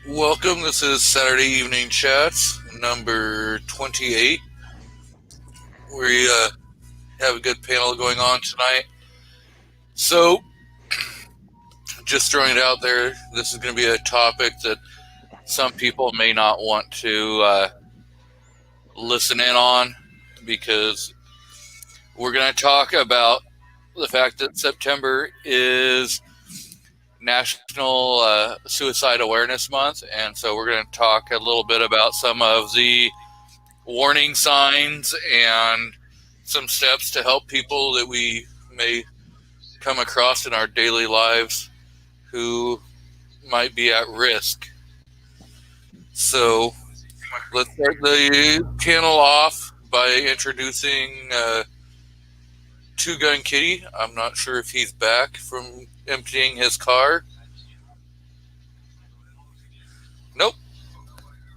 Welcome. This is Saturday Evening Chats number 28. We have a good panel going on tonight. So, just throwing it out there, this is going to be a topic that some people may not want to listen in on because we're going to talk about the fact that September is National Suicide Awareness Month, and so we're going to talk a little bit about some of the warning signs and some steps to help people that we may come across in our daily lives who might be at risk. So let's start the panel off by introducing Two Gun Kitty. I'm not sure if he's back from emptying his car. Nope.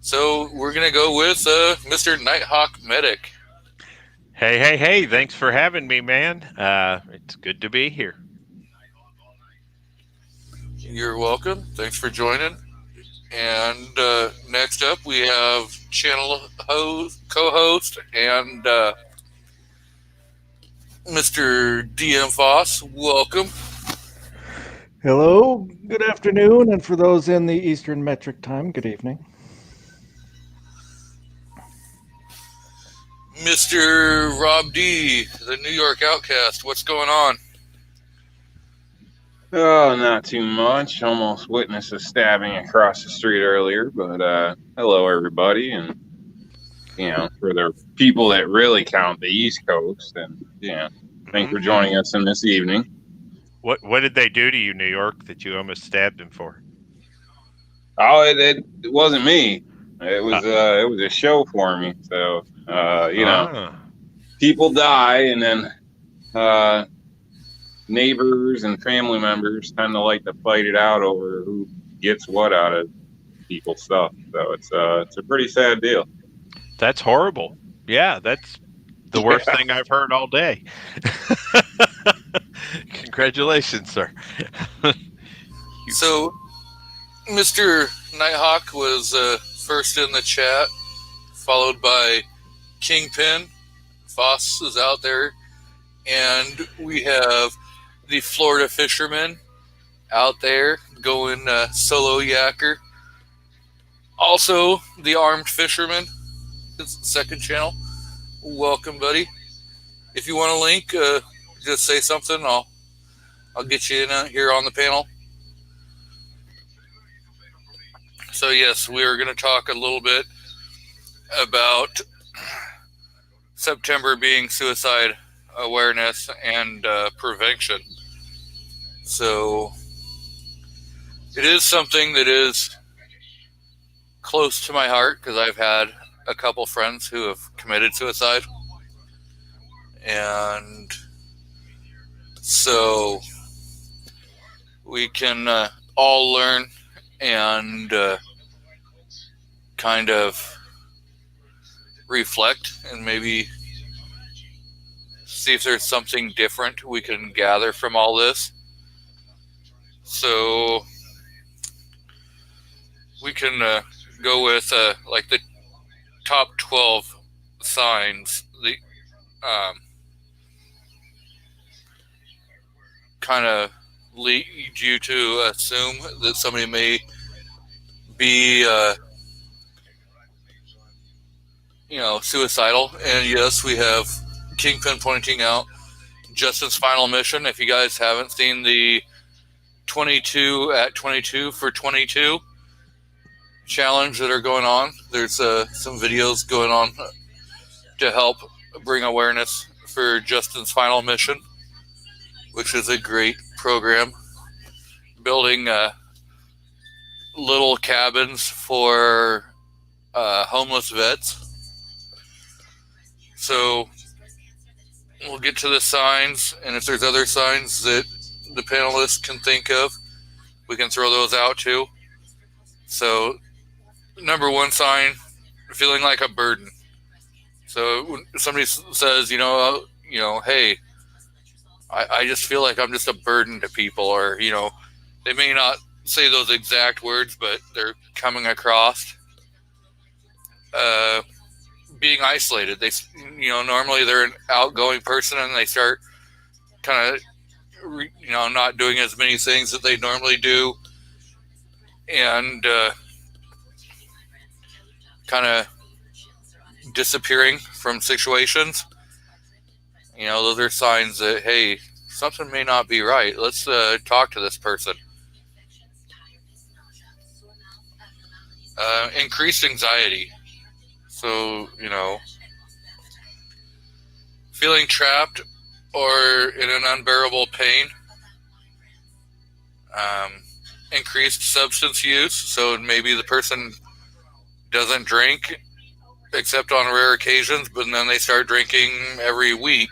So we're going to go with Mr. Nighthawk Medic. Hey, thanks for having me, man. It's good to be here. You're welcome. Thanks for joining. And next up, we have channel co-host and Mr. DM Foss. Welcome. Hello, good afternoon, and for those in the Eastern Metric Time, good evening. Mr. Rob D, the New York Outcast. What's going on? Oh, not too much. Almost witnessed a stabbing across the street earlier, but hello, everybody. And, for the people that really count the East Coast, and, thanks for joining us in this evening. What did they do to you, New York, that you almost stabbed him for? Oh, it wasn't me. It was a show for me. So, people die, and then neighbors and family members tend to like to fight it out over who gets what out of people's stuff. So it's a pretty sad deal. That's horrible. Yeah, that's the worst thing I've heard all day. Congratulations, sir. So, Mr. Nighthawk was first in the chat, followed by Kingpin. Foss is out there. And we have the Florida Fisherman out there going solo yacker. Also, the Armed Fisherman, his second channel. Welcome, buddy. If you want a link, just say something. I'll get you in here on the panel. So yes, we are going to talk a little bit about September being suicide awareness and prevention. So it is something that is close to my heart because I've had a couple friends who have committed suicide. And so we can all learn and kind of reflect and maybe see if there's something different we can gather from all this. So we can go with like the top 12 signs, the kind of lead you to assume that somebody may be suicidal. And yes, we have Kingpin pointing out Justin's final mission. If you guys haven't seen the 22 at 22 for 22 challenge that are going on, there's some videos going on to help bring awareness for Justin's final mission, which is a great program, building little cabins for homeless vets. So we'll get to the signs, and if there's other signs that the panelists can think of, we can throw those out too. So number one sign, feeling like a burden. So when somebody says, hey, I just feel like I'm just a burden to people, or, they may not say those exact words, but they're coming across. Being isolated. They, normally they're an outgoing person and they start kind of, not doing as many things that they normally do, and kind of disappearing from situations. Those are signs that, hey, something may not be right. Let's talk to this person. Increased anxiety. So, feeling trapped or in an unbearable pain. Increased substance use. So maybe the person doesn't drink except on rare occasions, but then they start drinking every week.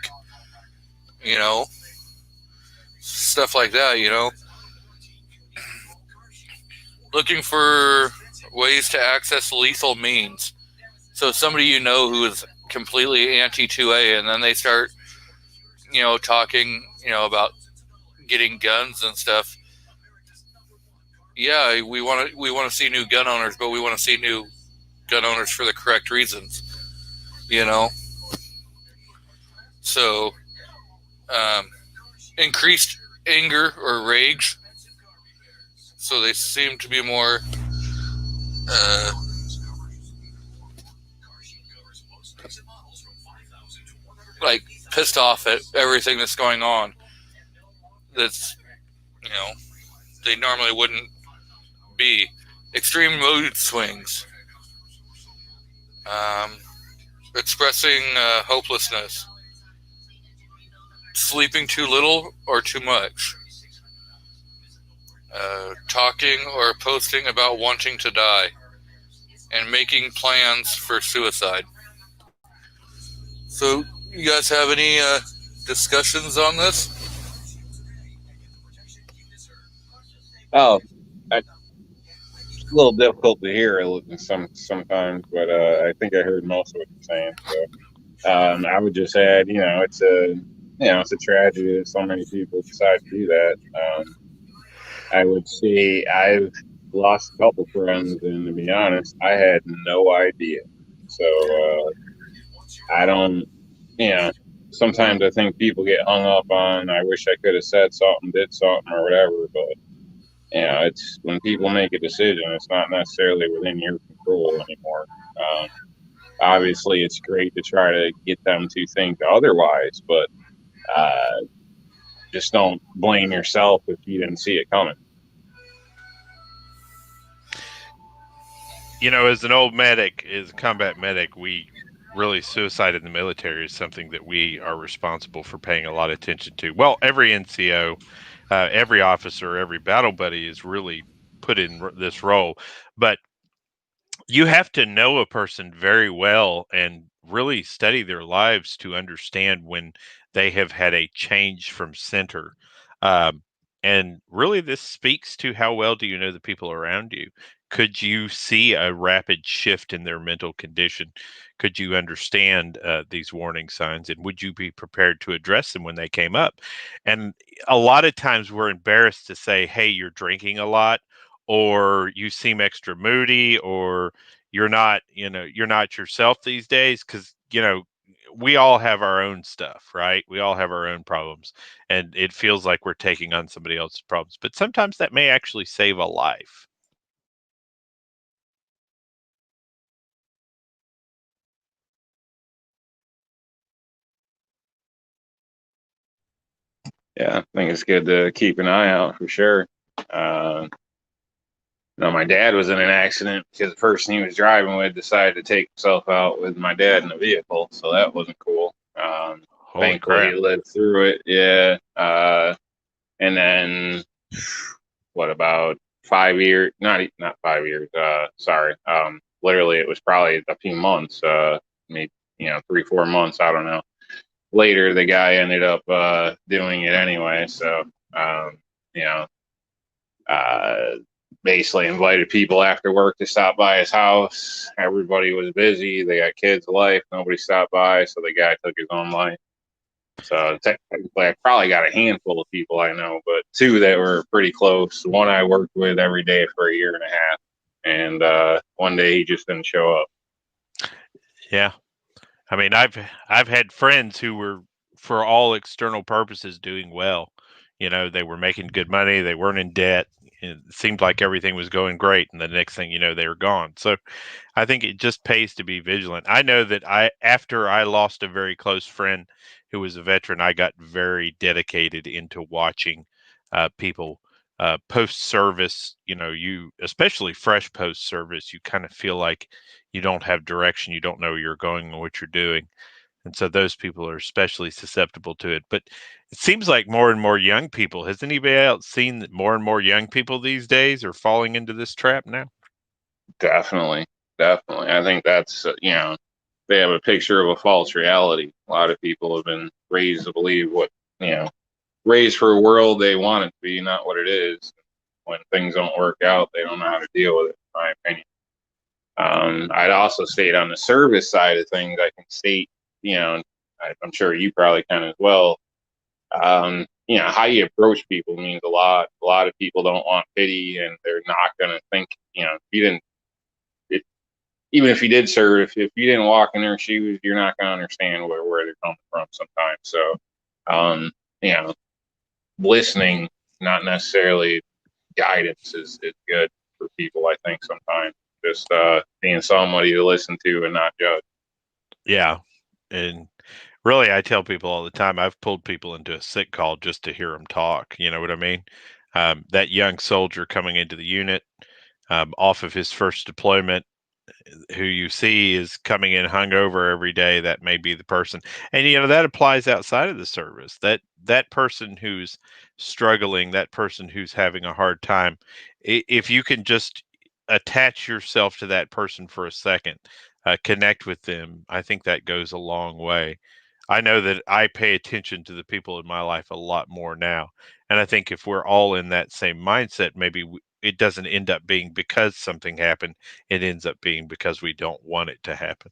Stuff like that, Looking for ways to access lethal means. So somebody who is completely anti-2A, and then they start, talking, about getting guns and stuff. Yeah, we want to see new gun owners, but we want to see new gun owners for the correct reasons. So, increased anger or rage. So they seem to be more like pissed off at everything that's going on. That's, they normally wouldn't be. Extreme mood swings. Expressing hopelessness. Sleeping too little or too much. Talking or posting about wanting to die. And making plans for suicide. So, you guys have any discussions on this? Oh, it's a little difficult to hear sometimes, but I think I heard most of what you're saying. So I would just add, it's a tragedy that so many people decide to do that. I would say I've lost a couple friends, and to be honest, I had no idea. So I don't, sometimes I think people get hung up on, I wish I could have said something, did something, or whatever, but it's when people make a decision, it's not necessarily within your control anymore. Obviously, it's great to try to get them to think otherwise, but just don't blame yourself if you didn't see it coming. As an old medic, as a combat medic, suicide in the military is something that we are responsible for paying a lot of attention to. Well, every NCO, every officer, every battle buddy is really put in this role, but you have to know a person very well and really study their lives to understand when they have had a change from center. And really, this speaks to how well do you know the people around you? Could you see a rapid shift in their mental condition? Could you understand these warning signs? And would you be prepared to address them when they came up? And a lot of times we're embarrassed to say, hey, you're drinking a lot, or you seem extra moody, or you're not yourself these days, because, we all have our own stuff, right? We all have our own problems, and it feels like we're taking on somebody else's problems. But sometimes that may actually save a life. Yeah, I think it's good to keep an eye out for sure. My dad was in an accident because the person he was driving with decided to take himself out with my dad in the vehicle, so that wasn't cool. Thankfully, he lived through it. Yeah. And then, what, about 5 years? Not 5 years. Sorry. Literally, it was probably a few months. Maybe 3-4 months. I don't know. Later, the guy ended up doing it anyway. So, basically invited people after work to stop by his house. Everybody was busy. They got kids' life. Nobody stopped by, so the guy took his own life. So technically, I probably got a handful of people I know, but two that were pretty close. One I worked with every day for a year and a half, and one day he just didn't show up. Yeah. I mean, I've had friends who were, for all external purposes, doing well. You know, they were making good money, they weren't in debt. It seemed like everything was going great, and the next thing you know, they were gone. So I think it just pays to be vigilant. I know that after I lost a very close friend who was a veteran, I got very dedicated into watching people post service. You know, you, especially fresh post service, you kind of feel like you don't have direction, you don't know where you're going and what you're doing. And so those people are especially susceptible to it. But it seems like more and more young people. Has anybody else seen that more and more young people these days are falling into this trap now? Definitely, definitely. I think that's they have a picture of a false reality. A lot of people have been raised to believe raised for a world they want it to be, not what it is. When things don't work out, they don't know how to deal with it, in my opinion. I'd also state on the service side of things, I can state, I'm sure you probably can as well. How you approach people means a lot. A lot of people don't want pity, and they're not going to think, if you didn't, even if you did serve, if you didn't walk in their shoes, you're not going to understand where they're coming from sometimes. So, listening, not necessarily guidance, is good for people, I think, sometimes. Just being somebody to listen to and not judge. Yeah. And really, I tell people all the time, I've pulled people into a sick call just to hear them talk. You know what I mean? That young soldier coming into the unit off of his first deployment, who you see is coming in hungover every day, that may be the person. And that applies outside of the service. That person who's struggling, that person who's having a hard time, if you can just attach yourself to that person for a second, connect with them, I think that goes a long way. I know that I pay attention to the people in my life a lot more now. And I think if we're all in that same mindset, maybe it doesn't end up being because something happened. It ends up being because we don't want it to happen.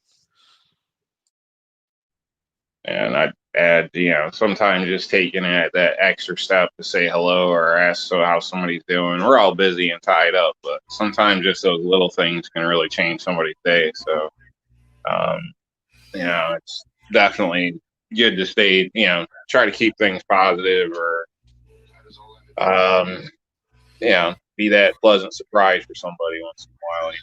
And I'd add, sometimes just taking that extra step to say hello or ask how somebody's doing. We're all busy and tied up, but sometimes just those little things can really change somebody's day. So, it's definitely good to stay, try to keep things positive, or, be that pleasant surprise for somebody once in a while.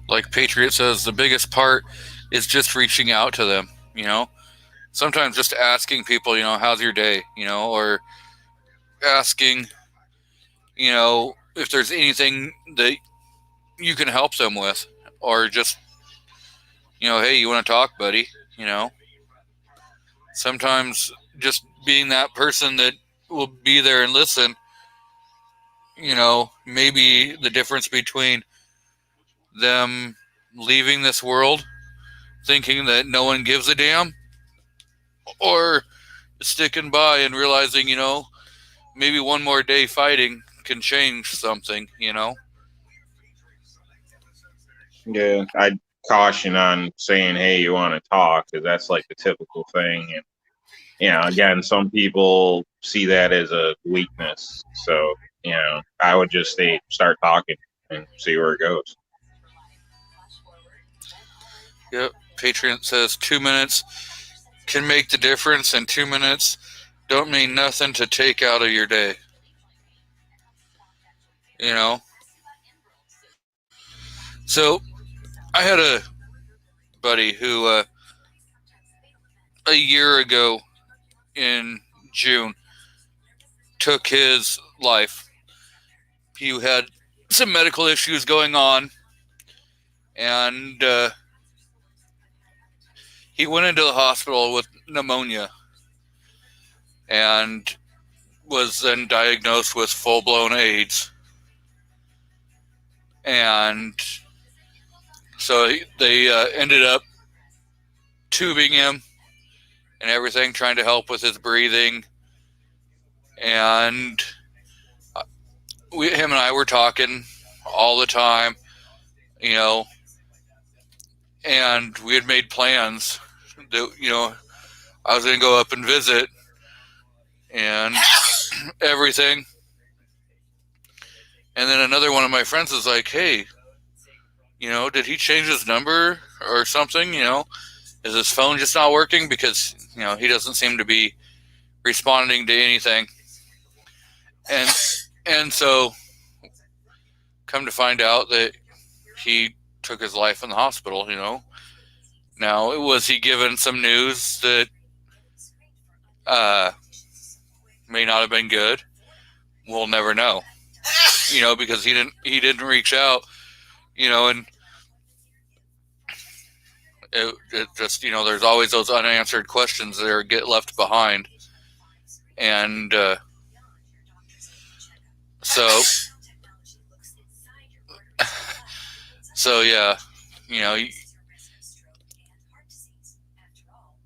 Like Patriot says, the biggest part is just reaching out to them, Sometimes just asking people, how's your day, or asking, if there's anything that you can help them with, or just, hey, you want to talk, buddy, Sometimes just being that person that will be there and listen, maybe the difference between them leaving this world thinking that no one gives a damn, or sticking by and realizing, maybe one more day fighting can change something, Yeah, I'd caution on saying, hey, you want to talk, because that's like the typical thing. And, again, some people see that as a weakness. So, I would just start talking and see where it goes. Yep. Patriot says 2 minutes can make the difference, and 2 minutes don't mean nothing to take out of your day. So I had a buddy who a year ago in June took his life. He had some medical issues going on, and he went into the hospital with pneumonia and was then diagnosed with full-blown AIDS. And so they ended up tubing him and everything, trying to help with his breathing. And him and I were talking all the time, and we had made plans that, I was going to go up and visit and everything. And then another one of my friends was like, hey, did he change his number or something? Is his phone just not working? Because, he doesn't seem to be responding to anything. And so come to find out that he took his life in the hospital, Now, was he given some news that may not have been good? We'll never know, because he didn't reach out, and it just, there's always those unanswered questions that get left behind, and so yeah,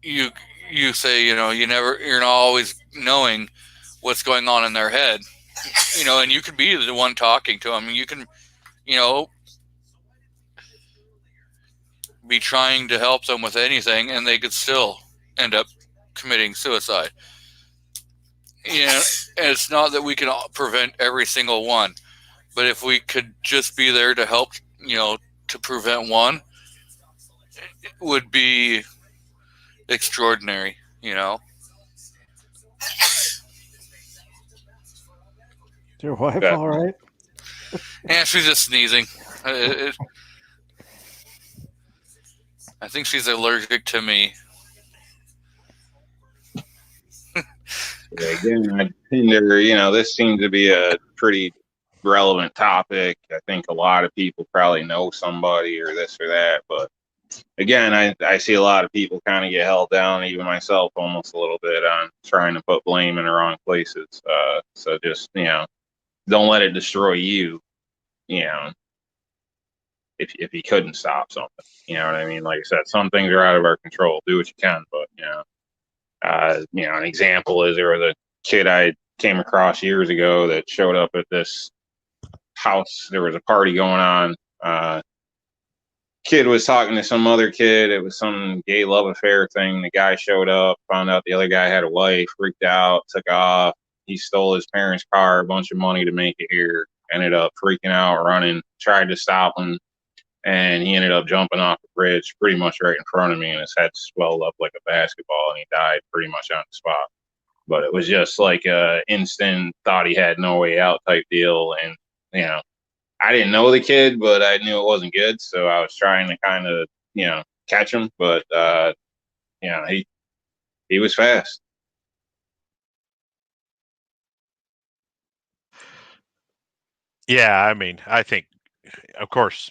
you say, you're not always knowing what's going on in their head, and you could be the one talking to them. You can, be trying to help them with anything, and they could still end up committing suicide. And it's not that we can prevent every single one, but if we could just be there to help, to prevent one, it would be extraordinary, Is your wife Yeah. all right? And she's just sneezing. I think she's allergic to me. Again, this seems to be a pretty relevant topic. I think a lot of people probably know somebody or this or that, but again, I see a lot of people kind of get held down, even myself almost a little bit, on trying to put blame in the wrong places. So just, don't let it destroy you, if you couldn't stop something. You know what I mean? Like I said, some things are out of our control. Do what you can, but, an example is there was a kid I came across years ago that showed up at this house. There was a party going on. Kid was talking to some other kid. It was some gay love affair thing. The guy showed up, found out the other guy had a wife, freaked out, took off. He stole his parents' car, a bunch of money to make it here. Ended up freaking out, running, tried to stop him, and he ended up jumping off the bridge pretty much right in front of me, and his head swelled up like a basketball, and he died pretty much on the spot. But it was just like a instant, thought he had no way out type deal. And, I didn't know the kid, but I knew it wasn't good. So I was trying to kind of, catch him. But, he was fast. Yeah, I mean, I think, of course,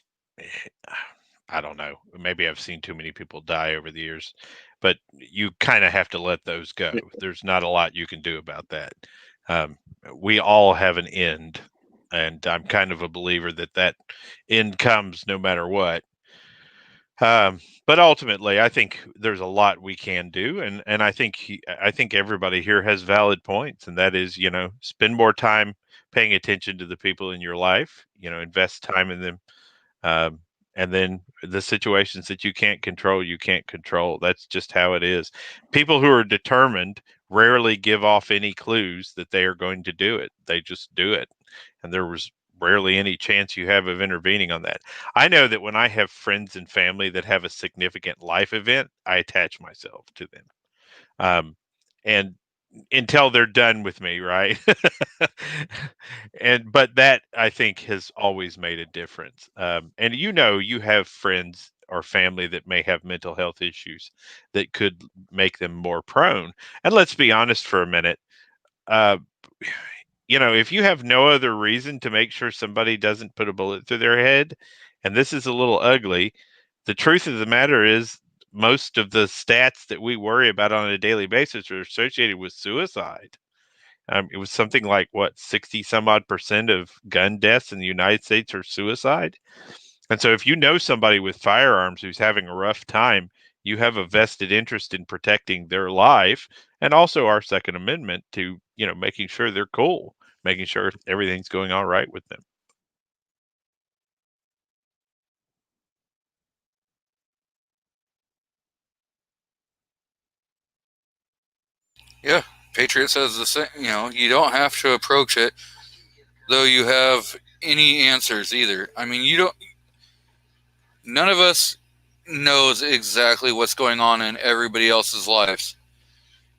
I don't know. Maybe I've seen too many people die over the years, but you kind of have to let those go. There's not a lot you can do about that. We all have an end, and I'm kind of a believer that end comes no matter what. But ultimately, I think there's a lot we can do, and I think everybody here has valid points, and that is, spend more time paying attention to the people in your life, invest time in them, and then the situations that you can't control, you can't control. That's just how it is. People who are determined rarely give off any clues that they are going to do it. They just do it, and there was rarely any chance you have of intervening on that. I know that when I have friends and family that have a significant life event, I attach myself to them. And until they're done with me, right? But that, I think, has always made a difference. And you have friends or family that may have mental health issues that could make them more prone. And let's be honest for a minute. If you have no other reason to make sure somebody doesn't put a bullet through their head, and this is a little ugly, the truth of the matter is most of the stats that we worry about on a daily basis are associated with suicide. It was something like 60 some odd % of gun deaths in the United States are suicide. And so if you know somebody with firearms who's having a rough time, you have a vested interest in protecting their life, and also our Second Amendment to, making sure they're cool, making sure everything's going all right with them. Yeah, Patriot says the same. You don't have to approach it, though you have any answers either. I mean, you don't. None of us knows exactly what's going on in everybody else's lives.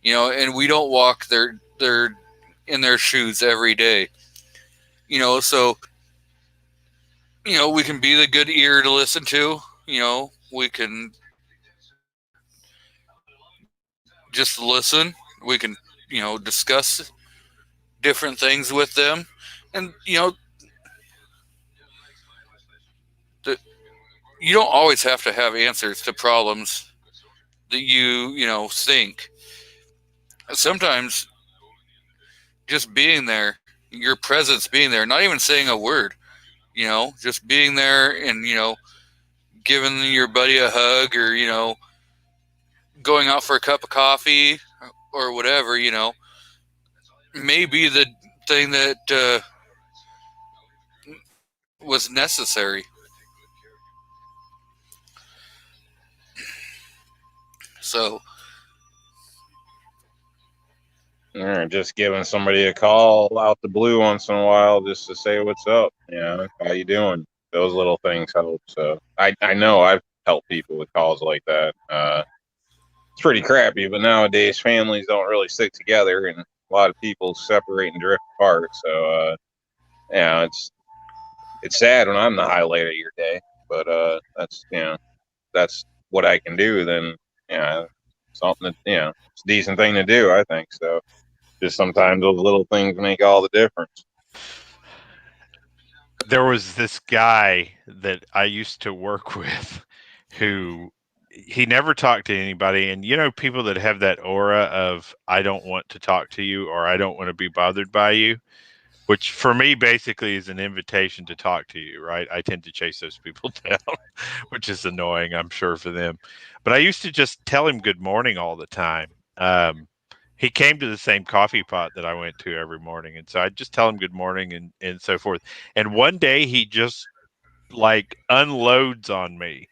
And we don't walk their in their shoes every day. So we can be the good ear to listen to. We can just listen. We can discuss different things with them, and the, you don't always have to have answers to problems that you think. Sometimes just being there, your presence being there, not even saying a word, just being there and giving your buddy a hug, or going out for a cup of coffee or whatever, may be the thing that was necessary. So Or just giving somebody a call out the blue once in a while just to say what's up. How you doing? Those little things help. So I know I've helped people with calls like that. It's pretty crappy, but nowadays families don't really stick together, and a lot of people separate and drift apart. So it's sad when I'm the highlight of your day, but that's what I can do. Then something that it's a decent thing to do, I think. So just sometimes those little things make all the difference. There was this guy that I used to work with who he never talked to anybody. And people that have that aura of I don't want to talk to you or I don't want to be bothered by you, which for me basically is an invitation to talk to you, right? I tend to chase those people down, which is annoying, I'm sure, for them. But I used to just tell him good morning all the time. He came to the same coffee pot that I went to every morning. And so I'd just tell him good morning and so forth. And one day he just like unloads on me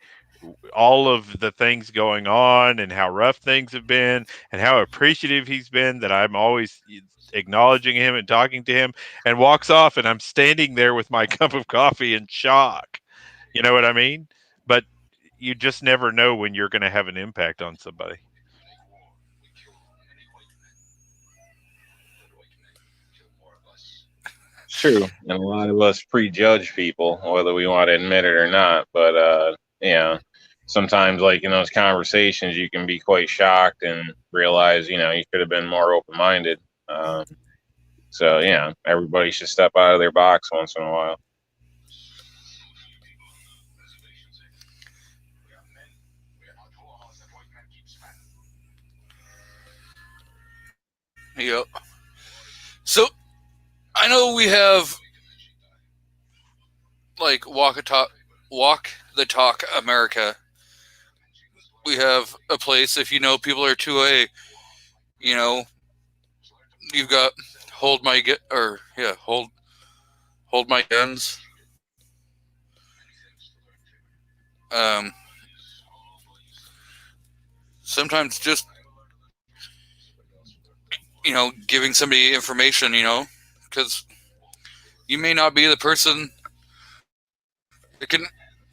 all of the things going on and how rough things have been and how appreciative he's been that I'm always acknowledging him and talking to him, and walks off, and I'm standing there with my cup of coffee in shock. You know what I mean? But you just never know when you're going to have an impact on somebody. It's true, and a lot of us prejudge people, whether we want to admit it or not. But sometimes, like in those conversations, you can be quite shocked and realize, you could have been more open-minded. So everybody should step out of their box once in a while. Yep. So I know we have like walk the talk America. We have a place if people are 2A, you've got hold my guns. Sometimes just giving somebody information, because you may not be the person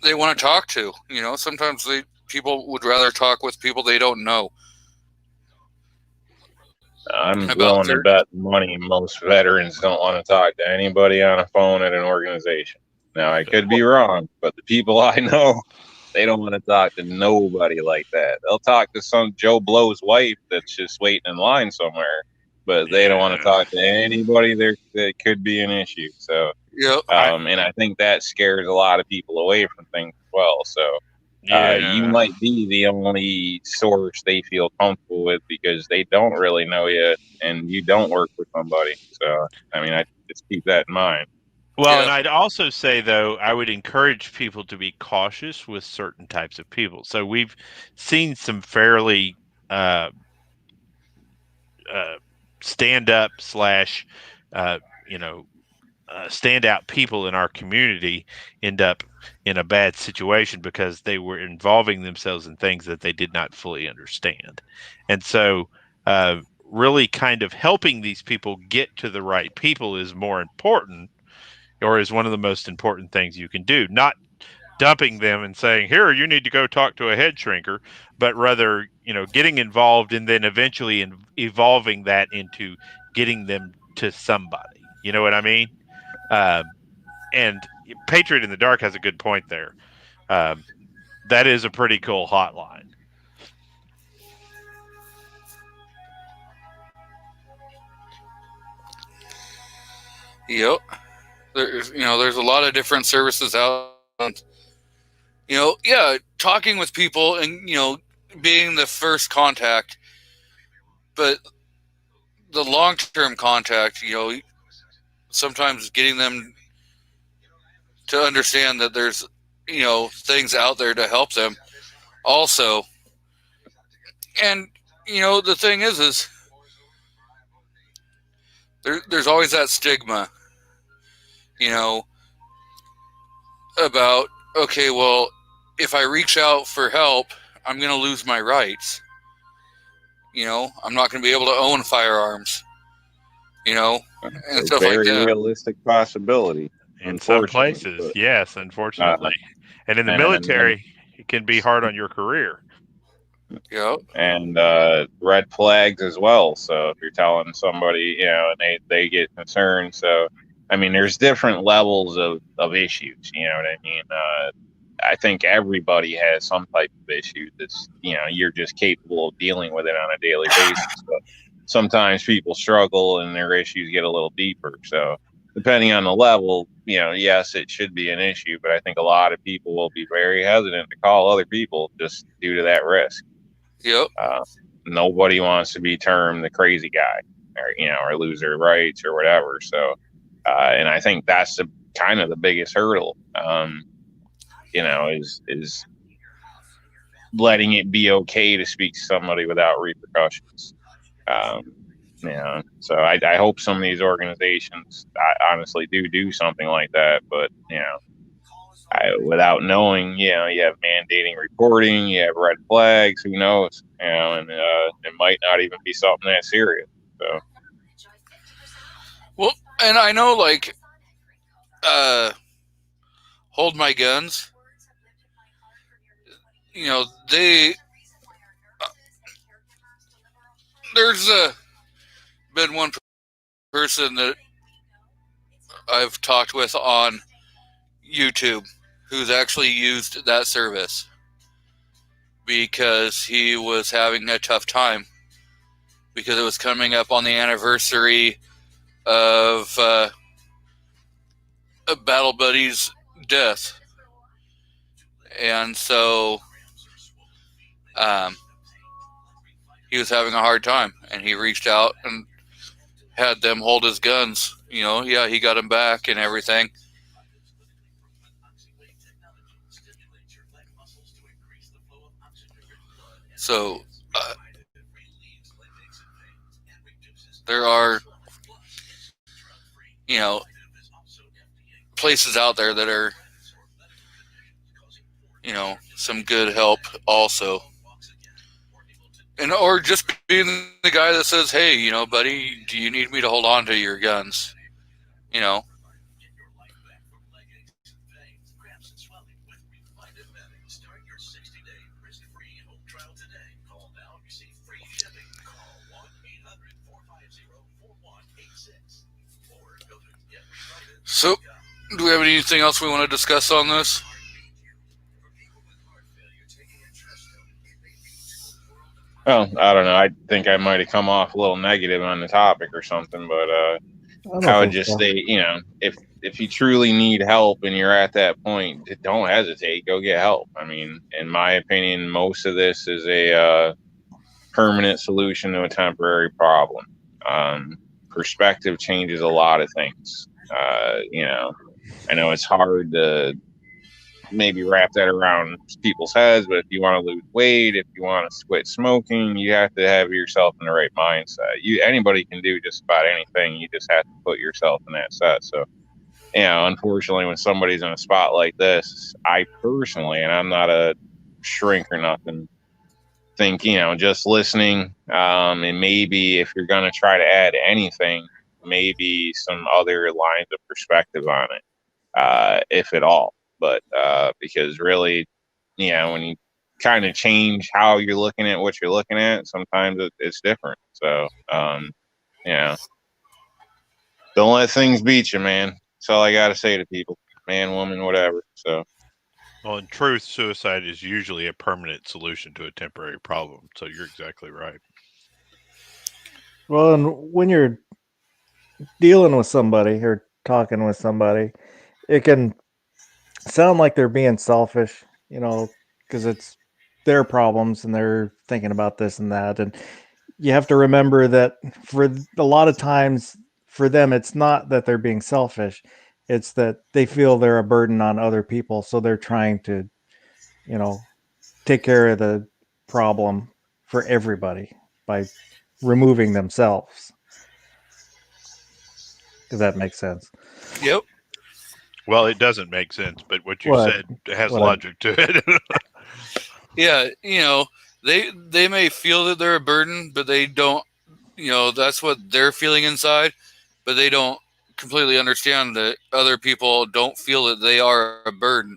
they want to talk to. Sometimes people would rather talk with people they don't know. I'm willing to bet money most veterans don't want to talk to anybody on a phone at an organization. Now, I could be wrong, but the people I know, they don't want to talk to nobody like that. They'll talk to some Joe Blow's wife that's just waiting in line somewhere, but they don't want to talk to anybody there that could be an issue. So, and I think that scares a lot of people away from things as well. So, you might be the only source they feel comfortable with because they don't really know you and you don't work for somebody. So, I just keep that in mind. Well, and I'd also say, though, I would encourage people to be cautious with certain types of people. So we've seen some fairly stand-up / standout people in our community end up in a bad situation because they were involving themselves in things that they did not fully understand. And so really kind of helping these people get to the right people is more important, or is one of the most important things you can do. Not dumping them and saying, here, you need to go talk to a head shrinker, but rather, getting involved and then eventually evolving that into getting them to somebody. You know what I mean? And Patriot in the Dark has a good point there. That is a pretty cool hotline. Yep. There's a lot of different services out. Talking with people and, being the first contact, but the long-term contact, sometimes getting them to understand that there's, things out there to help them also. And, the thing is there's always that stigma, about, okay, well, if I reach out for help, I'm going to lose my rights. I'm not going to be able to own firearms, and It's stuff a like very that. realistic possibility. In some Unfortunately, places, but- yes, unfortunately. And in the and- military, it can be hard on your career. Yep. And red flags as well. So if you're telling somebody, and they get concerned. So, I mean, there's different levels of issues. You know what I mean? I think everybody has some type of issue that's, you're just capable of dealing with it on a daily basis. But sometimes people struggle and their issues get a little deeper. So depending on the level, yes, it should be an issue. But I think a lot of people will be very hesitant to call other people just due to that risk. Yep. Nobody wants to be termed the crazy guy, or lose their rights or whatever. So, and I think that's kind of the biggest hurdle. Is letting it be okay to speak to somebody without repercussions. So I hope some of these organizations honestly do something like that, but without knowing, you have mandating reporting, you have red flags, who knows, and it might not even be something that serious. So, Well, and I know, like, Hold My Guns, there's been one person that I've talked with on YouTube who's actually used that service because he was having a tough time because it was coming up on the anniversary of a Battle Buddy's death. And so he was having a hard time, and he reached out and had them hold his guns. He got him back and everything. So there are, places out there that are, some good help also. And or just being the guy that says, hey, buddy, do you need me to hold on to your guns? So, do we have anything else we want to discuss on this? well, I don't know. I think I might have come off a little negative on the topic or something, but I would just say, if you truly need help and you're at that point, don't hesitate. Go get help. I mean, in my opinion, most of this is a permanent solution to a temporary problem. Perspective changes a lot of things. I know it's hard to maybe wrap that around people's heads, but if you want to lose weight, if you want to quit smoking, you have to have yourself in the right mindset. Anybody can do just about anything. You just have to put yourself in that set. So, unfortunately, when somebody's in a spot like this, I personally, and I'm not a shrink or nothing, think, just listening, and maybe if you're going to try to add anything, maybe some other lines of perspective on it, if at all. But because really, when you kind of change how you're looking at what you're looking at, sometimes it's different. So, don't let things beat you, man. That's all I got to say to people, man, woman, whatever. So, Well, in truth, suicide is usually a permanent solution to a temporary problem. So you're exactly right. Well, and when you're dealing with somebody or talking with somebody, it can sound like they're being selfish, because it's their problems and they're thinking about this and that. And you have to remember that for a lot of times, for them, it's not that they're being selfish, it's that they feel they're a burden on other people. So they're trying to, take care of the problem for everybody by removing themselves. Does that make sense? Yep. Well, it doesn't make sense, but what you What? said has What? logic to it. Yeah, they may feel that they're a burden, but they don't. That's what they're feeling inside, but they don't completely understand that other people don't feel that they are a burden.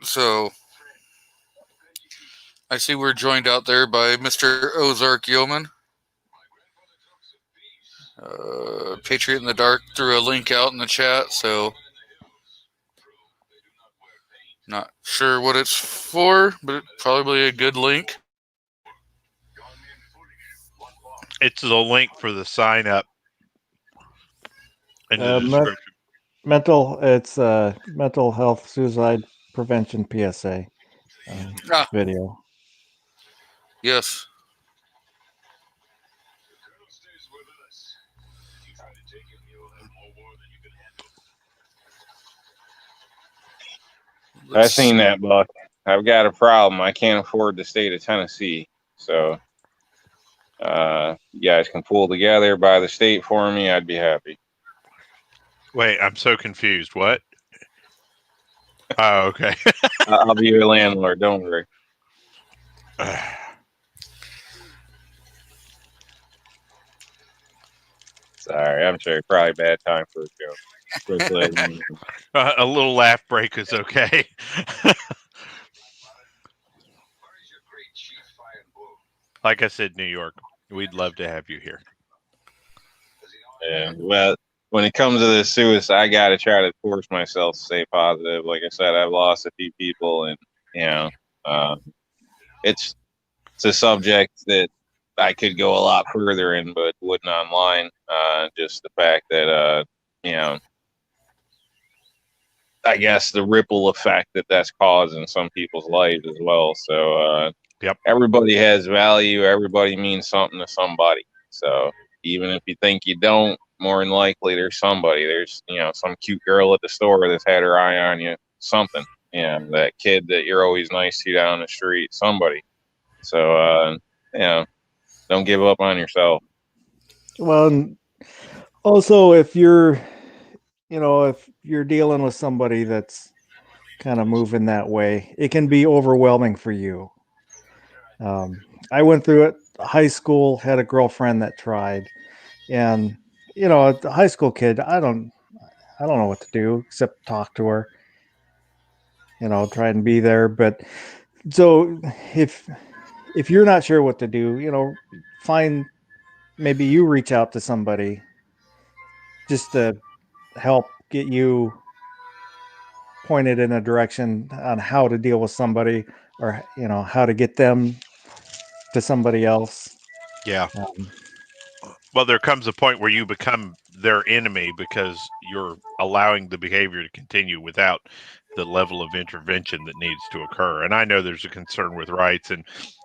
So I see we're joined out there by Mr. Ozark Yeoman. Patriot in the Dark threw a link out in the chat, so not sure what it's for, but it's probably a good link. It's the link for the sign up in the description. It's mental health suicide prevention PSA video. Yes. I've seen that, Buck. I've got a problem. I can't afford the state of Tennessee. So, you guys can pull together, buy the state for me. I'd be happy. Wait, I'm so confused. What? Oh, okay. I'll be your landlord. Don't worry. Sorry, I'm sure probably bad time for a joke. A little laugh break is okay. Like I said, New York, we'd love to have you here. Yeah, well, when it comes to this suicide, I got to try to force myself to stay positive. Like I said, I've lost a few people, and it's a subject that I could go a lot further in, but wouldn't online. Just the fact that I guess the ripple effect that's caused in some people's lives as well. So yep, everybody has value. Everybody means something to somebody. So even if you think you don't, more than likely there's somebody. There's some cute girl at the store that's had her eye on you. Something. That kid that you're always nice to down the street. Somebody. So don't give up on yourself. Well, and also if you're dealing with somebody that's kind of moving that way, it can be overwhelming for you. I went through it. High school, had a girlfriend that tried, and a high school kid, I don't know what to do except talk to her. Try and be there. But so if you're not sure what to do, maybe you reach out to somebody just to help get you pointed in a direction on how to deal with somebody, or how to get them to somebody else. Yeah. Well, there comes a point where you become their enemy because you're allowing the behavior to continue without the level of intervention that needs to occur. And I know there's a concern with rights, and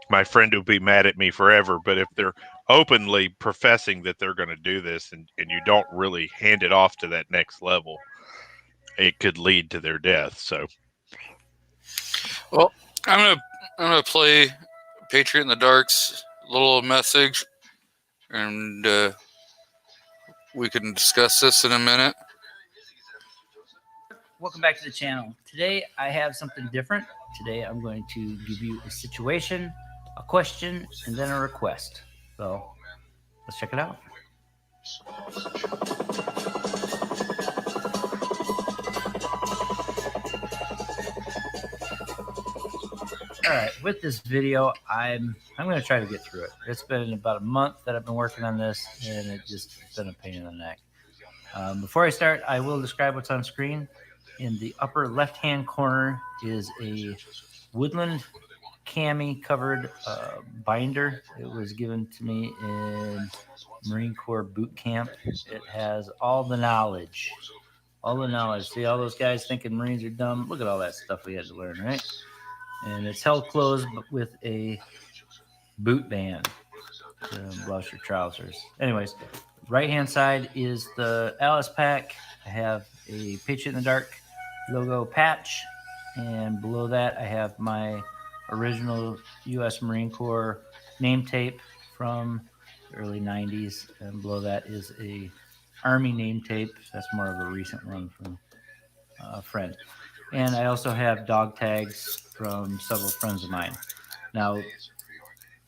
my friend will be mad at me forever, but if they're openly professing that they're going to do this and you don't really hand it off to that next level, it could lead to their death. So, well, I'm gonna play Patriot in the Dark's little message, and we can discuss this in a minute. Welcome back to the channel. Today I have something different. today I'm going to give you a situation, a question, and then a request. So let's check it out. All right, with this video, I'm going to try to get through it. It's been about a month that I've been working on this, and it's been a pain in the neck. Before I start, I will describe what's on screen. In the upper left-hand corner is a woodland cami covered binder. It was given to me in Marine Corps boot camp. It has all the knowledge. See, all those guys thinking Marines are dumb. Look at all that stuff we had to learn, right? And it's held closed with a boot band to blouse your trousers. Anyways, right-hand side is the Alice pack. I have a Patriot in the Dark logo patch, and below that I have my original U.S. Marine Corps name tape from the early 90s, and below that is a Army name tape. That's more of a recent one from a friend. And I also have dog tags from several friends of mine. Now, the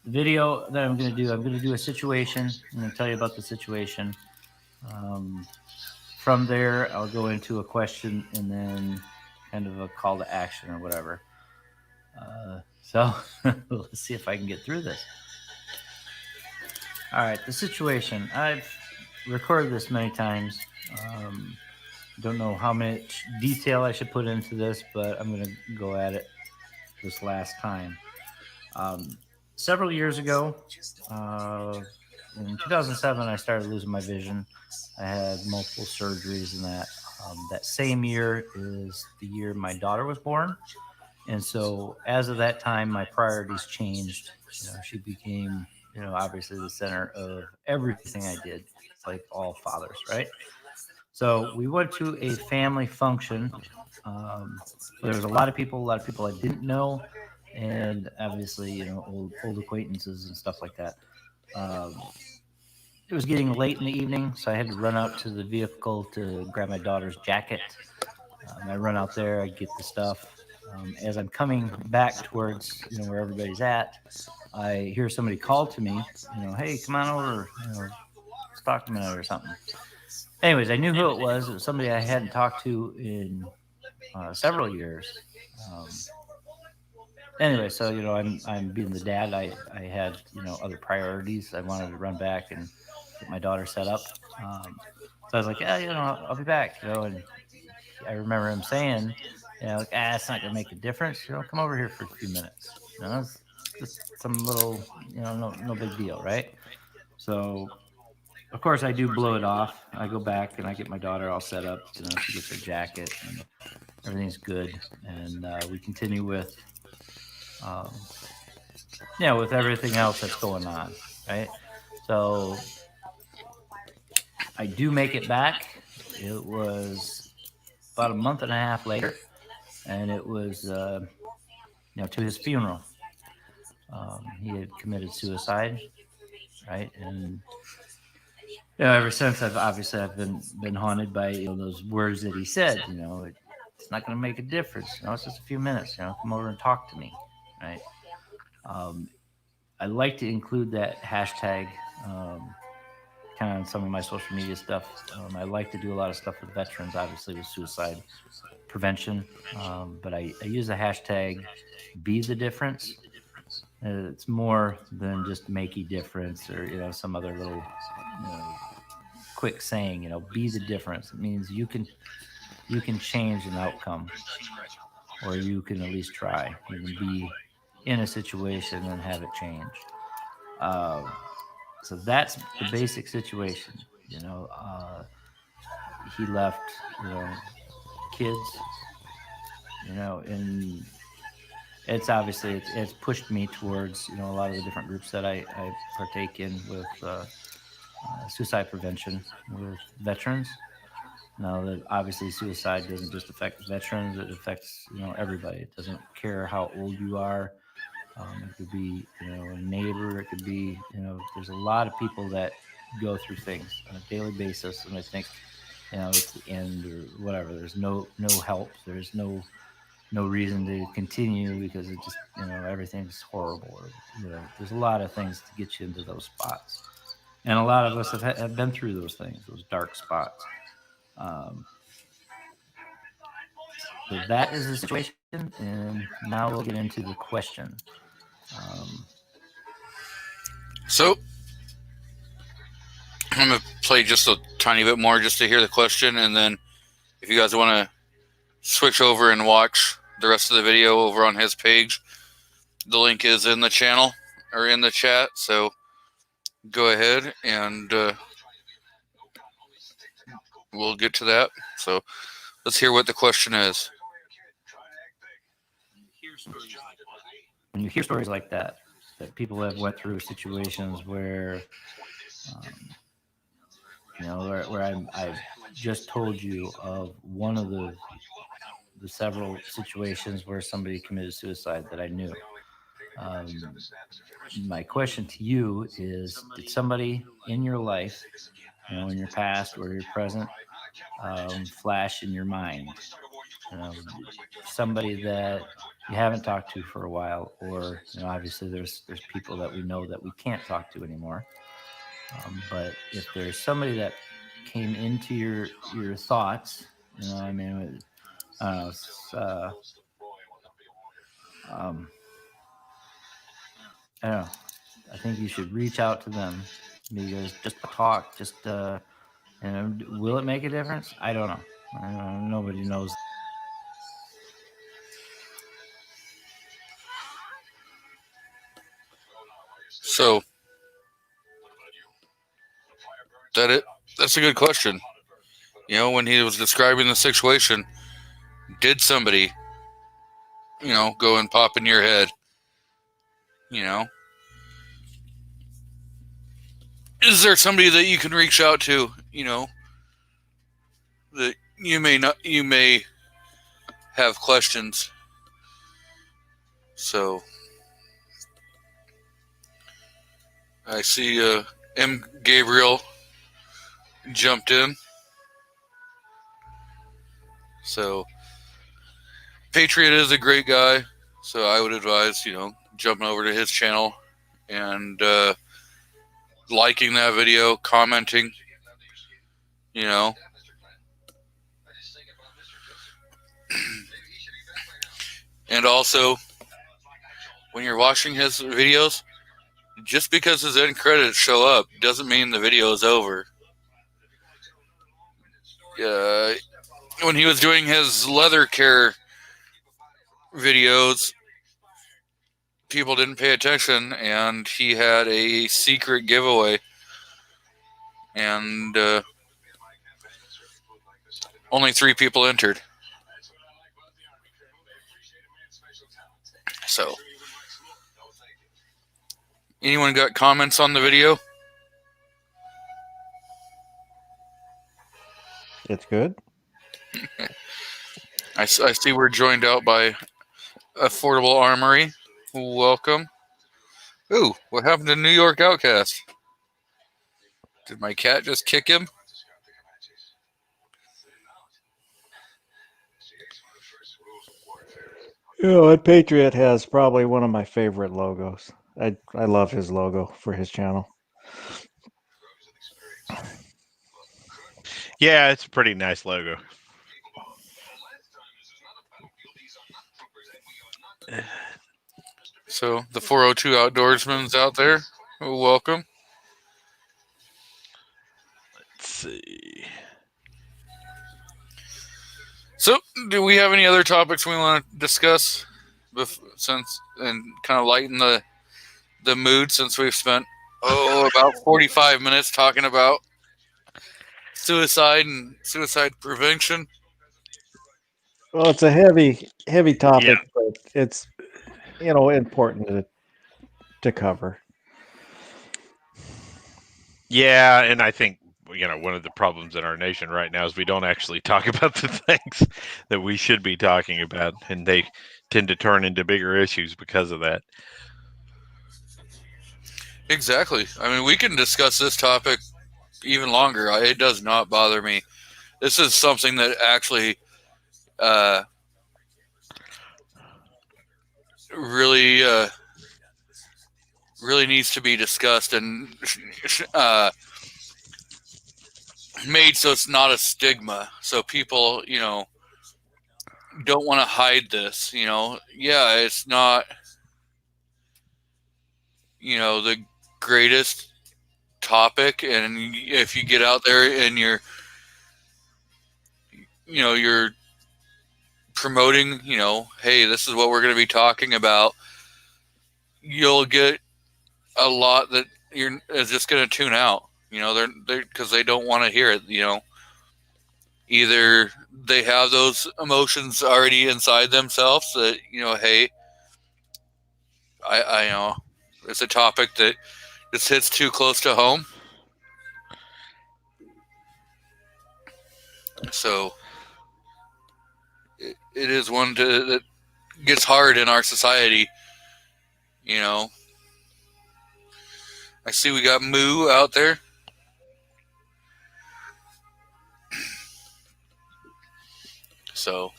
video that I'm going to do a situation. I'm going to tell you about the situation. From there, I'll go into a question and then kind of a call to action or whatever. So let's see if I can get through this. All right, the situation. I've recorded this many times. Don't know how much detail I should put into this, but I'm going to go at it this last time. Several years ago, in 2007, I started losing my vision. I had multiple surgeries, and that same year is the year my daughter was born. And so as of that time, my priorities changed. She became, obviously the center of everything I did, like all fathers, right? So we went to a family function. There was a lot of people I didn't know, and obviously, old acquaintances and stuff like that. It was getting late in the evening, so I had to run out to the vehicle to grab my daughter's jacket. I run out there, I get the stuff. As I'm coming back towards, where everybody's at, I hear somebody call to me, hey, come on over, let's talk a minute or something. Anyways, I knew who it was. It was somebody I hadn't talked to in several years. Anyway, so I'm being the dad. I had other priorities. I wanted to run back and get my daughter set up. So I was like, yeah, I'll be back. And I remember him saying, it's not gonna make a difference. Come over here for a few minutes. It's just some little, no big deal, right? So. Of course, I do blow it off. I go back and I get my daughter all set up. She gets her jacket and everything's good. And we continue with, with everything else that's going on, right? So I do make it back. It was about a month and a half later, and it was, to his funeral. He had committed suicide, right? And ever since I've been haunted by those words that he said. It's not going to make a difference. It's just a few minutes. Come over and talk to me, right? I like to include that hashtag kind of on some of my social media stuff. I like to do a lot of stuff with veterans, obviously with suicide prevention, but I use the hashtag Be the Difference. It's more than just make a difference or some other little quick saying. Be the difference. It means you can change an outcome, or you can at least try. You can be in a situation and have it change. So that's the basic situation. He left kids. And it's obviously it's pushed me towards a lot of the different groups that I partake in with suicide prevention with veterans. Now that obviously suicide doesn't just affect veterans; it affects everybody. It doesn't care how old you are. It could be a neighbor. It could be there's a lot of people that go through things on a daily basis, and I think it's the end or whatever. There's no help. There's no no reason to continue because it just, everything's horrible. Or, there's a lot of things to get you into those spots. And a lot of us have been through those things, those dark spots. So that is the situation. And now we'll get into the question. So I'm going to play just a tiny bit more just to hear the question. And then if you guys want to switch over and watch the rest of the video over on his page, the link is in the channel or in the chat. So go ahead and we'll get to that. So let's hear what the question is. When you hear stories like that people have went through situations where, where I've just told you of one of the several situations where somebody committed suicide that I knew. My question to you is, did somebody in your life, in your past or your present, flash in your mind? Somebody that you haven't talked to for a while, or obviously there's people that we know that we can't talk to anymore. But if there's somebody that came into your thoughts, I don't know. I think you should reach out to them because just talk, will it make a difference? I don't know. Nobody knows. So that's a good question. When he was describing the situation, did somebody, go and pop in your head? Is there somebody that you can reach out to, that you may have questions? So I see M. Gabriel jumped in. So Patriot is a great guy, so I would advise, jumping over to his channel and liking that video, commenting, and also when you're watching his videos, just because his end credits show up doesn't mean the video is over. When he was doing his leather care videos, people didn't pay attention, and he had a secret giveaway, and only 3 people entered. So, anyone got comments on the video? It's good. I see we're joined out by Affordable Armory. Welcome. Ooh, what happened to New York Outcast? Did my cat just kick him? Patriot has probably one of my favorite logos. I love his logo for his channel. Yeah, it's a pretty nice logo. So the 402 Outdoorsman's out there. Welcome. Let's see. So, do we have any other topics we want to discuss, and kind of lighten the mood, since we've spent about 45 minutes talking about suicide and suicide prevention? Well, it's a heavy topic, but it's important to cover. Yeah, and I think one of the problems in our nation right now is we don't actually talk about the things that we should be talking about, and they tend to turn into bigger issues because of that. Exactly. I mean, we can discuss this topic even longer. It does not bother me. This is something that actually really really needs to be discussed and made so it's not a stigma. So people, don't want to hide this. Yeah, it's not, the greatest topic, and if you get out there and you're promoting, hey, this is what we're going to be talking about, you'll get a lot that is just going to tune out. They're because they don't want to hear it. Either they have those emotions already inside themselves that hey, I know it's a topic that just hits too close to home. So it is one that gets hard in our society. I see we got Moo out there. So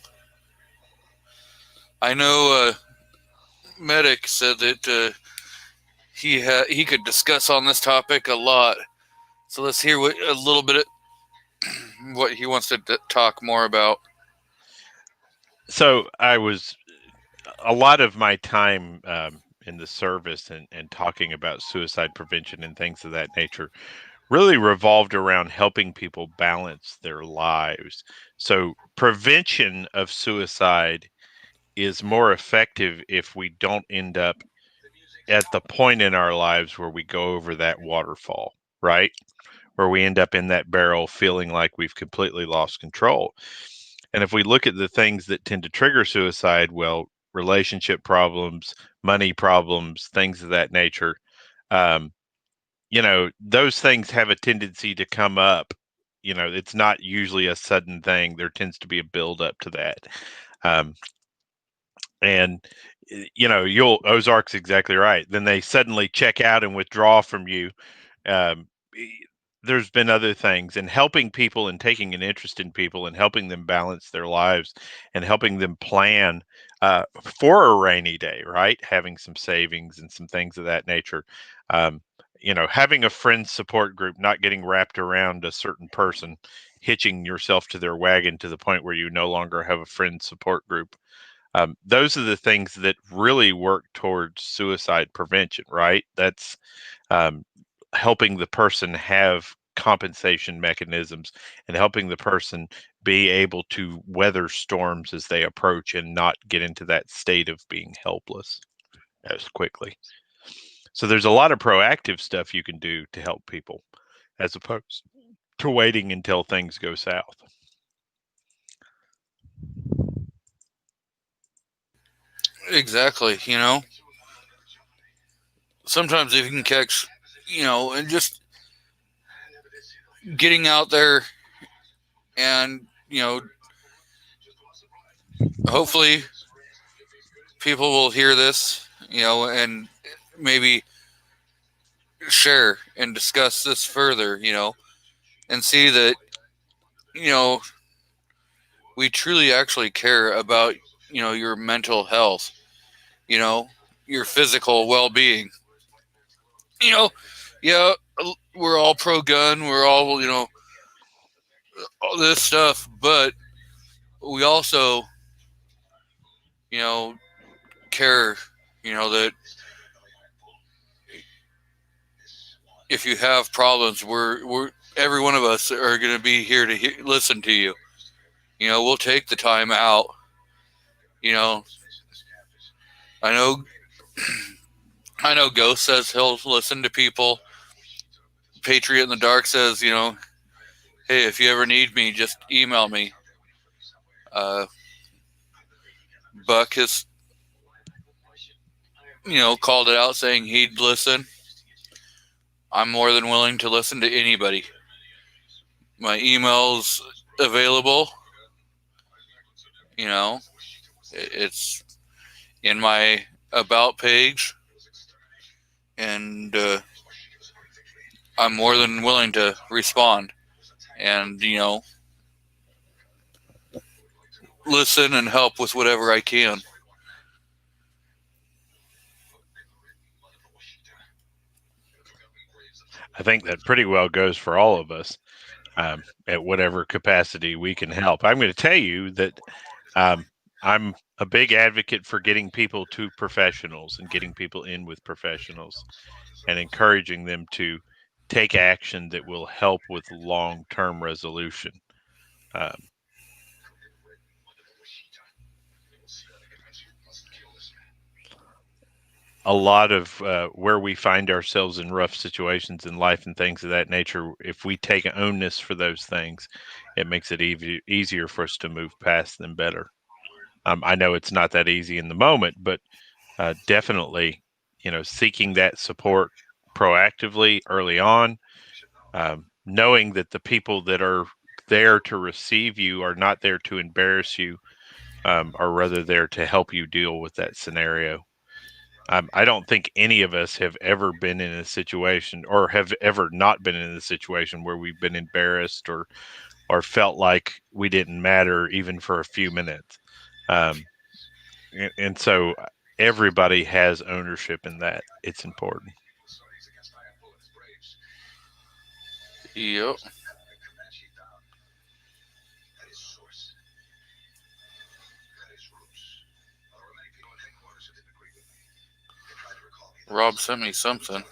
I know Medic said that he could discuss on this topic a lot. So let's hear a little bit of what he wants to talk more about. So a lot of my time in the service and talking about suicide prevention and things of that nature really revolved around helping people balance their lives. So prevention of suicide is more effective if we don't end up at the point in our lives where we go over that waterfall, right? Where we end up in that barrel feeling like we've completely lost control. And if we look at the things that tend to trigger suicide, well, relationship problems, money problems, things of that nature, those things have a tendency to come up. It's not usually a sudden thing. There tends to be a build up to that. And Ozark's exactly right. Then they suddenly check out and withdraw from you. There's been other things, and helping people and taking an interest in people and helping them balance their lives and helping them plan for a rainy day, right? Having some savings and some things of that nature. Having a friend support group, not getting wrapped around a certain person, hitching yourself to their wagon to the point where you no longer have a friend support group. Those are the things that really work towards suicide prevention, right? That's helping the person have compensation mechanisms and helping the person be able to weather storms as they approach and not get into that state of being helpless as quickly. So there's a lot of proactive stuff you can do to help people as opposed to waiting until things go south. Exactly. Sometimes if you can catch, and just getting out there and, hopefully people will hear this, and maybe share and discuss this further, and see that, we truly actually care about, your mental health, your physical well-being. Yeah, we're all pro-gun, we're all, all this stuff, but we also, care, that if you have problems, we're every one of us are going to be here to listen to you. We'll take the time out. I know I know Ghost says he'll listen to people. Patriot in the Dark says, hey, if you ever need me, just email me. Buck has, called it out saying he'd listen. I'm more than willing to listen to anybody. My email's available. It's in my about page. And I'm more than willing to respond and, listen and help with whatever I can. I think that pretty well goes for all of us at whatever capacity we can help. I'm going to tell you that I'm a big advocate for getting people to professionals and getting people in with professionals and encouraging them to take action that will help with long-term resolution. A lot of where we find ourselves in rough situations in life and things of that nature, if we take onus for those things, it makes it easier for us to move past them better. I know it's not that easy in the moment, but definitely, seeking that support proactively early on, knowing that the people that are there to receive you are not there to embarrass you, are rather there to help you deal with that scenario. I don't think any of us have ever been in a situation or have ever not been in a situation where we've been embarrassed or felt like we didn't matter even for a few minutes. And so everybody has ownership in that. It's important. Yep. Rob sent me something.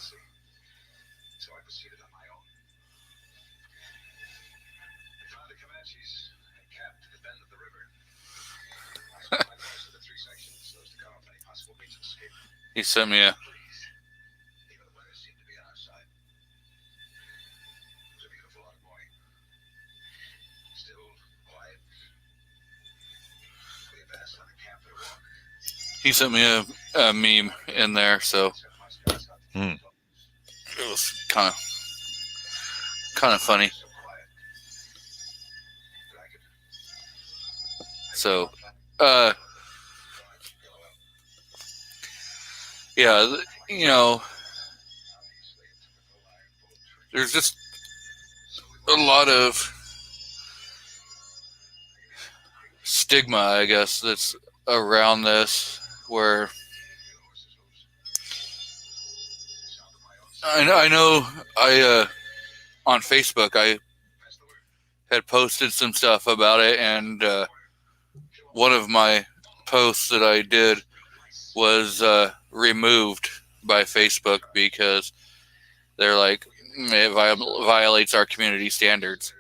He sent me a meme in there, so it was kind of funny. So, yeah, there's just a lot of stigma, I guess, that's around this, where I know on Facebook I had posted some stuff about it, and one of my posts that I did was removed by Facebook because they're like, it violates our community standards.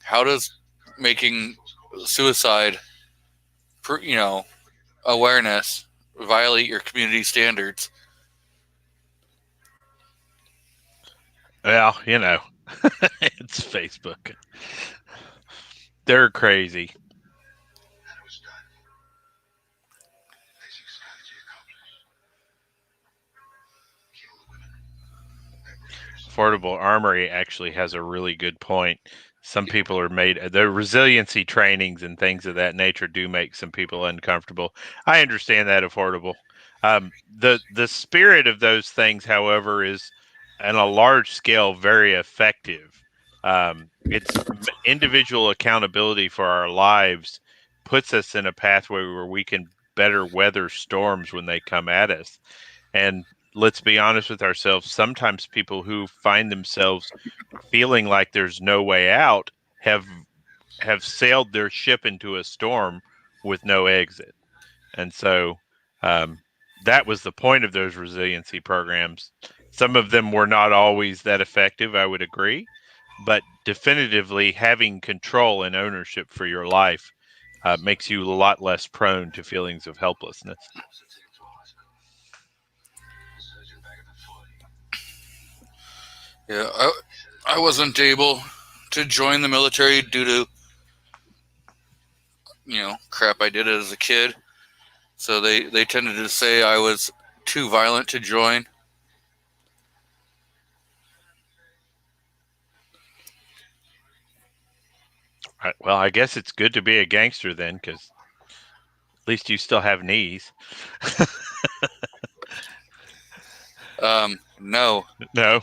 How does making suicide, awareness violate your community standards? Well, it's Facebook. They're crazy. Affordable Armory actually has a really good point. Some people are the resiliency trainings and things of that nature do make some people uncomfortable. I understand that, Affordable. The spirit of those things, however, is on a large scale very effective. It's individual accountability for our lives puts us in a pathway where we can better weather storms when they come at us. And let's be honest with ourselves, sometimes people who find themselves feeling like there's no way out have sailed their ship into a storm with no exit. And so that was the point of those resiliency programs. Some of them were not always that effective, I would agree, but definitively having control and ownership for your life makes you a lot less prone to feelings of helplessness. Yeah, I wasn't able to join the military due to crap I did as a kid. So they tended to say I was too violent to join. Well, I guess it's good to be a gangster then, because at least you still have knees. No. No.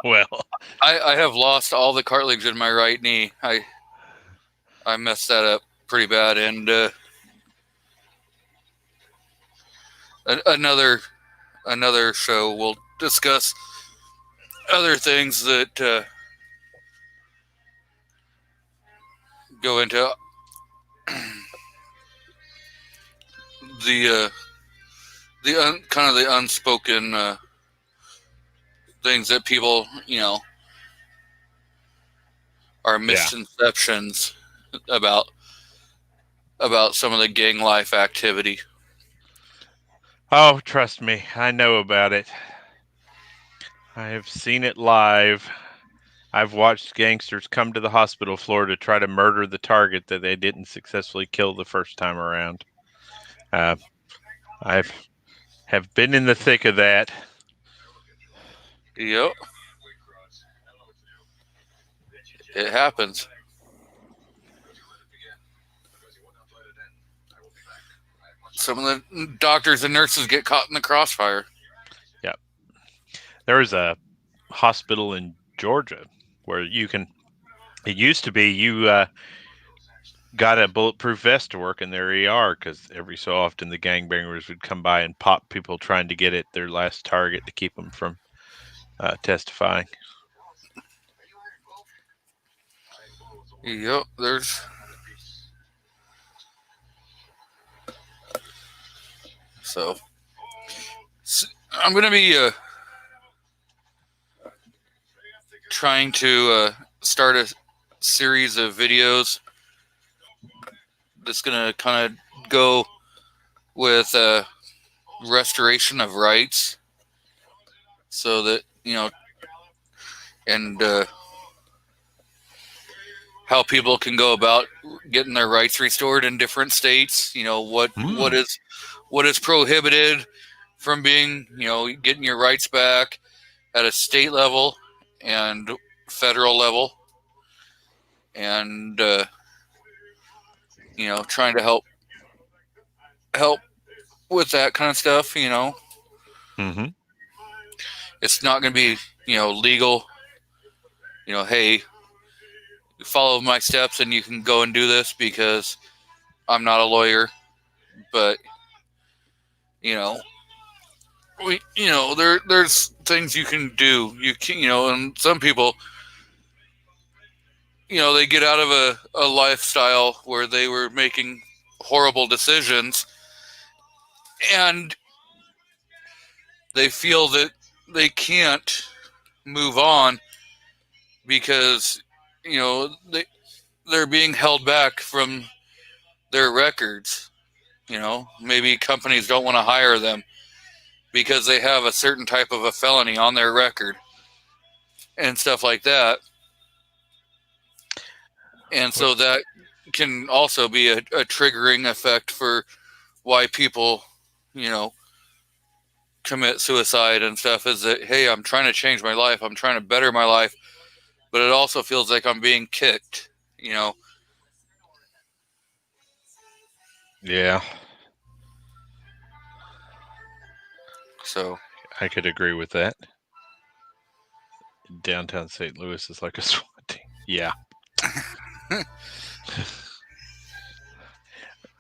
Well, I have lost all the cartilage in my right knee. I messed that up pretty bad, and another show we'll discuss other things that go into the kind of the unspoken things that people, are misconceptions about some of the gang life activity. Oh, trust me, I know about it. I have seen it live. I've watched gangsters come to the hospital floor to try to murder the target that they didn't successfully kill the first time around. I have been in the thick of that. Yep. It happens. Some of the doctors and nurses get caught in the crossfire. Yep. There was a hospital in Georgia where it used to be you got a bulletproof vest to work in their ER because every so often the gangbangers would come by and pop people trying to get at their last target to keep them from testifying. Yep, So I'm going to be trying to start a series of videos that's going to kind of go with restoration of rights, so that, and how people can go about getting their rights restored in different states. What is prohibited from being, getting your rights back at a state level and federal level, and trying to help with that kind of stuff. Mm-hmm. It's not going to be, legal. Hey, follow my steps and you can go and do this, because I'm not a lawyer. But there's things you can do. You can, and some people, they get out of a lifestyle where they were making horrible decisions, and they feel that they can't move on because, they're being held back from their records. Maybe companies don't want to hire them because they have a certain type of a felony on their record and stuff like that. And so that can also be a triggering effect for why people, commit suicide and stuff, is that, hey, I'm trying to change my life. I'm trying to better my life. But it also feels like I'm being kicked, Yeah. So I could agree with that. Downtown St. Louis is like a SWAT team. Yeah.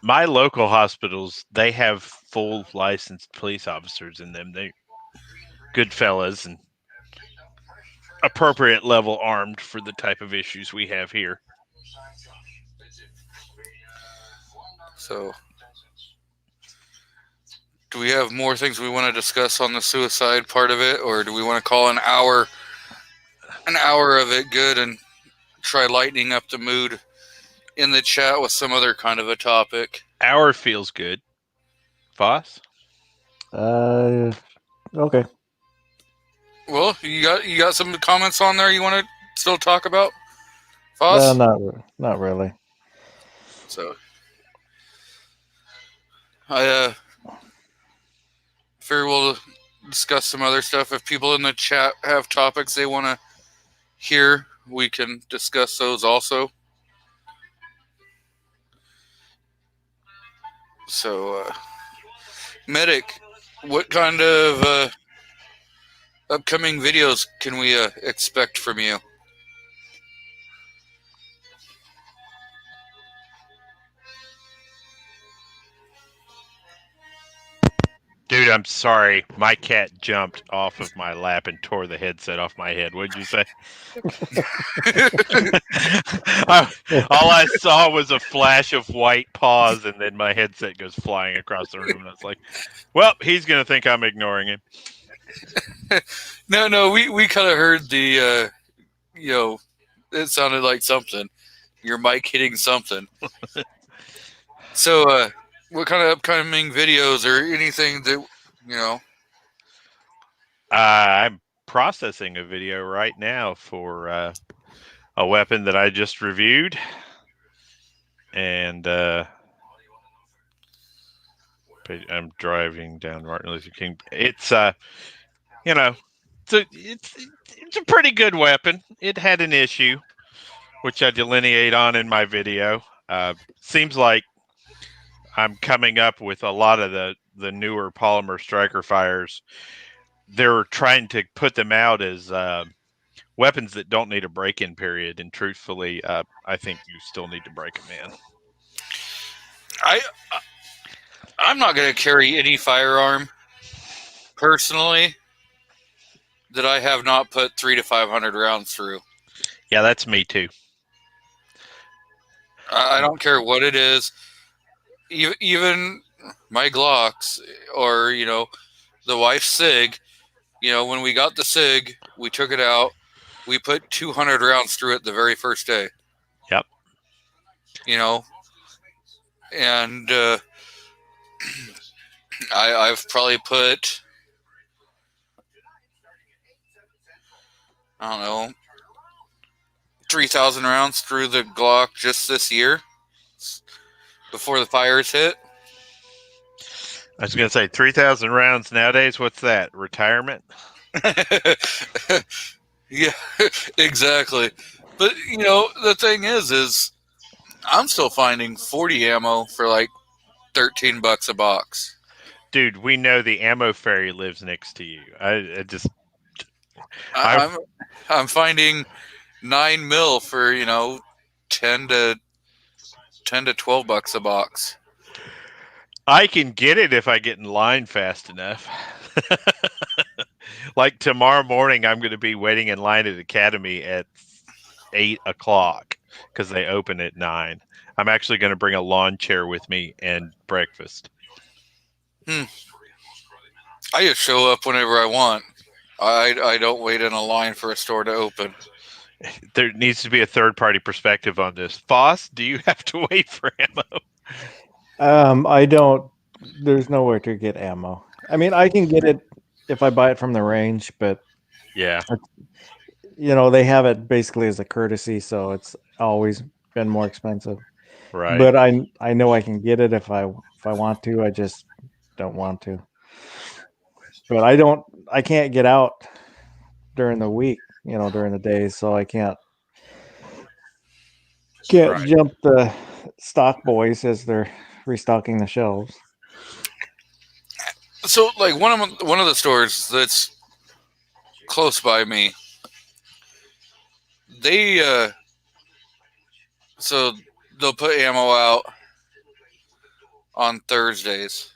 My local hospitals, they have full licensed police officers in them. They good fellas and appropriate level armed for the type of issues we have here. So do we have more things we want to discuss on the suicide part of it, or do we want to call an hour of it good and try lightening up the mood in the chat with some other kind of a topic? Hour feels good. Voss? Okay. Well, you got some comments on there you want to still talk about, Voss? Not really. So I figure we'll discuss some other stuff. If people in the chat have topics they want to hear, we can discuss those also. So, Medic, what kind of upcoming videos can we expect from you? Dude, I'm sorry. My cat jumped off of my lap and tore the headset off my head. What'd you say? All I saw was a flash of white paws, and then my headset goes flying across the room. And I was like, well, he's going to think I'm ignoring him. No, we kind of heard the, it sounded like something. Your mic hitting something. So, what kind of upcoming videos or anything that, I'm processing a video right now for a weapon that I just reviewed. And I'm driving down Martin Luther King. It's, it's a pretty good weapon. It had an issue, which I delineate on in my video. Seems like I'm coming up with a lot of the newer polymer striker fires. They're trying to put them out as weapons that don't need a break-in period, and truthfully, I think you still need to break them in. I'm not going to carry any firearm personally that I have not put 300 to 500 rounds through. Yeah, that's me too. I don't care what it is. Even my Glocks or, the wife's SIG, when we got the SIG, we took it out. We put 200 rounds through it the very first day. Yep. And I've probably put, I don't know, 3,000 rounds through the Glock just this year before the fires hit. I was going to say 3,000 rounds nowadays. What's that? Retirement? Yeah, exactly. But, the thing is I'm still finding 40 ammo for like $13 a box. Dude, we know the ammo fairy lives next to you. I'm finding 9 mil for, $10 to $12 a box. I can get it if I get in line fast enough. Like tomorrow morning, I'm going to be waiting in line at Academy at 8 o'clock because they open at 9. I'm actually going to bring a lawn chair with me and breakfast. I just show up whenever I want. I don't wait in a line for a store to open. There needs to be a third-party perspective on this. Foss, do you have to wait for ammo? I don't. There's nowhere to get ammo. I mean, I can get it if I buy it from the range, but yeah, they have it basically as a courtesy, so it's always been more expensive. Right. But I know I can get it if I want to. I just don't want to. But I can't get out during the week, during the day, so I can't Right. jump the stock boys as they're restocking the shelves. So, like one of the stores that's close by me, they so they'll put ammo out on Thursdays.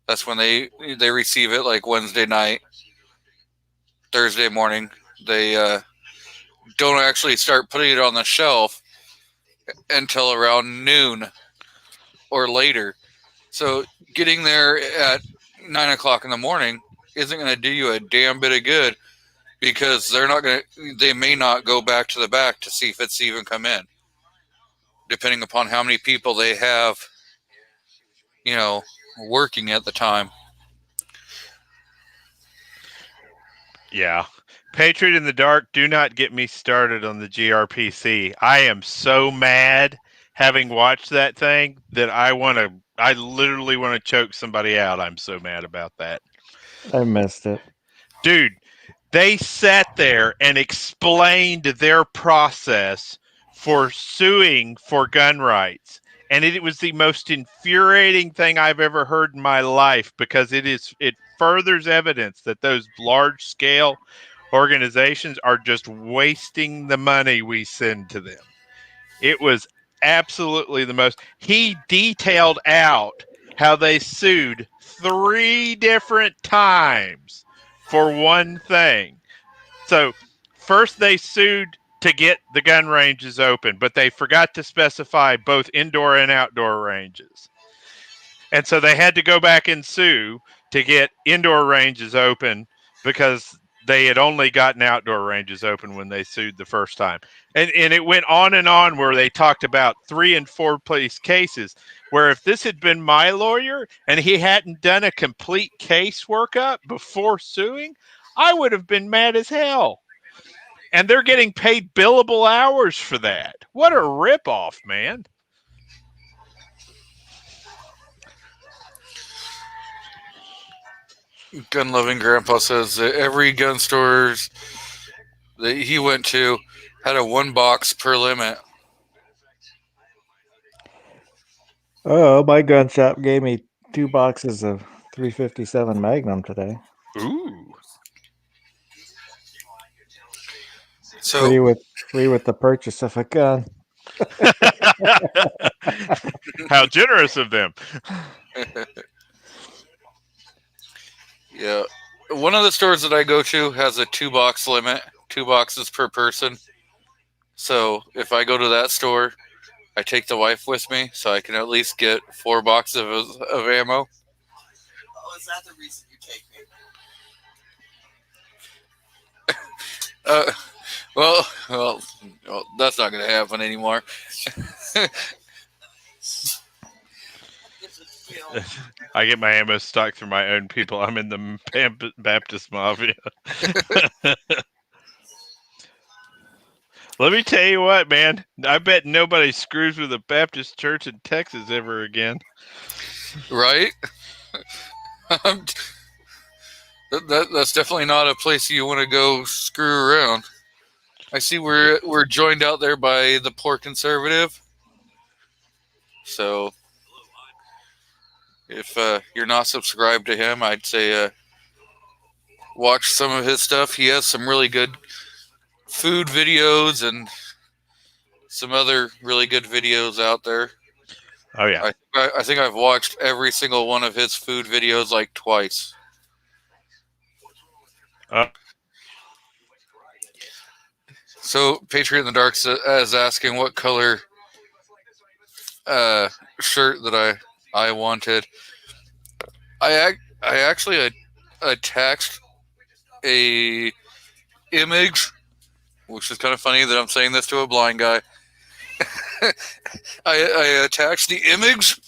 That's when they receive it, like Wednesday night, Thursday morning. They don't actually start putting it on the shelf until around noon or later. So getting there at 9 o'clock in the morning isn't going to do you a damn bit of good because they may not go back to the back to see if it's even come in, depending upon how many people they have, working at the time. Yeah. Patriot in the Dark, do not get me started on the GRPC. I am so mad having watched that thing that I literally want to choke somebody out. I'm so mad about that. I missed it. Dude, they sat there and explained their process for suing for gun rights. And it was the most infuriating thing I've ever heard in my life because it furthers evidence that those large scale organizations are just wasting the money we send to them. It was absolutely the most. He detailed out how they sued 3 different times for one thing. So first they sued to get the gun ranges open, but they forgot to specify both indoor and outdoor ranges. And so they had to go back and sue to get indoor ranges open because they had only gotten outdoor ranges open when they sued the first time. And it went on where they talked about 3 and 4 place cases where if this had been my lawyer and he hadn't done a complete case workup before suing, I would have been mad as hell. And they're getting paid billable hours for that. What a ripoff, man. Gun loving grandpa says that every gun stores that he went to had a 1 box per limit. Oh, my gun shop gave me 2 boxes of 357 Magnum today. Ooh. So Free with the purchase of a gun. How generous of them. yeah, one of the stores that I go to has a 2 box limit, 2 boxes per person. So if I go to that store, I take the wife with me so I can at least get 4 boxes of ammo. Oh, is that the reason you take me? Well, that's not going to happen anymore. I get my ammo stock through my own people. I'm in the Baptist Mafia. Let me tell you what, man. I bet nobody screws with a Baptist church in Texas ever again. Right? That's definitely not a place you want to go screw around. I see we're joined out there by the Poor Conservative. So if you're not subscribed to him, I'd say watch some of his stuff. He has some really good food videos and some other really good videos out there. Oh, yeah. I think I've watched every single one of his food videos like twice. So Patriot in the Dark is asking what color shirt that I wanted. I actually attached a image, which is kind of funny that I'm saying this to a blind guy. I attached the image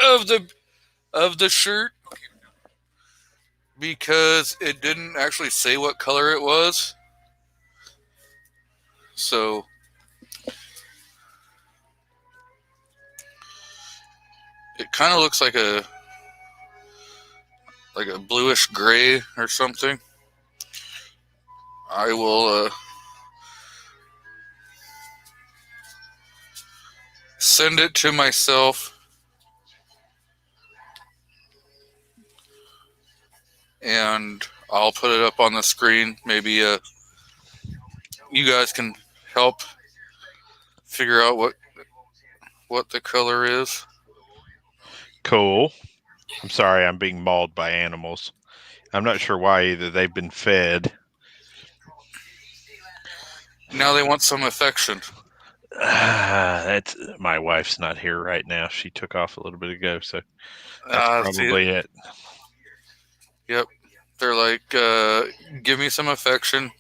of the shirt because it didn't actually say what color it was. So it kind of looks like a bluish gray or something. I will send it to myself and I'll put it up on the screen. Maybe you guys can help figure out what the color is. Cool. I'm sorry, I'm being mauled by animals. I'm not sure why either. They've been fed. Now they want some affection. That's my wife's not here right now. She took off a little bit ago, so that's probably it. Yep. They're like, give me some affection.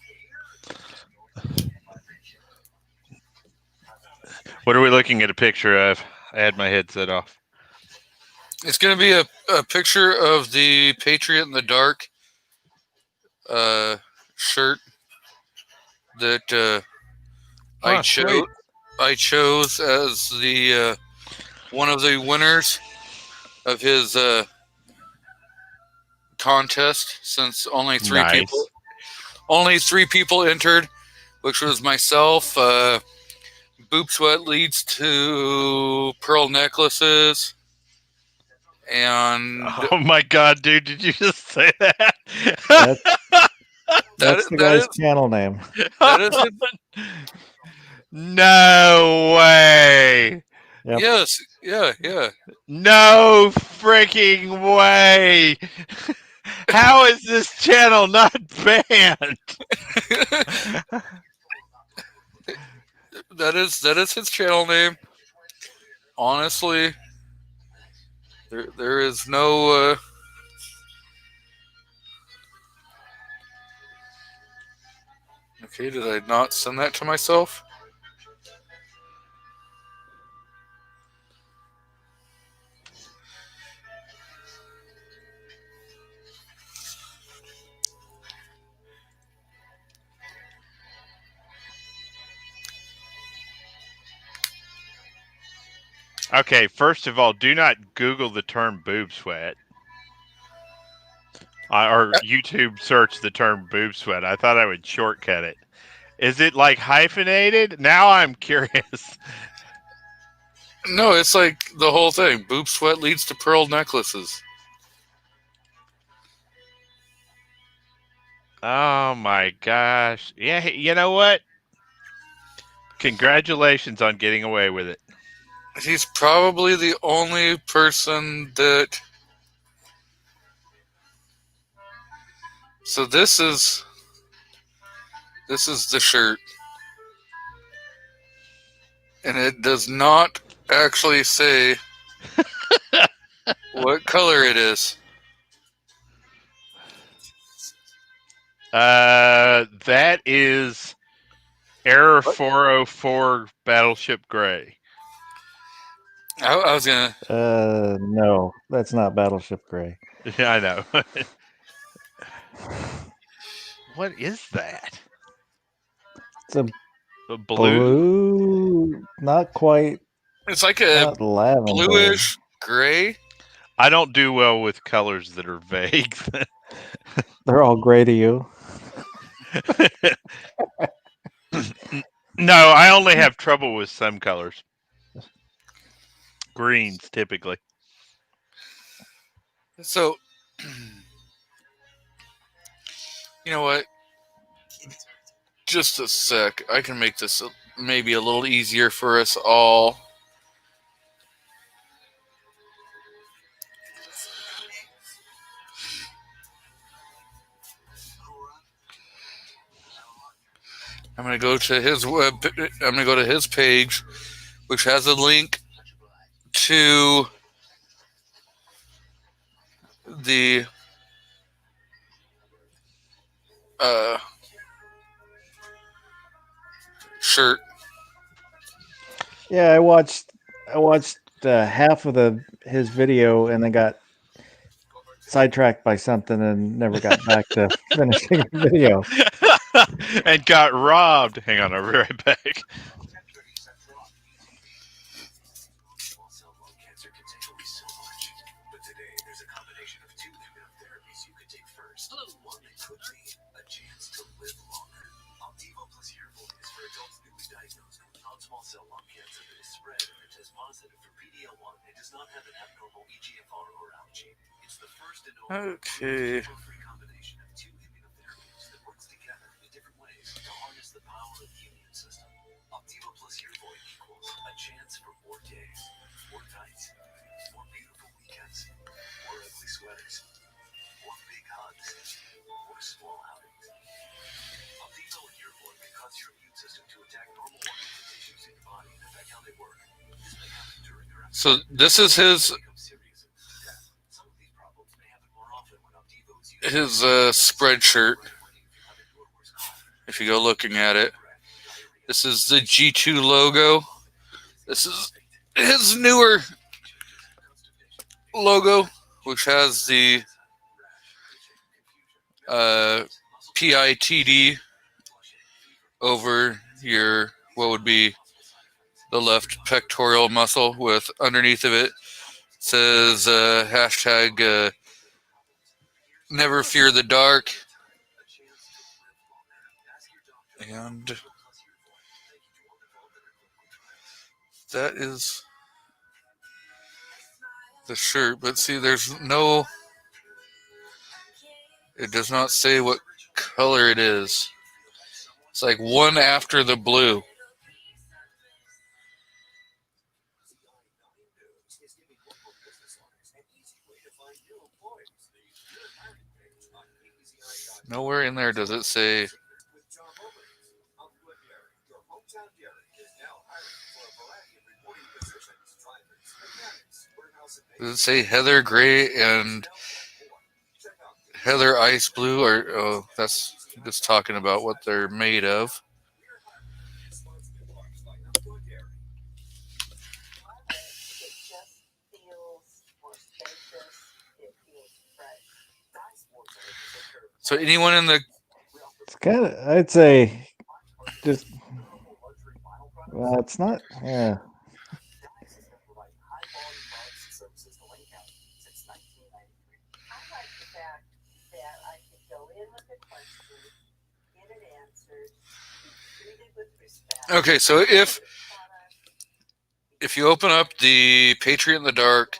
What are we looking at a picture of? I had my headset off. It's going to be a picture of the Patriot in the Dark shirt that I chose as the one of the winners of his contest, since only three people entered, which was myself. Boob Sweat leads to pearl necklaces. And oh my God, dude! Did you just say that? That's the guy's channel name. That is No way! Yep. Yes. Yeah. Yeah. No freaking way! How is this channel not banned? that is his channel name. Honestly, there is no. Okay, did I not send that to myself? Okay, first of all, do not Google the term boob sweat. Or YouTube search the term boob sweat. I thought I would shortcut it. Is it like hyphenated? Now I'm curious. No, it's like the whole thing. Boob sweat leads to pearl necklaces. Oh my gosh. Yeah, you know what? Congratulations on getting away with it. He's probably the only person that. So this is the shirt, and it does not actually say what color it is. That is Error 404 Battleship Gray. I was gonna. No, that's not Battleship Gray. Yeah, I know. What is that? It's a A blue? blue, not quite, It's like a not lavender. bluish gray. I don't do well with colors that are vague. They're all gray to you. No, I only have trouble with some colors. Greens, typically. So, you know what? Just a sec. I can make this maybe a little easier for us all. I'm gonna go to his I'm gonna go to his page, which has a link to the shirt. Yeah, I watched half of his video and then got sidetracked by something and never got back to finishing the video. And got robbed. Hang on, I'll be right back. Okay. So this is his spread shirt. If you go looking at it, this is the G2 logo. This is his newer logo, which has the PITD over your what would be the left pectoral muscle, with underneath of it says hashtag never fear the dark. And that is the shirt. But see, there's no, it does not say what color it is. It's like one after the blue. Nowhere in there does it say. Does it say Heather Gray and Heather Ice Blue? Or oh, that's just talking about what they're made of. So anyone in the It's kind of, I'd say, just, well, it's not, yeah. Okay, so if you open up the Patriot in the Dark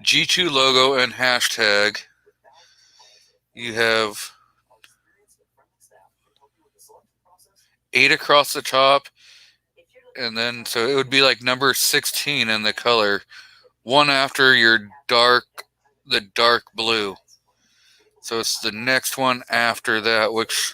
G2 logo and hashtag, you have 8 across the top, and then so it would be like number 16 in the color, one after your the dark blue. So it's the next one after that, which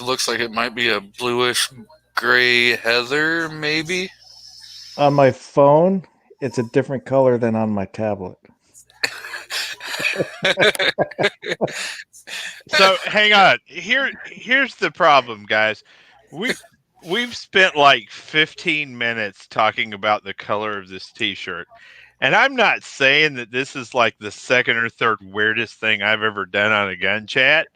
looks like it might be a bluish gray heather, maybe. On my phone, it's a different color than on my tablet. So hang on. Here's the problem, guys. We've spent like 15 minutes talking about the color of this T-shirt, and I'm not saying that this is like the second or third weirdest thing I've ever done on a gun chat,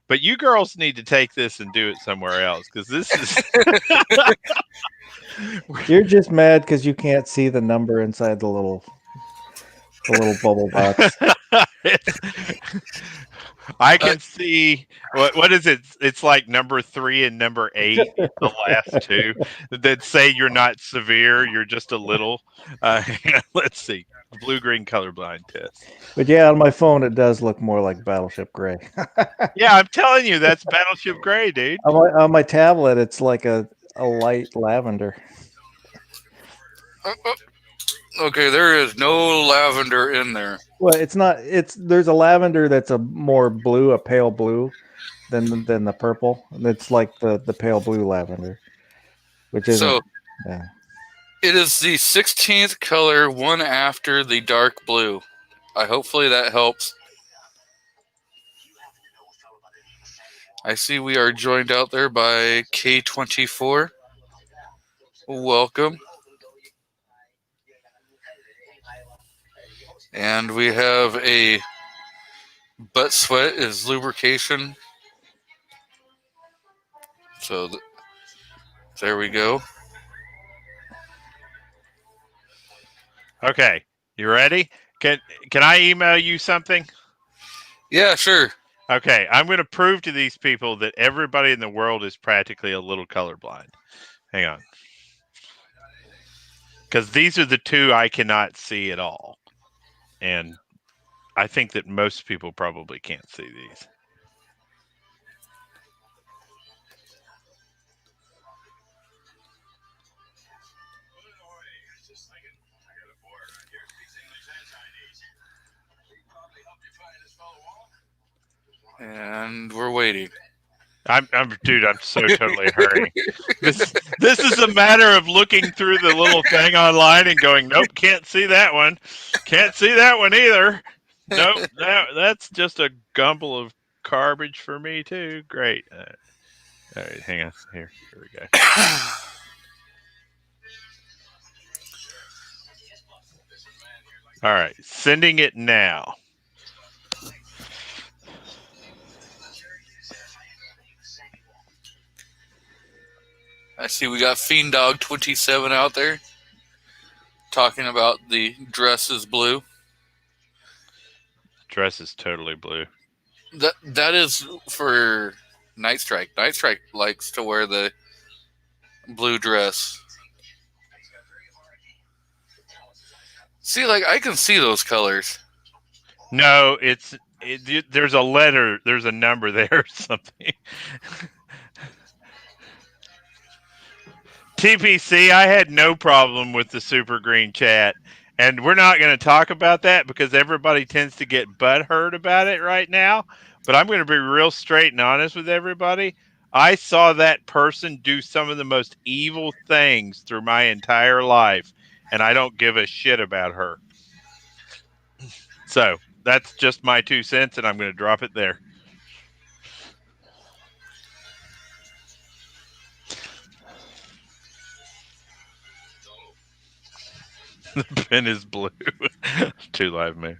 but you girls need to take this and do it somewhere else because this is. You're just mad because you can't see the number inside the little bubble box. I can see what is it? It's like number 3 and number 8, the last two that say you're not severe, you're just a little. Let's see, blue-green colorblind test. But yeah, on my phone, it does look more like Battleship Gray. Yeah, I'm telling you, that's Battleship Gray, dude. On my tablet, it's like a light lavender. Okay, there is no lavender in there. Well, it's not. There's a lavender that's a more blue, a pale blue, than the purple. It's like the pale blue lavender, which is So yeah. it is the 16th color, one after the dark blue. Hopefully that helps. I see we are joined out there by K24. Welcome. And we have a butt sweat is lubrication. So there we go. Okay, you ready? Can I email you something? Yeah, sure. Okay, I'm going to prove to these people that everybody in the world is practically a little colorblind. Hang on. Because these are the two I cannot see at all. And I think that most people probably can't see these. And we're waiting. I'm so totally hurrying. This is a matter of looking through the little thing online and going, nope, can't see that one. Can't see that one either. Nope, that's just a gumble of garbage for me too. Great. All right, hang on. Here we go. All right, sending it now. I see we got Fiend Dog 27 out there talking about the dress is blue. Dress is totally blue. That is for Night Strike. Night Strike likes to wear the blue dress. See, like I can see those colors. No, there's a letter, there's a number there or something. TPC, I had no problem with the super green chat. And we're not going to talk about that because everybody tends to get butthurt about it right now. But I'm going to be real straight and honest with everybody. I saw that person do some of the most evil things through my entire life, and I don't give a shit about her. So that's just my 2 cents, and I'm going to drop it there. The pen is blue. 2 Live Man.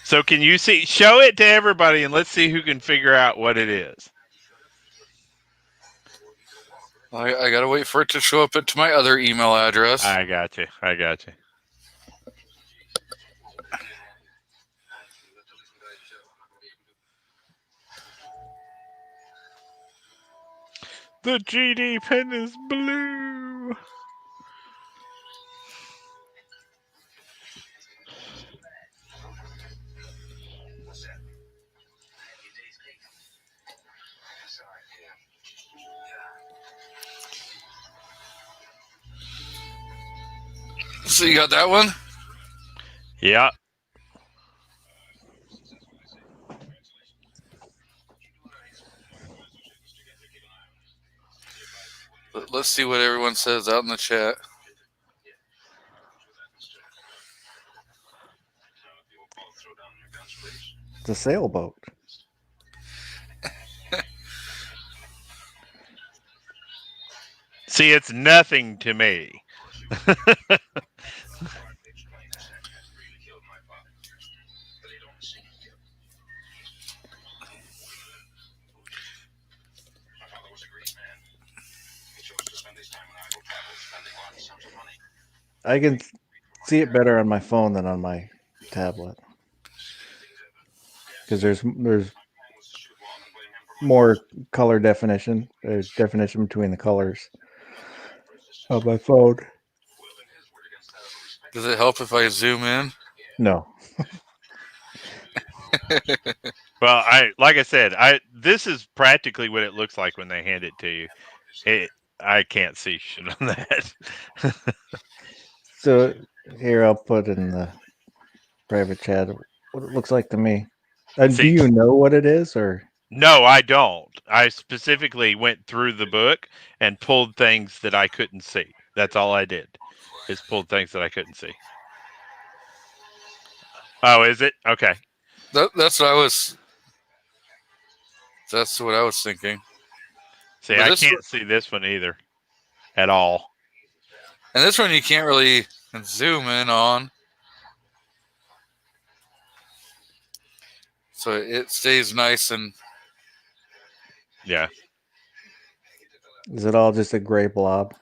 So can you see? Show it to everybody, and let's see who can figure out what it is. I gotta wait for it to show up to my other email address. I got you. The GD pen is blue. So you got that one? Yeah. Let's see what everyone says out in the chat. It's a sailboat. See, it's nothing to me. I can see it better on my phone than on my tablet because there's more color definition. There's definition between the colors of my phone. Does it help if I zoom in? No. Well, like I said, this is practically what it looks like when they hand it to you. I can't see shit on that. So here I'll put in the private chat what it looks like to me. Do See- you know what it is, or? No, I don't. I specifically went through the book and pulled things that I couldn't see. That's all I did, is pulled things that I couldn't see. Oh, is it? Okay. That's what I was. That's what I was thinking. See, But I this can't see this one either at all. And this one you can't really zoom in on. So it stays nice and Yeah. Is it all just a gray blob?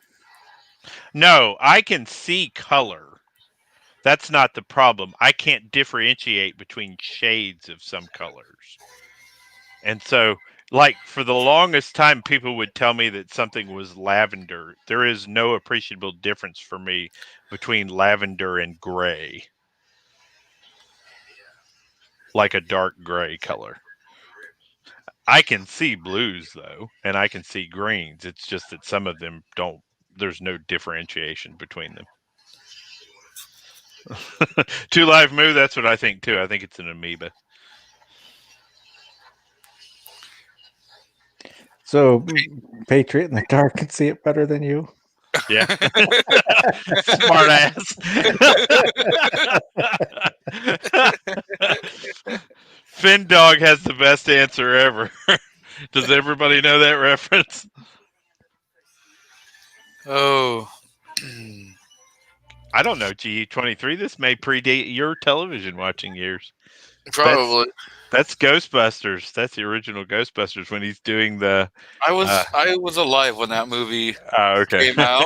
No, I can see color. That's not the problem. I can't differentiate between shades of some colors. And so, like, for the longest time, people would tell me that something was lavender. There is no appreciable difference for me between lavender and gray. Like a dark gray color. I can see blues, though, and I can see greens. It's just that some of them don't, there's no differentiation between them. 2 Live Moo, that's what I think, too. I think it's an amoeba. So Patriot in the dark can see it better than you? Yeah. Smart ass. Fin Dog has the best answer ever. Does everybody know that reference? oh. I don't know, GE23. This may predate your television watching years. Probably. That's Ghostbusters. That's the original Ghostbusters when he's doing the. I was alive when that movie Okay. came out.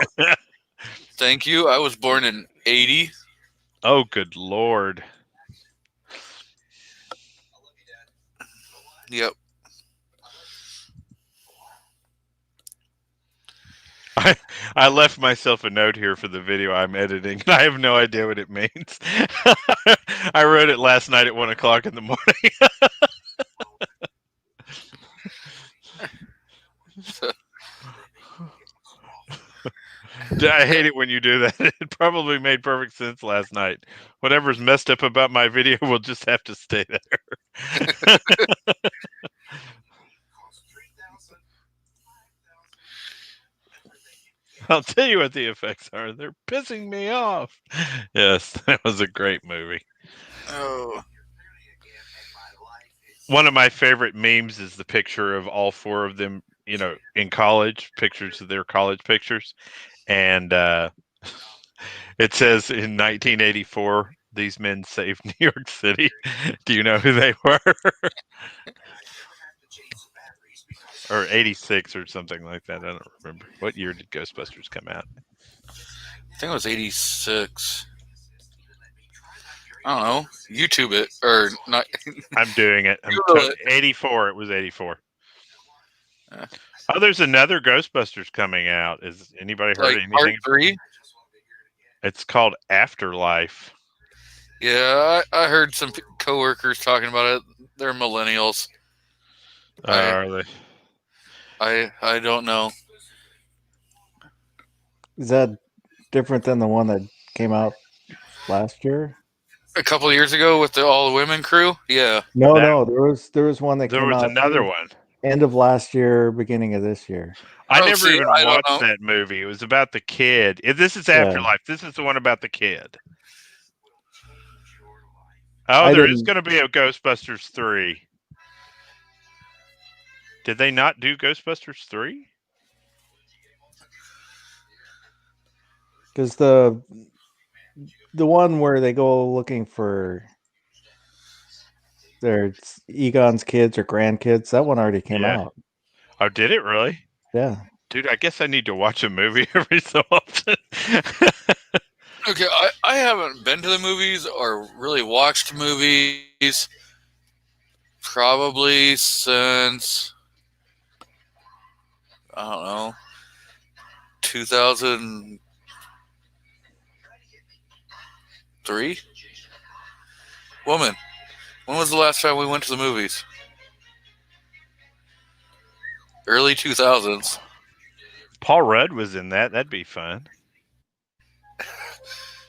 Thank you. I was born in 80. Oh, good Lord. Yep. I left myself a note here for the video I'm editing, and I have no idea what it means. I wrote it last night at 1 o'clock in the morning. I hate it when you do that. It probably made perfect sense last night. Whatever's messed up about my video will just have to stay there. I'll tell you what the effects are. They're pissing me off. Yes, that was a great movie. Oh, One of my favorite memes is the picture of all four of them, in college, pictures of their college pictures. And it says in 1984, these men saved New York City. Do you know who they were? Or 86 or something like that. I don't remember. What year did Ghostbusters come out? I think it was 86. I don't know. YouTube it or not. I'm doing it. Google it. 84. It was 84. Uh. Oh, there's another Ghostbusters coming out. Is anybody heard Like anything? part 3? It's called Afterlife. Yeah, I heard some coworkers talking about it. They're millennials. Are they? I don't know. Is that different than the one that came out last year? A couple of years ago with the all the women crew. Yeah. No, That- no. There was one that There came was out another one. end of last year, beginning of this year. I Oh, never see, even I don't watched know. that movie. It was about the kid. This is Yeah. Afterlife. This is the one about the kid. Oh, I there is didn't- going to be a Ghostbusters 3. Did they not do Ghostbusters 3? Because the one where they go looking for their Egon's kids or grandkids, that one already came Yeah. out. Oh, did it really? Yeah. Dude, I guess I need to watch a movie every so often. Okay, I haven't been to the movies or really watched movies probably since, I don't know, 2003? Woman, when was the last time we went to the movies? Early 2000s. Paul Rudd was in that. That'd be fun.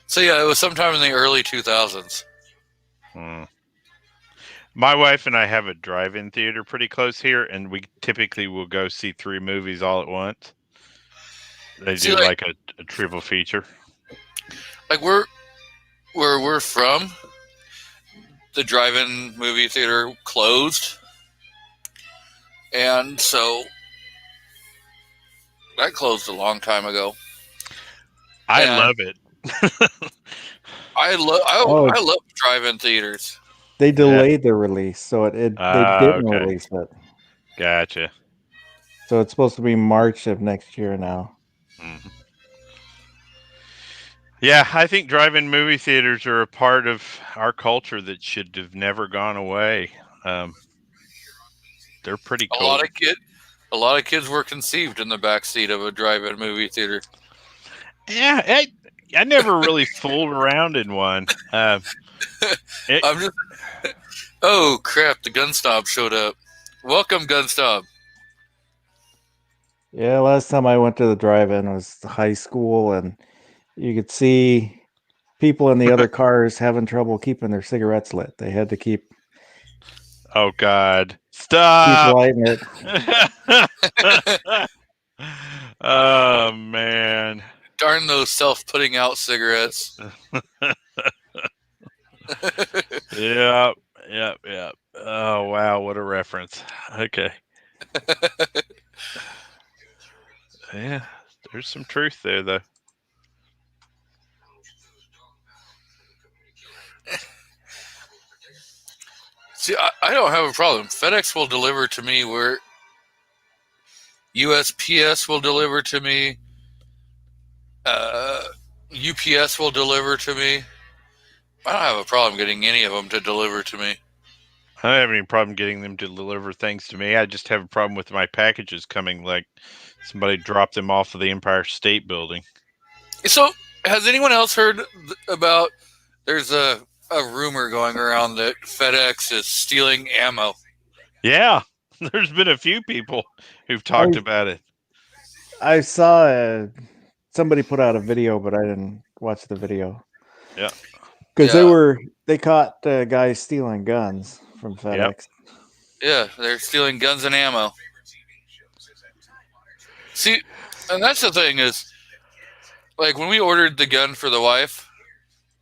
So yeah, it was sometime in the early 2000s. My wife and I have a drive-in theater pretty close here, and we typically will go see 3 movies all at once. They See, do like- like a triple feature. Like where we're from, the drive-in movie theater closed, and so that closed a long time ago. I Yeah. love it. I love Oh. I love drive-in theaters. They delayed the release, so they didn't Okay. release it. Gotcha. So it's supposed to be March of next year now. Mhm. Yeah, I think drive-in movie theaters are a part of our culture that should have never gone away. They're pretty A cool. lot of kids were conceived in the back seat of a drive-in movie theater. Yeah, I never really fooled around in one. I'm just. Oh crap! The Gunstop showed up. Welcome, Gunstop. Yeah, last time I went to the drive-in was high school, and you could see people in the other cars having trouble keeping their cigarettes lit. They had to keep Oh God! Stop! lighting it. Oh man! Darn those self-putting out cigarettes. Yep. Oh wow! What a reference. Okay. Yeah, there's some truth there, though. See, I don't have a problem. FedEx will deliver to me where USPS will deliver to me. UPS will deliver to me. I don't have a problem getting any of them to deliver to me. I don't have any problem getting them to deliver things to me. I just have a problem with my packages coming like somebody dropped them off of the Empire State Building. So, has anyone else heard about? There's a rumor going around that FedEx is stealing ammo. Yeah, there's been a few people who've talked Oh. about it. I saw somebody put out a video, but I didn't watch the video. Yeah. Because Yeah. they caught guys stealing guns from FedEx. Yeah, they're stealing guns and ammo. See, and that's the thing is, like when we ordered the gun for the wife,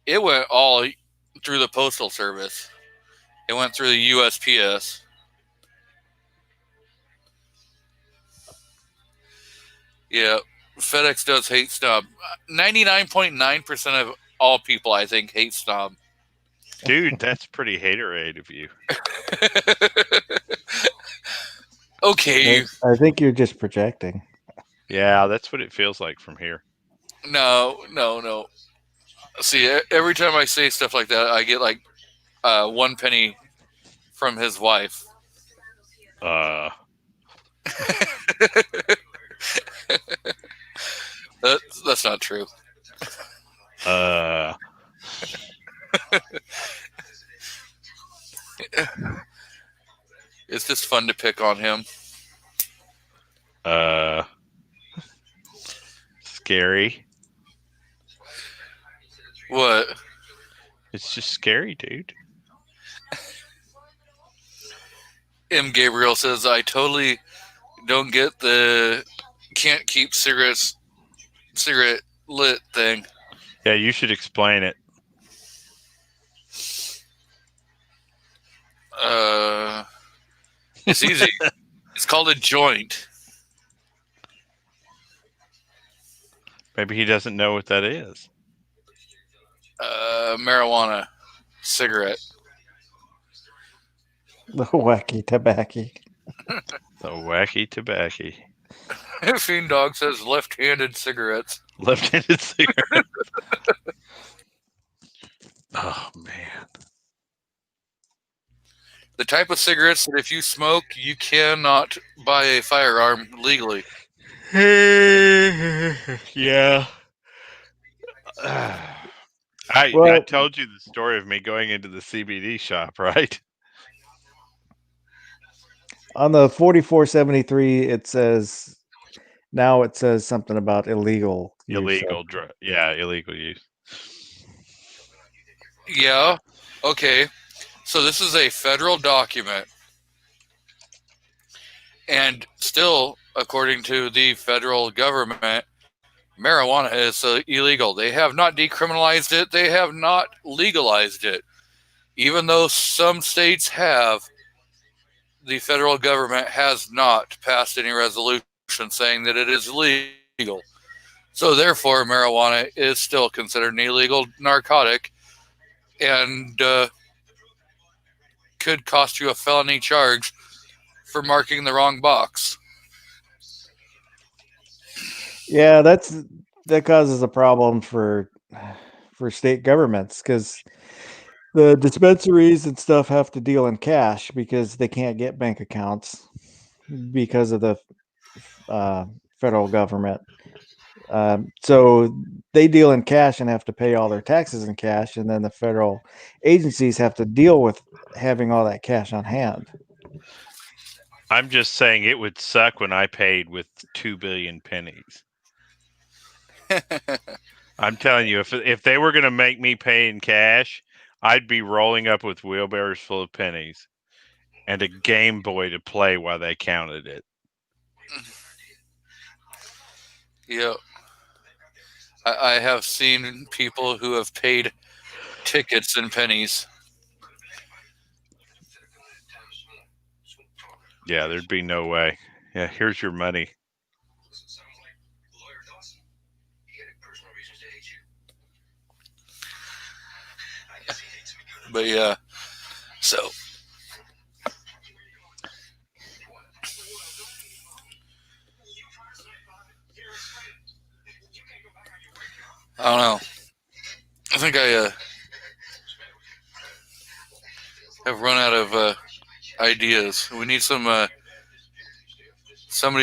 it went all through the postal service. It went through the USPS. Yeah, FedEx does hate snob. 99.9% of all people, I think, hate snob. Dude, that's pretty haterade of you. Okay. I think you're just projecting. Yeah, that's what it feels like from here. No. See, every time I say stuff like that, I get like 1 penny from his wife. That's not true. It's just fun to pick on him. Scary. What? It's just scary, dude. M. Gabriel says, I totally don't get the can't keep cigarette lit thing. Yeah, you should explain it. It's easy. It's called a joint. Maybe he doesn't know what that is. Marijuana. Cigarette. The wacky tobacco. The wacky tobacco. Fiend Dog says left-handed cigarettes. Left-handed cigarette. Oh, man. The type of cigarettes that if you smoke, you cannot buy a firearm legally. Yeah. I told you the story of me going into the CBD shop, right? On the 4473, it says something about illegal use. Illegal use. Yeah. Okay. So this is a federal document. And still, according to the federal government, marijuana is illegal. They have not decriminalized it. They have not legalized it. Even though some states have, the federal government has not passed any resolution saying that it is legal. So therefore, marijuana is still considered an illegal narcotic and could cost you a felony charge for marking the wrong box. Yeah, that causes a problem for state governments because the dispensaries and stuff have to deal in cash because they can't get bank accounts because of the federal government. So they deal in cash and have to pay all their taxes in cash, and then the federal agencies have to deal with having all that cash on hand. I'm just saying it would suck when I paid with 2 billion pennies. I'm telling you, if they were going to make me pay in cash, I'd be rolling up with wheelbarrows full of pennies and a Game Boy to play while they counted it. Yep. I have seen people who have paid tickets in pennies. Yeah, there'd be no way. Yeah, here's your money. But yeah, so I don't know. I think I have run out of ideas. We need somebody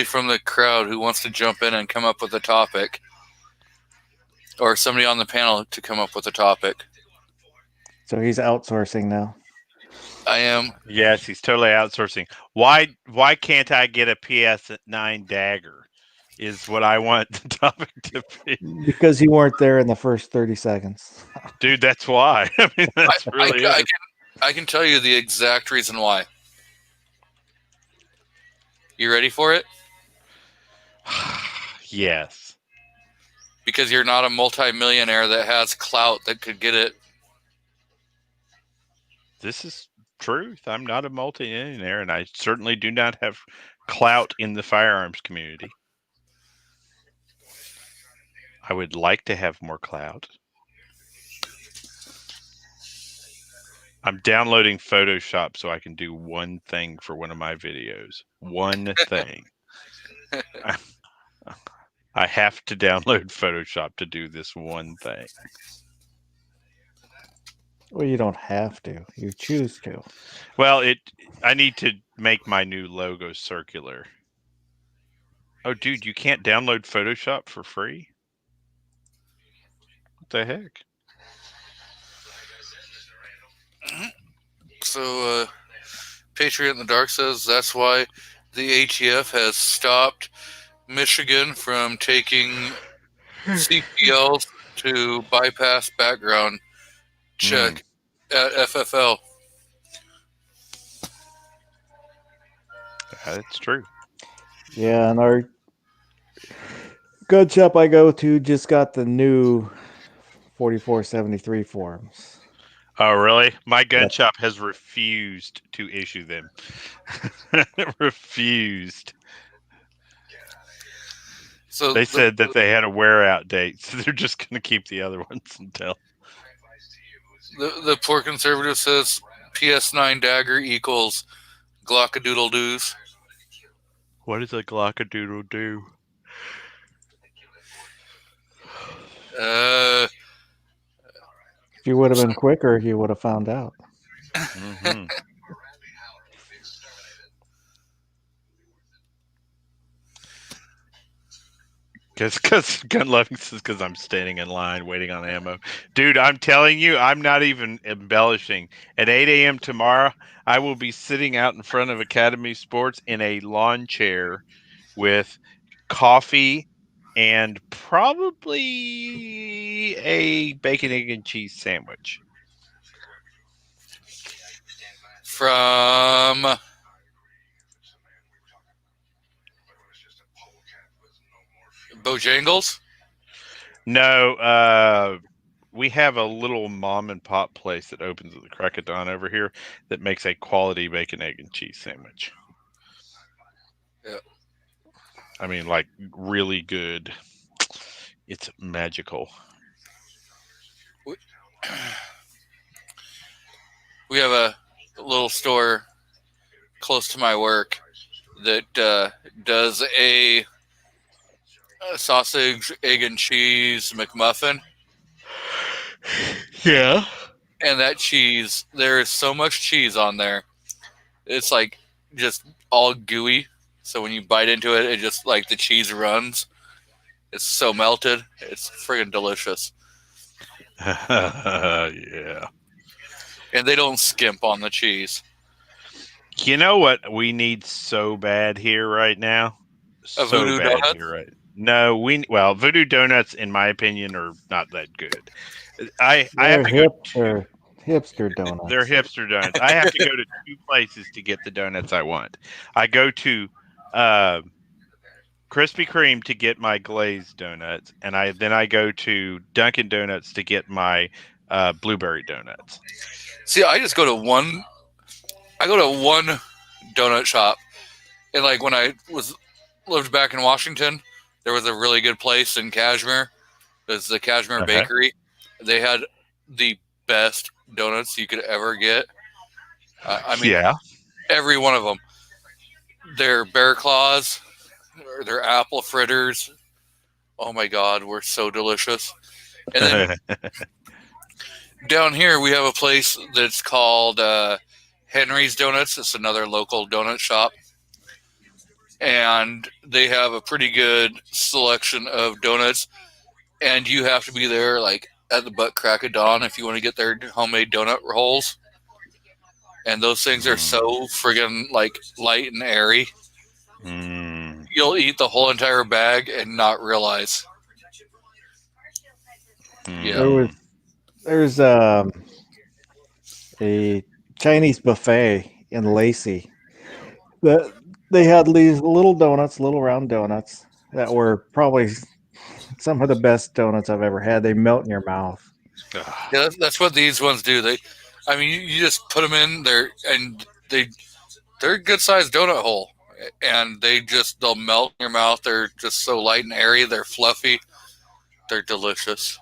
from the crowd who wants to jump in and come up with a topic, or somebody on the panel to come up with a topic. So he's outsourcing now. I am. Yes, he's totally outsourcing. Why can't I get a PS9 Dagger? is what I want the topic to be. Because you weren't there in the first 30 seconds. Dude, that's why. I mean, that's really it. I can tell you the exact reason why. You ready for it? Yes. Because you're not a multimillionaire that has clout that could get it. This is truth. I'm not a multi-millionaire, and I certainly do not have clout in the firearms community. I would like to have more clout. I'm downloading Photoshop so I can do one thing for one of my videos. One thing. I have to download Photoshop to do this one thing. Well, you don't have to. You choose to. Well, I need to make my new logo circular. Oh, dude, you can't download Photoshop for free? What the heck? So, Patriot in the Dark says that's why the ATF has stopped Michigan from taking CPLs to bypass background check at FFL. That's true. Yeah, and our gun shop I go to just got the new 4473 forms. Oh, really? My gun Yep. shop has refused to issue them. Refused. So They said that they had a wear out date, so they're just going to keep the other ones until. the poor conservative says PS9 dagger equals Glockadoodle-doos. What does a Glockadoodle do? If you would have been quicker, you would have found out. Mm-hmm. Because gun loving says because I'm standing in line waiting on ammo. Dude, I'm telling you, I'm not even embellishing. At 8 a.m. tomorrow, I will be sitting out in front of Academy Sports in a lawn chair with coffee and probably a bacon, egg, and cheese sandwich. From Bojangles? No, we have a little mom and pop place that opens at the crack of dawn over here that makes a quality bacon, egg, and cheese sandwich. Yeah. I mean, like, really good. It's magical. We have a little store close to my work that does a sausage, egg, and cheese McMuffin. Yeah. And that cheese, there is so much cheese on there. It's like just all gooey. So when you bite into it, it just like the cheese runs. It's so melted. It's friggin' delicious. Yeah. And they don't skimp on the cheese. You know what we need so bad here right now? A Voodoo Donuts? No, Voodoo Donuts, in my opinion, are not that good. I They're have to go. hipster donuts. They're hipster donuts. I have to go to two places to get the donuts I want. I go to Krispy Kreme to get my glazed donuts, and then I go to Dunkin' Donuts to get my blueberry donuts. See, I just go to one. I go to one donut shop, and like when I lived back in Washington, there was a really good place in Cashmere. There's the Cashmere Bakery. They had the best donuts you could ever get. I mean, yeah, every one of them. Their bear claws, or their apple fritters. Oh my God, were so delicious. And then down here we have a place that's called Henry's Donuts. It's another local donut shop. And they have a pretty good selection of donuts. And you have to be there like at the butt crack of dawn if you want to get their homemade donut rolls. And those things are so friggin' like light and airy. Mm. you'll eat the whole entire bag and not realize. Yeah. There's a Chinese buffet in Lacey that they had these little donuts, little round donuts that were probably some of the best donuts I've ever had. They melt in your mouth. Yeah, that's what these ones do. I mean, you just put them in there, and they're a good sized donut hole, and they'll melt in your mouth. They're just so light and airy. They're fluffy. They're delicious.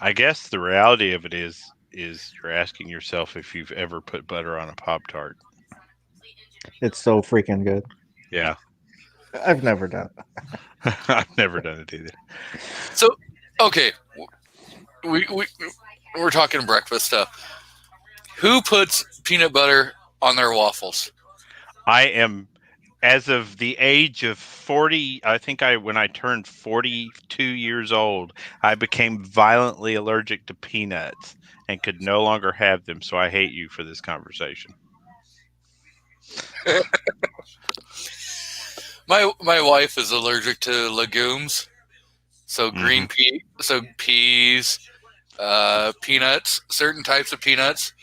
I guess the reality of it is you're asking yourself if you've ever put butter on a Pop-Tart. It's so freaking good. Yeah. I've never done it. I've never done it either. So, okay, we're talking breakfast stuff. Who puts peanut butter on their waffles? I am, as of the age of 40, I think when I turned 42 years old, I became violently allergic to peanuts and could no longer have them. So I hate you for this conversation. My wife is allergic to legumes, so green peas, peanuts, certain types of peanuts,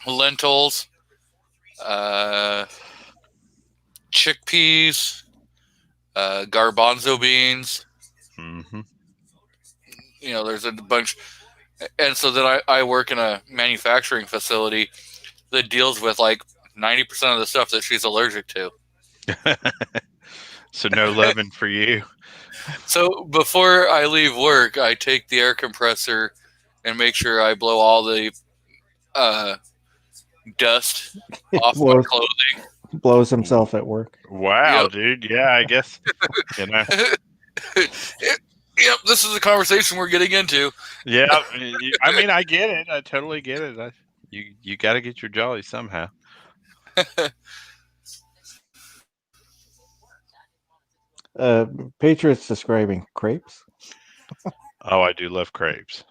lentils, chickpeas, garbanzo beans. Mm-hmm. You know, there's a bunch, and so then I work in a manufacturing facility that deals with like 90% of the stuff that she's allergic to. So no loving for you. So before I leave work, I take the air compressor and make sure I blow all the dust off my clothing. Blows himself at work. Wow, Yep. dude. Yeah, I guess. You know. Yep, this is the conversation we're getting into. Yeah, I mean, I get it. I totally get it. You got to get your jolly somehow. Patriots describing crepes. Oh, I do love crepes.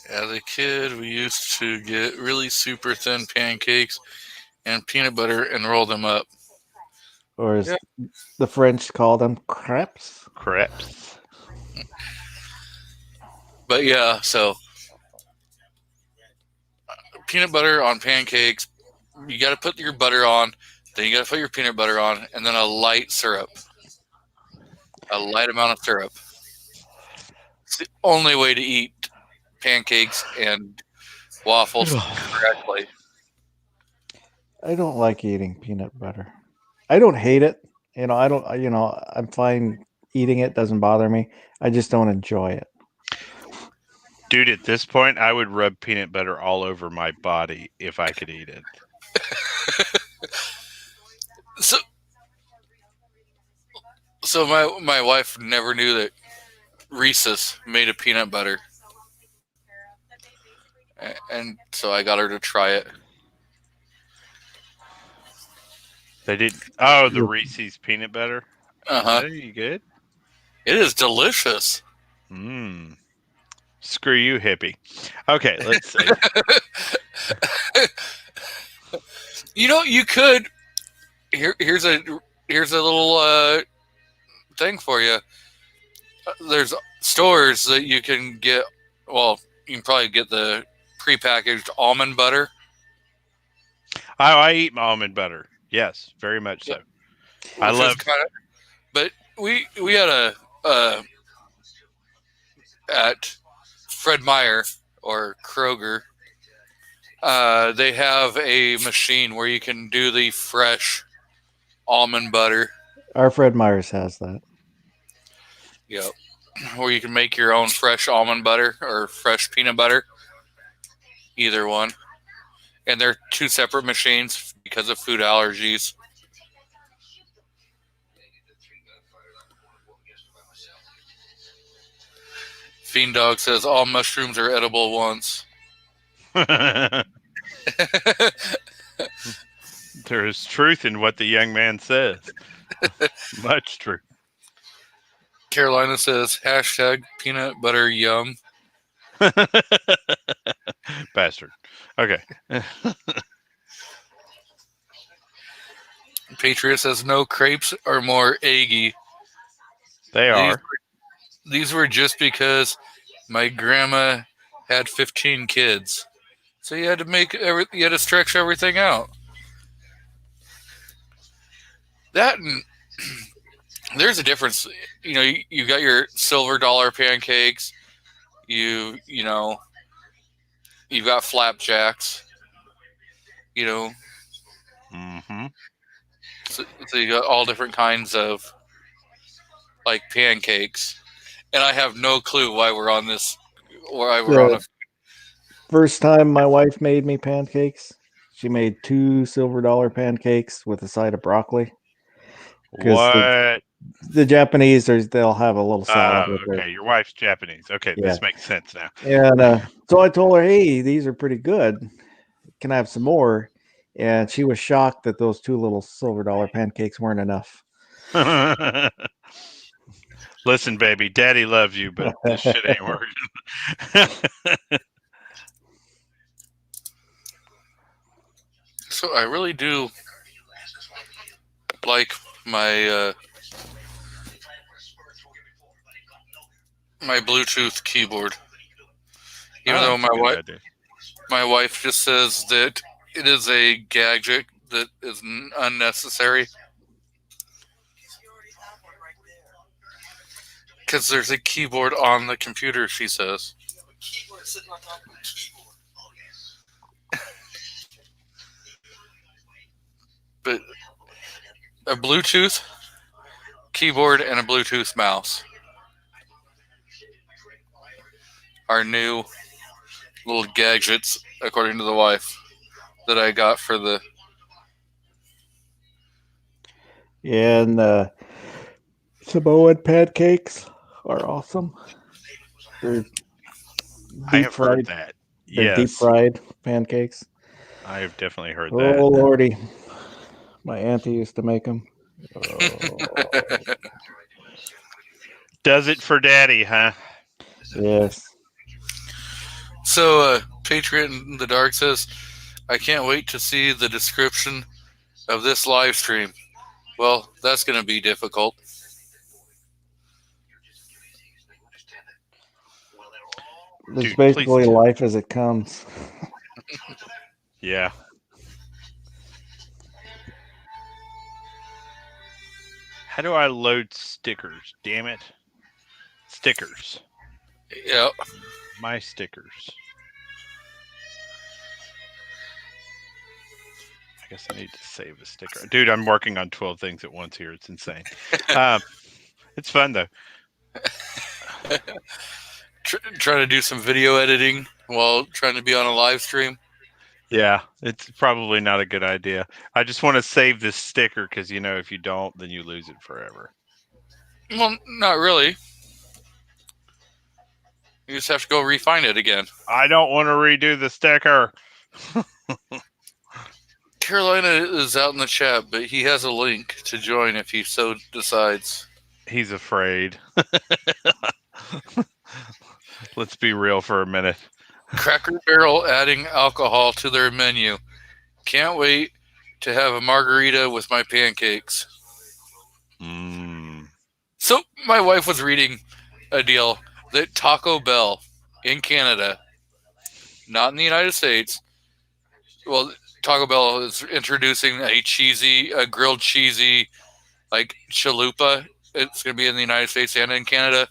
As a kid, we used to get really super thin pancakes and peanut butter and roll them up. Or as the French call them, crepes. Crepes. But yeah, so peanut butter on pancakes, you got to put your butter on, then you got to put your peanut butter on, and then a light syrup. A light amount of syrup. It's the only way to eat pancakes and waffles correctly. I don't like eating peanut butter. I don't hate it. I'm fine eating it. Doesn't bother me. I just don't enjoy it. Dude, at this point, I would rub peanut butter all over my body if I could eat it. So my wife never knew that Reese's made a peanut butter. And so I got her to try it. They did. Oh, the Reese's peanut butter. Uh-huh. Are you good? It is delicious. Mmm. Screw you, hippie. Okay, let's see. You could. Here's a little thing for you. There's stores that you can get. Well, you can probably get the prepackaged almond butter. Oh, I eat my almond butter. Yes, very much so. I love. But we had at Fred Meyer or Kroger. They have a machine where you can do the fresh almond butter. Our Fred Meyers has that. Yep. Where you can make your own fresh almond butter or fresh peanut butter. Either one. And they're two separate machines because of food allergies. Fiend Dog says all mushrooms are edible once. There is truth in what the young man says. Much truth. Carolina says hashtag peanut butter yum. Bastard. Okay. Patriot says no, crepes are more eggy. They are. These were just because my grandma had 15 kids, so you had to stretch everything out. That and there's a difference. You got your silver dollar pancakes. You've got flapjacks. Mm-hmm. So you got all different kinds of like pancakes, and I have no clue why we're on this. Why we're on a. First time my wife made me pancakes, she made 2 silver dollar pancakes with a side of broccoli. 'Cause What? The Japanese, they'll have a little salad with it. Okay. Your wife's Japanese. Okay, Yeah. this makes sense now. And so I told her, hey, these are pretty good. Can I have some more? And she was shocked that those 2 little silver dollar pancakes weren't enough. Listen, baby, Daddy loves you, but this shit ain't working. So I really do like my my Bluetooth keyboard, even though my wife just says that it is a gadget that is unnecessary because there's a keyboard on the computer. She says. Keyboard sitting on top of the keyboard. But a Bluetooth keyboard and a Bluetooth mouse are new little gadgets, according to the wife, that I got for the. And Samoan pancakes are awesome. They're I deep have heard fried. that. They're Yes, deep fried pancakes. I have definitely heard Oh that. lordy, my auntie used to make them. Does it for Daddy, huh? Yes. So, Patriot in the Dark says, I can't wait to see the description of this live stream. Well, that's going to be difficult. It's Dude, basically please. life as it comes. Yeah. How do I load stickers? Damn it. Stickers. Yeah. My stickers. I guess I need to save a sticker. Dude, I'm working on 12 things at once here. It's insane. It's fun, though. Trying to do some video editing while trying to be on a live stream. Yeah, it's probably not a good idea. I just want to save this sticker because, if you don't, then you lose it forever. Well, not really. You just have to go refine it again. I don't want to redo the sticker. Carolina is out in the chat, but he has a link to join if he so decides. He's afraid. Let's be real for a minute. Cracker Barrel adding alcohol to their menu. Can't wait to have a margarita with my pancakes. So my wife was reading a deal that Taco Bell in Canada, not in the United States, well, Taco Bell is introducing a grilled cheesy, like chalupa. It's going to be in the United States and in Canada.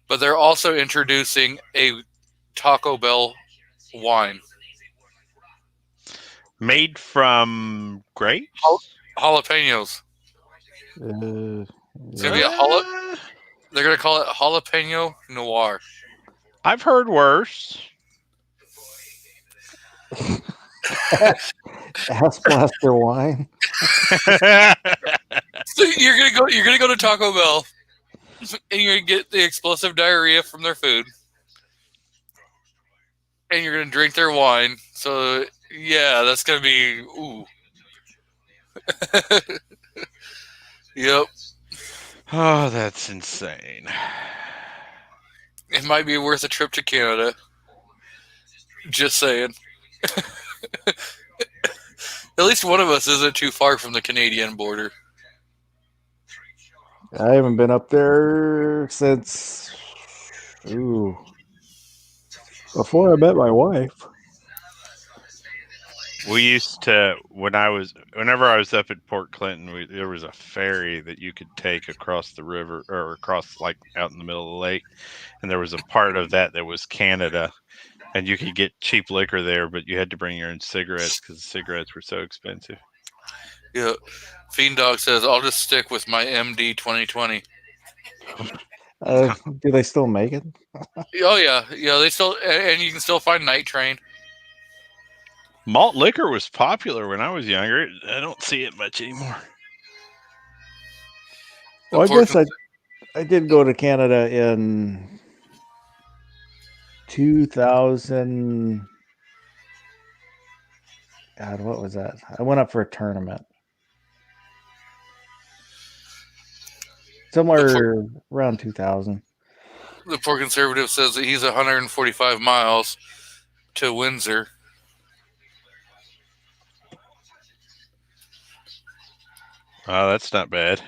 But they're also introducing a Taco Bell wine. Made from grapes? Jalapenos. It's going to be they're going to call it Jalapeno Noir. I've heard worse. Ass blaster wine. So you're gonna go to Taco Bell and you're gonna get the explosive diarrhea from their food. And you're gonna drink their wine. So yeah, that's gonna be ooh. Yep. Oh, that's insane. It might be worth a trip to Canada. Just saying. At least one of us isn't too far from the Canadian border. I haven't been up there since before I met my wife. We used to, whenever I was up at Port Clinton, there was a ferry that you could take across the river or across, like, out in the middle of the lake. And there was a part of that was Canada. And you could get cheap liquor there, but you had to bring your own cigarettes because the cigarettes were so expensive. Yeah. Fiend Dog says, I'll just stick with my MD 2020. Do they still make it? Oh, yeah. Yeah, they still, and you can still find Night Train. Malt liquor was popular when I was younger. I don't see it much anymore. Well, I guess I did go to Canada in 2000. God, what was that? I went up for a tournament. Somewhere around 2000. The Poor Conservative says that he's 145 miles to Windsor. Oh, that's not bad.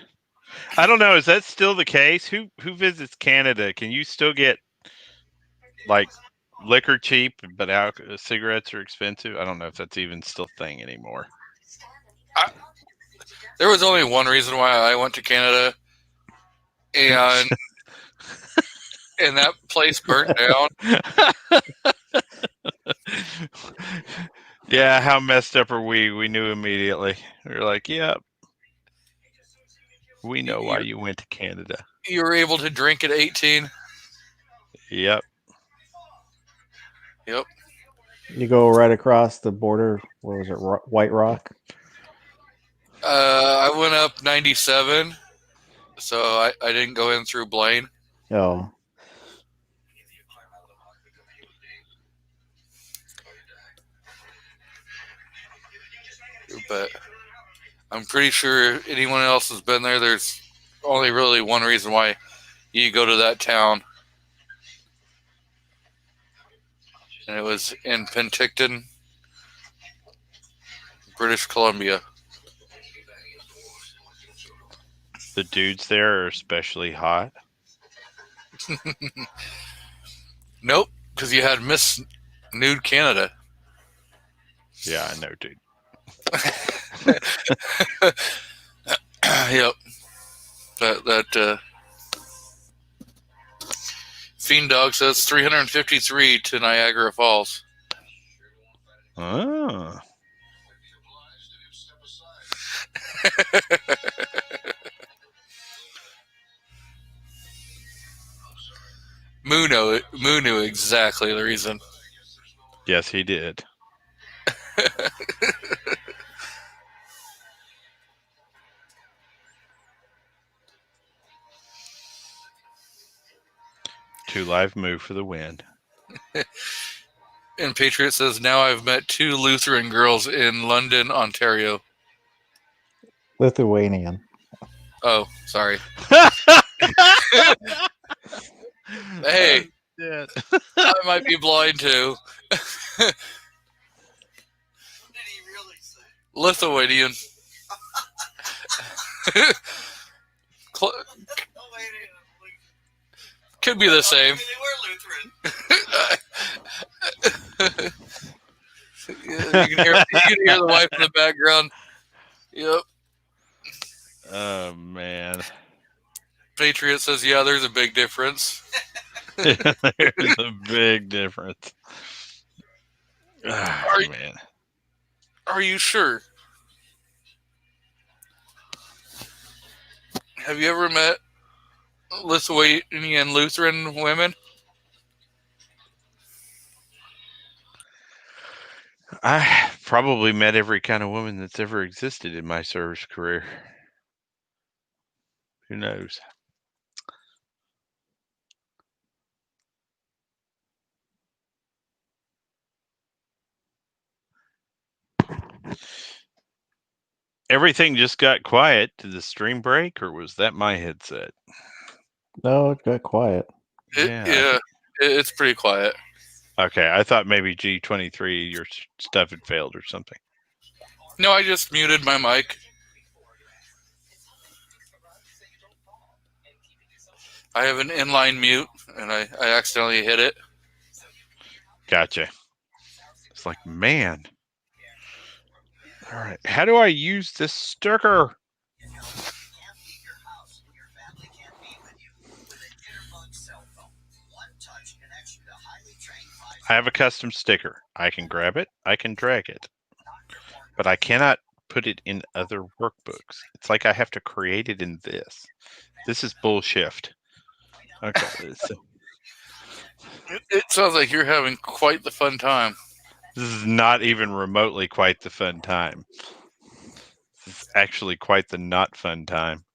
I don't know. Is that still the case? Who visits Canada? Can you still get, like, liquor cheap, but cigarettes are expensive? I don't know if that's even still a thing anymore. There was only one reason why I went to Canada, and and that place burnt down. Yeah, how messed up are we? We knew immediately. We were like, yep. We know why you went to Canada. You were able to drink at 18. Yep. Yep. You go right across the border. What was it? White Rock? I went up 97, so I didn't go in through Blaine. Oh. But I'm pretty sure anyone else has been there. There's only really one reason why you go to that town. And it was in Penticton, British Columbia. The dudes there are especially hot. Nope, because you had Miss Nude Canada. Yeah, I know, dude. Yep. That Fiend Dog says 353 to Niagara Falls. Oh. Moo knew exactly the reason. Yes, he did. Two live Moo for the win. And Patriot says, now I've met 2 Lutheran girls in London, Ontario. Lithuanian. Oh, sorry. Hey, Yeah. I might be blind too. What did he really say? Lithuanian. Oh, wait, Could be the same. I mean, they were Lutheran. Yeah, you can hear the wife in the background. Yep. Oh, man. Patriot says, yeah, there's a big difference. There's a big difference. Oh, Are you- man. Are you sure? Have you ever met Lithuanian Lutheran women? I probably met every kind of woman that's ever existed in my service career. Who knows? Everything just got quiet. Did the stream break, or was that my headset? No, it got quiet. Yeah, it's pretty quiet. Okay, I thought maybe G23 your stuff had failed or something. No, I just muted my mic. I have an inline mute, and I accidentally hit it. Gotcha. It's like, man. All right, how do I use this sticker? I have a custom sticker. I can grab it. I can drag it. But I cannot put it in other workbooks. It's like I have to create it in this. This is bullshit. Okay. It sounds like you're having quite the fun time. This is not even remotely quite the fun time. This is actually quite the not fun time.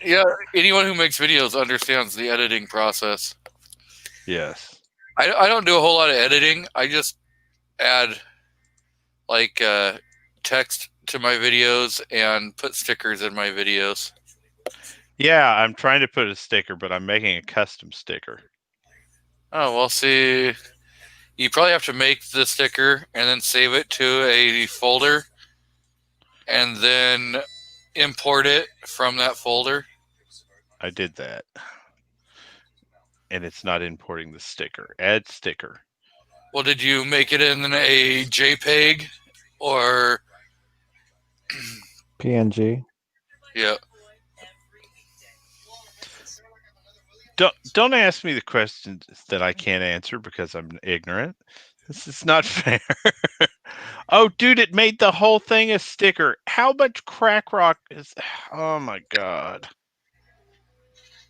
Yeah, anyone who makes videos understands the editing process. Yes. I don't do a whole lot of editing. I just add like text to my videos and put stickers in my videos. Yeah, I'm trying to put a sticker, but I'm making a custom sticker. Oh, well, see, you probably have to make the sticker and then save it to a folder and then import it from that folder. I did that. And it's not importing the sticker. Add sticker. Well, did you make it in a JPEG or PNG. yeah? Don't ask me the questions that I can't answer because I'm ignorant. This is not fair. Oh, dude, it made the whole thing a sticker. How much crack rock is? Oh my god.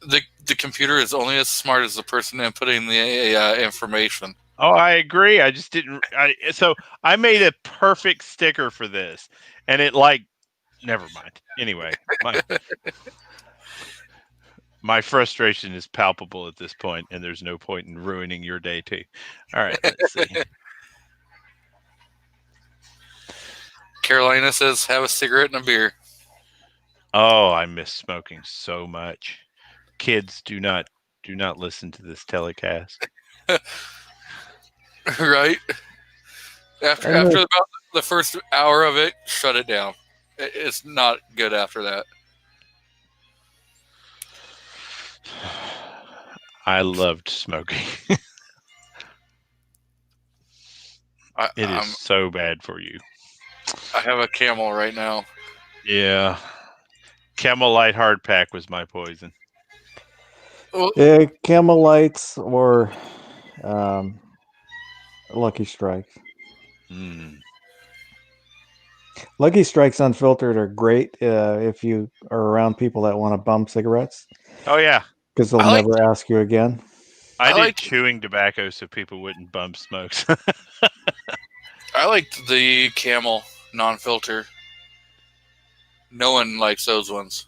The computer is only as smart as the person inputting the information. Oh, I agree. I just didn't. So I made a perfect sticker for this, and it never mind. Anyway, my frustration is palpable at this point, and there's no point in ruining your day too. All right, let's see. Carolina says, "Have a cigarette and a beer." Oh, I miss smoking so much. Kids, do not listen to this telecast. Right? After about the first hour of it, shut it down. It's not good after that. I loved smoking. It is so bad for you. I have a Camel right now. Yeah. Camel Light Hard Pack was my poison. Well, Yeah, Camel Lights or Lucky Strikes. Mm. Lucky Strikes unfiltered are great if you are around people that want to bum cigarettes Oh yeah. because they'll never ask you again. I did like- chewing tobacco so people wouldn't bum smokes. I liked the Camel non-filter. No one likes those ones.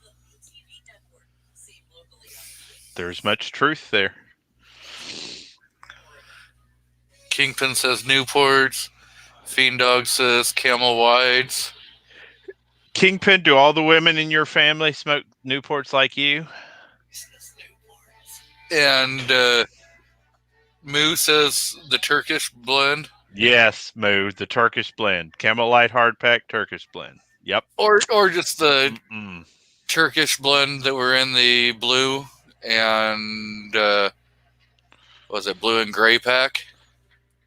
There's much truth there. Kingpin says Newports. Fiend Dog says Camel Wides. Kingpin, do all the women in your family smoke Newports like you? And Moo says the Turkish blend. Yes, Moo, the Turkish blend. Camel Light Hard Pack Turkish blend. Yep. Or just the Mm-mm. Turkish blend that were in the blue and was it blue and gray pack?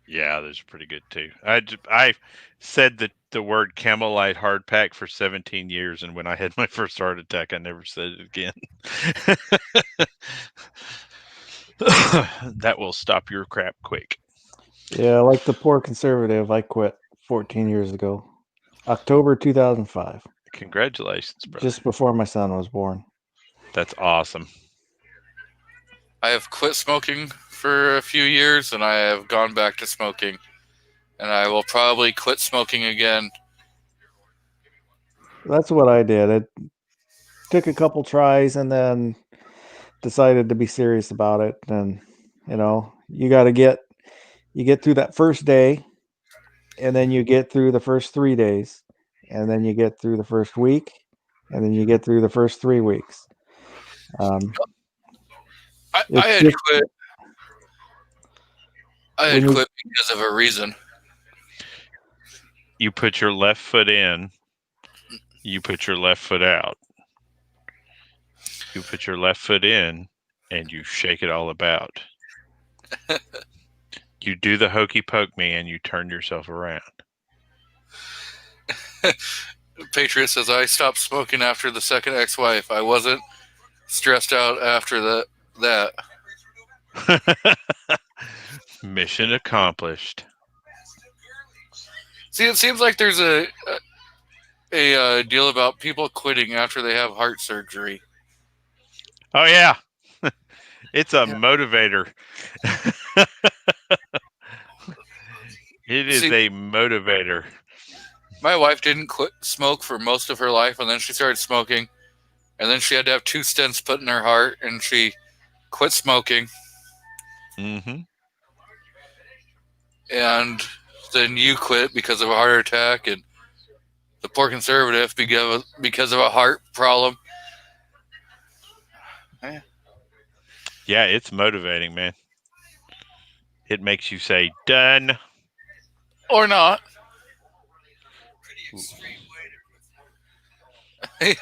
Yeah, those are pretty good too. I said the word Camel Light Hard Pack for 17 years, and when I had my first heart attack, I never said it again. That will stop your crap quick. Yeah, like the poor conservative, I quit 14 years ago. October 2005. Congratulations, brother. Just before my son was born. That's awesome. I have quit smoking for a few years and I have gone back to smoking. And I will probably quit smoking again. That's what I did. It took a couple tries and then decided to be serious about it. And, you got to get through that first day, and then you get through the first 3 days, and then you get through the first week, and then you get through the first 3 weeks. I had I When had you- quit because of a reason. You put your left foot in. You put your left foot out. You put your left foot in, and you shake it all about. You do the hokey poke me, and you turn yourself around. Patriot says, I stopped smoking after the second ex-wife. I wasn't stressed out after that. Mission accomplished. See, it seems like there's a deal about people quitting after they have heart surgery. Oh yeah, it's a motivator. It is See- a motivator. My wife didn't quit smoke for most of her life, and then she started smoking, and then she had to have 2 stents put in her heart, and she quit smoking, Mm-hmm. and then you quit because of a heart attack, and the poor conservative because of a heart problem. Yeah, it's motivating, man. It makes you say, done. Or not.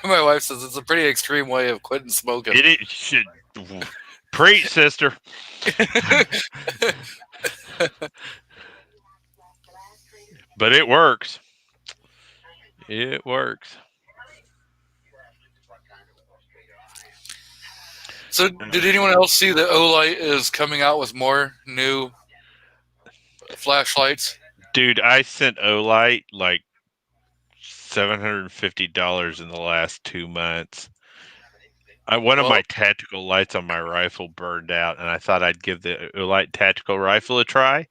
My wife says it's a pretty extreme way of quitting smoking. It should preach, sister. But it works. It works. So, did anyone else see that Olight is coming out with more new flashlights? Dude, I sent Olight like $750 in the last 2 months. One of my tactical lights on my rifle burned out, and I thought I'd give the Olight tactical rifle a try,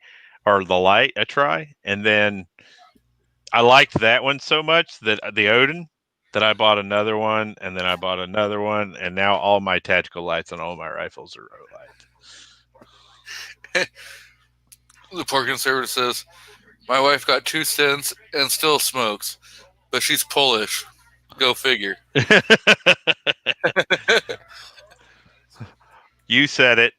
or the light a try, and then I liked that one so much that the Odin that I bought another one, and then I bought another one, and now all my tactical lights on all my rifles are Olight. The poor conservative says, my wife got 2 stents and still smokes, but she's Polish. Go figure. You said it.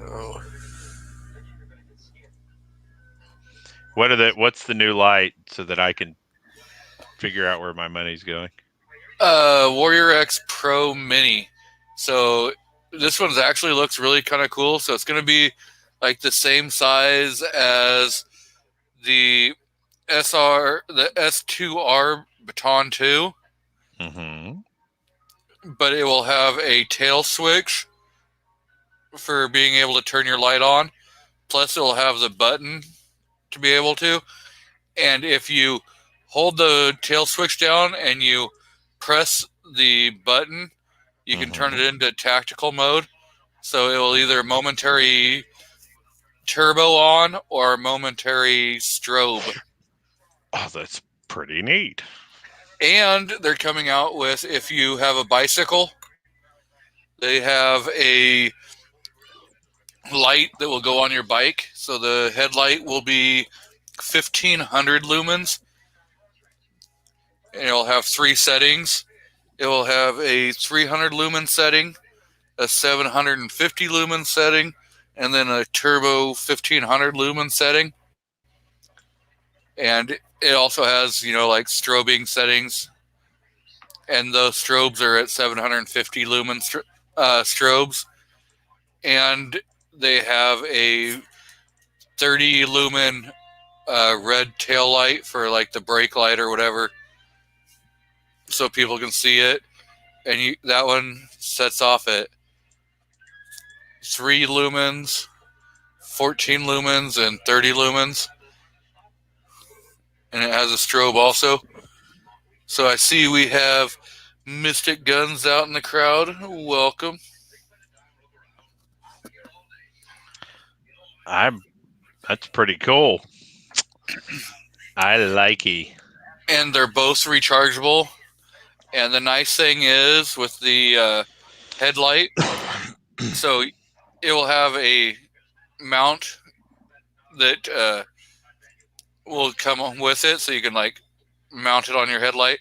Oh. What's the new light so that I can figure out where my money's going? Warrior X Pro Mini. So this one's actually looks really kind of cool. So it's going to be like the same size as the S2R Baton 2, Mm-hmm. but it will have a tail switch for being able to turn your light on. Plus, it will have the button to be able to. And if you hold the tail switch down and you press the button, you can turn it into tactical mode. So it will either momentary turbo on or momentary strobe. Oh, that's pretty neat. And they're coming out with, if you have a bicycle, they have a light that will go on your bike. So the headlight will be 1,500 lumens. And it'll have 3 settings. It will have a 300 lumen setting, a 750 lumen setting, and then a turbo 1,500 lumen setting. And it also has, like strobing settings. And those strobes are at 750 lumen strobes. And they have a 30 lumen red tail light for like the brake light or whatever, so people can see it. And that one sets off at 3 lumens, 14 lumens, and 30 lumens. And it has a strobe also. So I see we have Mystic Guns out in the crowd. Welcome. That's pretty cool. I like it. And they're both rechargeable. And the nice thing is with the headlight, so it will have a mount that will come with it, so you can like mount it on your headlight.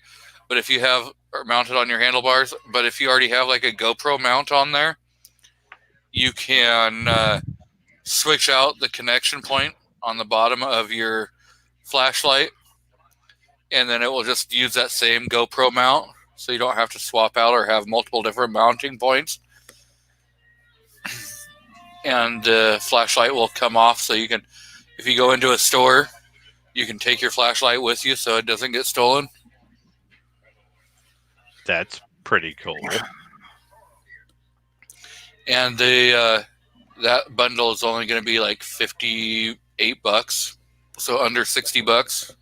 But if you have or mounted on your handlebars. But if you already have like a GoPro mount on there, you can switch out the connection point on the bottom of your flashlight, and then it will just use that same GoPro mount, so you don't have to swap out or have multiple different mounting points. And the flashlight will come off, so you can, if you go into a store, you can take your flashlight with you so it doesn't get stolen. That's pretty cool. And that bundle is only going to be like $58, so under $60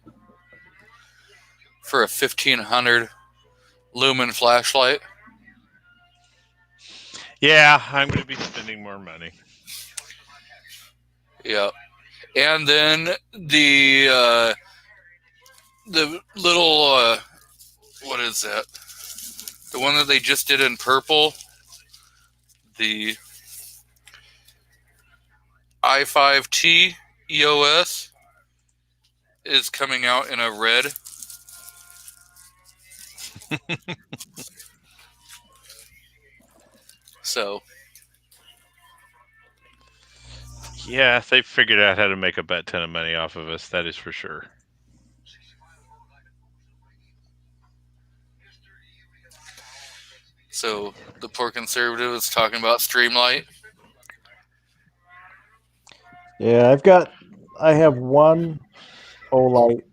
for a 1500 lumen flashlight. Yeah, I'm going to be spending more money. Yeah, and then the little what is that? The one that they just did in purple, the i5T EOS, is coming out in a red. So Yeah, they figured out how to make a butt ton of money off of us. That is for sure. So the poor conservative is talking about Streamlight. Yeah, I have one Olight,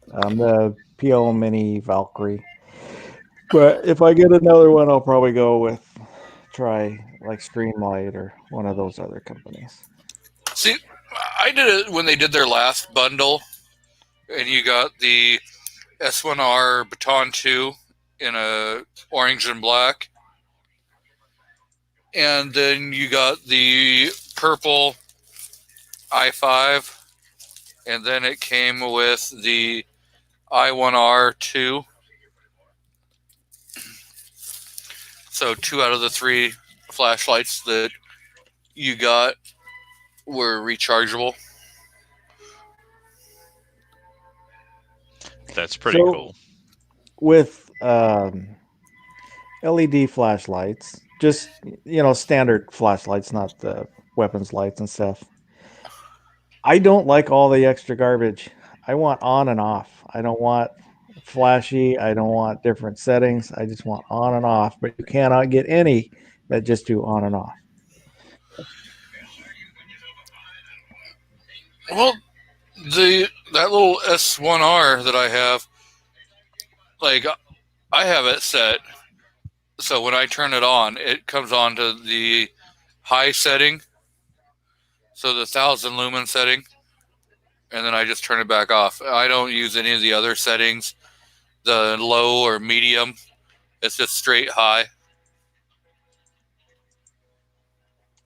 the PL Mini Valkyrie. But if I get another one, I'll probably try like Streamlight or one of those other companies. See, I did it when they did their last bundle, and you got the S1R Baton 2 in a orange and black, and then you got the purple i5, and then it came with the i1R2. So 2 out of the 3 flashlights that you got were rechargeable. That's pretty So- cool. With LED flashlights, just standard flashlights, not the weapons lights and stuff. I don't like all the extra garbage. I want on and off. I don't want flashy. I don't want different settings. I just want on and off. But you cannot get any that just do on and off. Well, that little S1R that I have, like, I have it set so when I turn it on, it comes on to the high setting, so the 1000 lumen setting, and then I just turn it back off. I don't use any of the other settings, the low or medium. It's just straight high,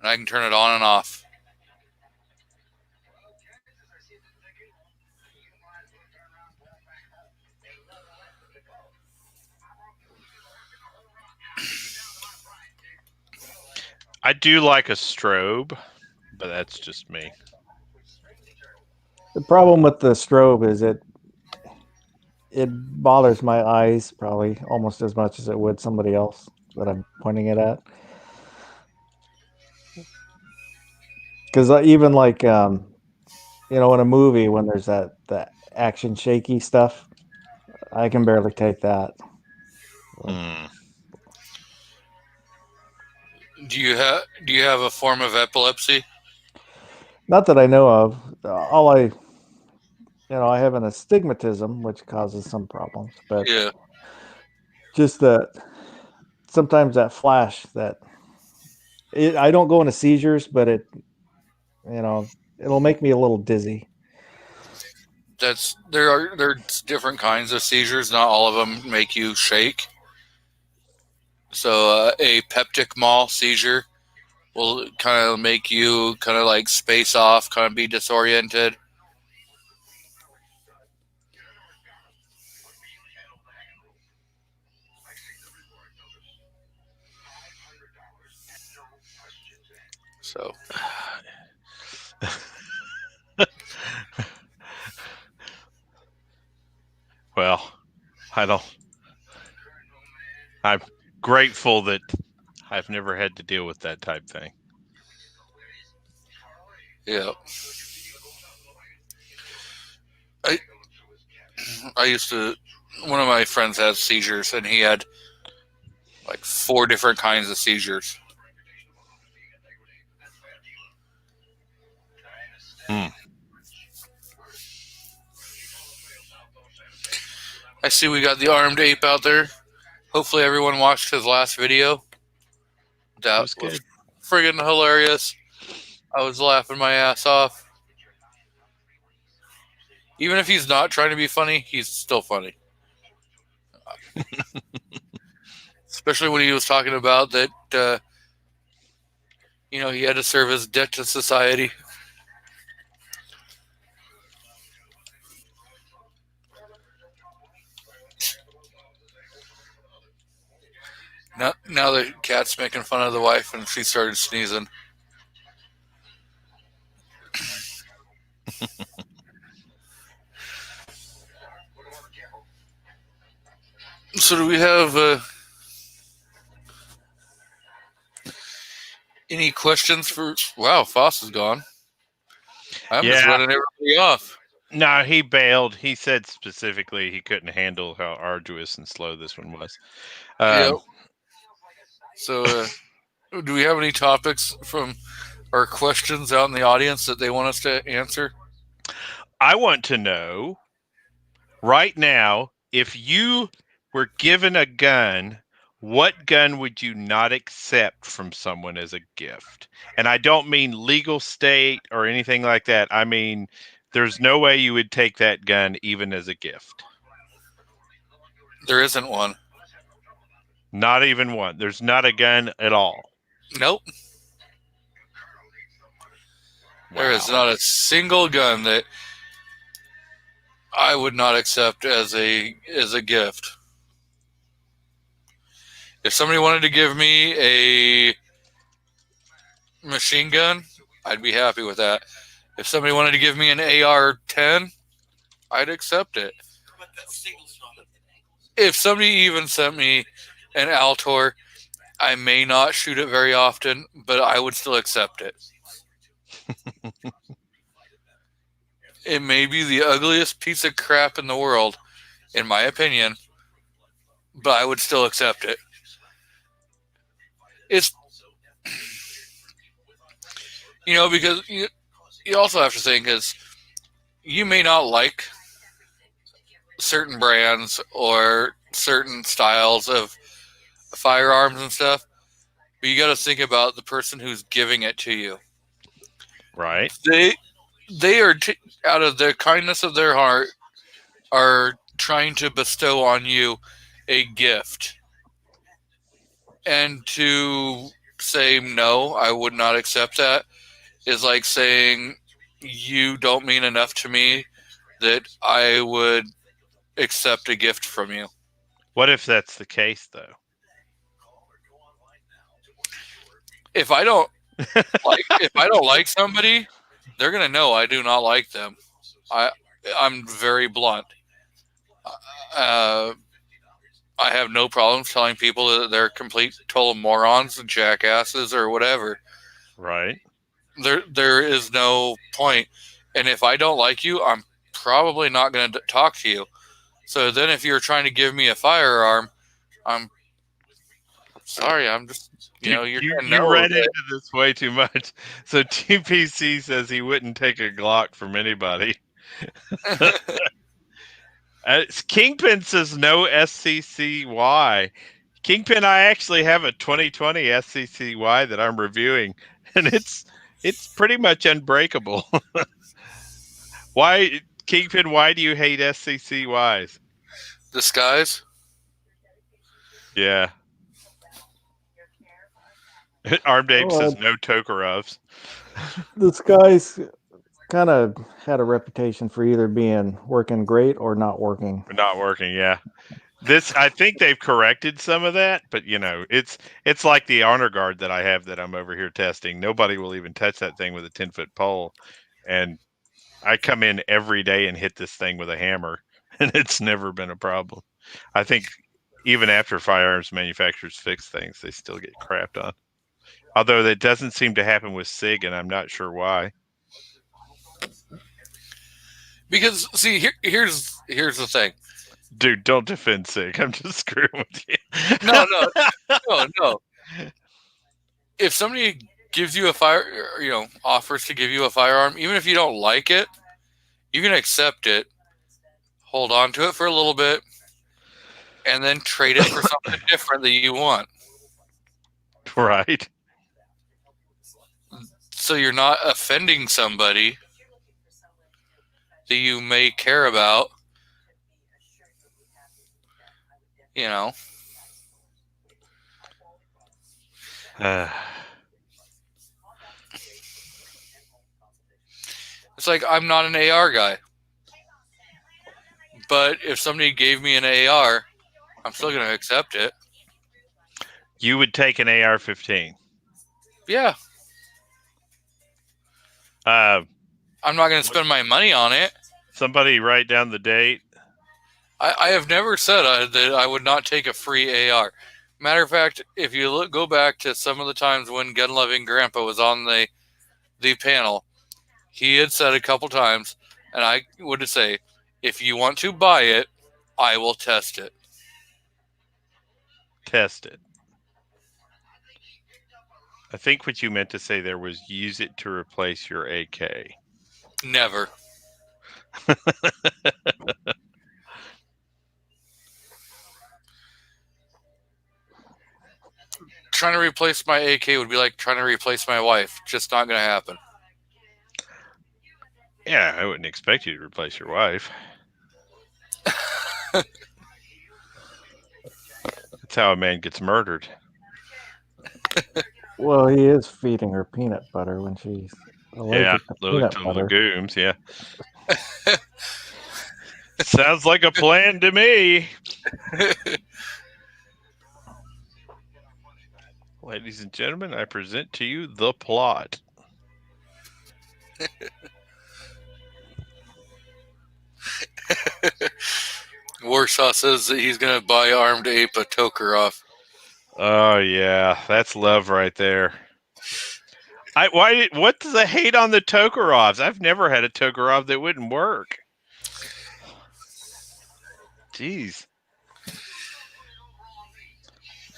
and I can turn it on and off. I do like a strobe, but that's just me. The problem with the strobe is it bothers my eyes probably almost as much as it would somebody else that I'm pointing it at. Because even like in a movie when there's that action shaky stuff, I can barely take that. Hmm. Do you have a form of epilepsy? Not that I know of. All I have an astigmatism, which causes some problems, but Yeah. just that sometimes that flash I don't go into seizures, but it'll make me a little dizzy. There's different kinds of seizures. Not all of them make you shake. So a peptic mall seizure will kind of make you kind of like space off, kind of be disoriented. So Well, I don't. I'm grateful that I've never had to deal with that type thing. Yeah. I used to. One of my friends has seizures, and he had like 4 different kinds of seizures. I see we got the armed ape out there. Hopefully everyone watched his last video. That was good. friggin' hilarious. I was laughing my ass off. Even if he's not trying to be funny, he's still funny. Especially when he was talking about that, he had to serve his debt to society. Now the cat's making fun of the wife and she started sneezing. So do we have any questions for... Wow, Foss is gone. I'm just running everybody off. No, he bailed. He said specifically he couldn't handle how arduous and slow this one was. Yep. So do we have any topics from our questions out in the audience that they want us to answer? I want to know right now, if you were given a gun, what gun would you not accept from someone as a gift? And I don't mean legal state or anything like that. I mean, there's no way you would take that gun even as a gift. There isn't one. Not even one. There's not a gun at all. Nope. Wow. There is not a single gun that I would not accept as a gift. If somebody wanted to give me a machine gun, I'd be happy with that. If somebody wanted to give me an AR-10, I'd accept it. If somebody even sent me an Altor, I may not shoot it very often, but I would still accept it. It may be the ugliest piece of crap in the world, in my opinion, but I would still accept it. It's, because you also have to think is you may not like certain brands or certain styles of firearms and stuff, but you got to think about the person who's giving it to you. Right. They are out of the kindness of their heart are trying to bestow on you a gift. And to say, no, I would not accept that is like saying, you don't mean enough to me that I would accept a gift from you. What if that's the case, though? If I don't like somebody, they're gonna know I do not like them. I'm very blunt. I have no problems telling people that they're complete total morons and jackasses or whatever. Right. There is no point. And if I don't like you, I'm probably not going to talk to you. So then if you're trying to give me a firearm, I'm sorry. I'm just, you read into this way too much. So TPC says he wouldn't take a Glock from anybody. Kingpin says no SCCY. Kingpin, I actually have a 2020 SCCY that I'm reviewing, and it's pretty much unbreakable. Why, Kingpin? Why do you hate SCCYs? Disguise. Yeah. Armed Ape says no Tokarovs. This guy's kind of had a reputation for either being working great or not working. Not working, yeah. I think they've corrected some of that, but it's like the honor guard that I have that I'm over here testing. Nobody will even touch that thing with a 10-foot pole, and I come in every day and hit this thing with a hammer, and it's never been a problem. I think even after firearms manufacturers fix things, they still get crapped on. Although that doesn't seem to happen with SIG, and I'm not sure why. Because see, here's the thing. Dude, don't defend SIG. I'm just screwing with you. No. If somebody gives you offers to give you a firearm, even if you don't like it, you can accept it, hold on to it for a little bit, and then trade it for something different that you want. Right. So you're not offending somebody that you may care about. You know. It's like I'm not an AR guy. But if somebody gave me an AR, I'm still going to accept it. You would take an AR-15. Yeah. I'm not going to spend my money on it. Somebody write down the date. I have never said that I would not take a free AR. Matter of fact, if you go back to some of the times when Gun Loving Grandpa was on the panel, he had said a couple times, and I would say, if you want to buy it, I will test it. Test it. I think what you meant to say there was use it to replace your AK. Never. Trying to replace my AK would be like trying to replace my wife. Just not going to happen. Yeah, I wouldn't expect you to replace your wife. That's how a man gets murdered. Well, he is feeding her peanut butter when she's allergic to peanut to butter. legumes, yeah. Sounds like a plan to me. Ladies and gentlemen, I present to you the plot. Warsaw says that he's going to buy Armed Ape a Tokarev. Oh yeah, that's love right there. What's the hate on the Tokarevs? I've never had a Tokarev that wouldn't work. Jeez.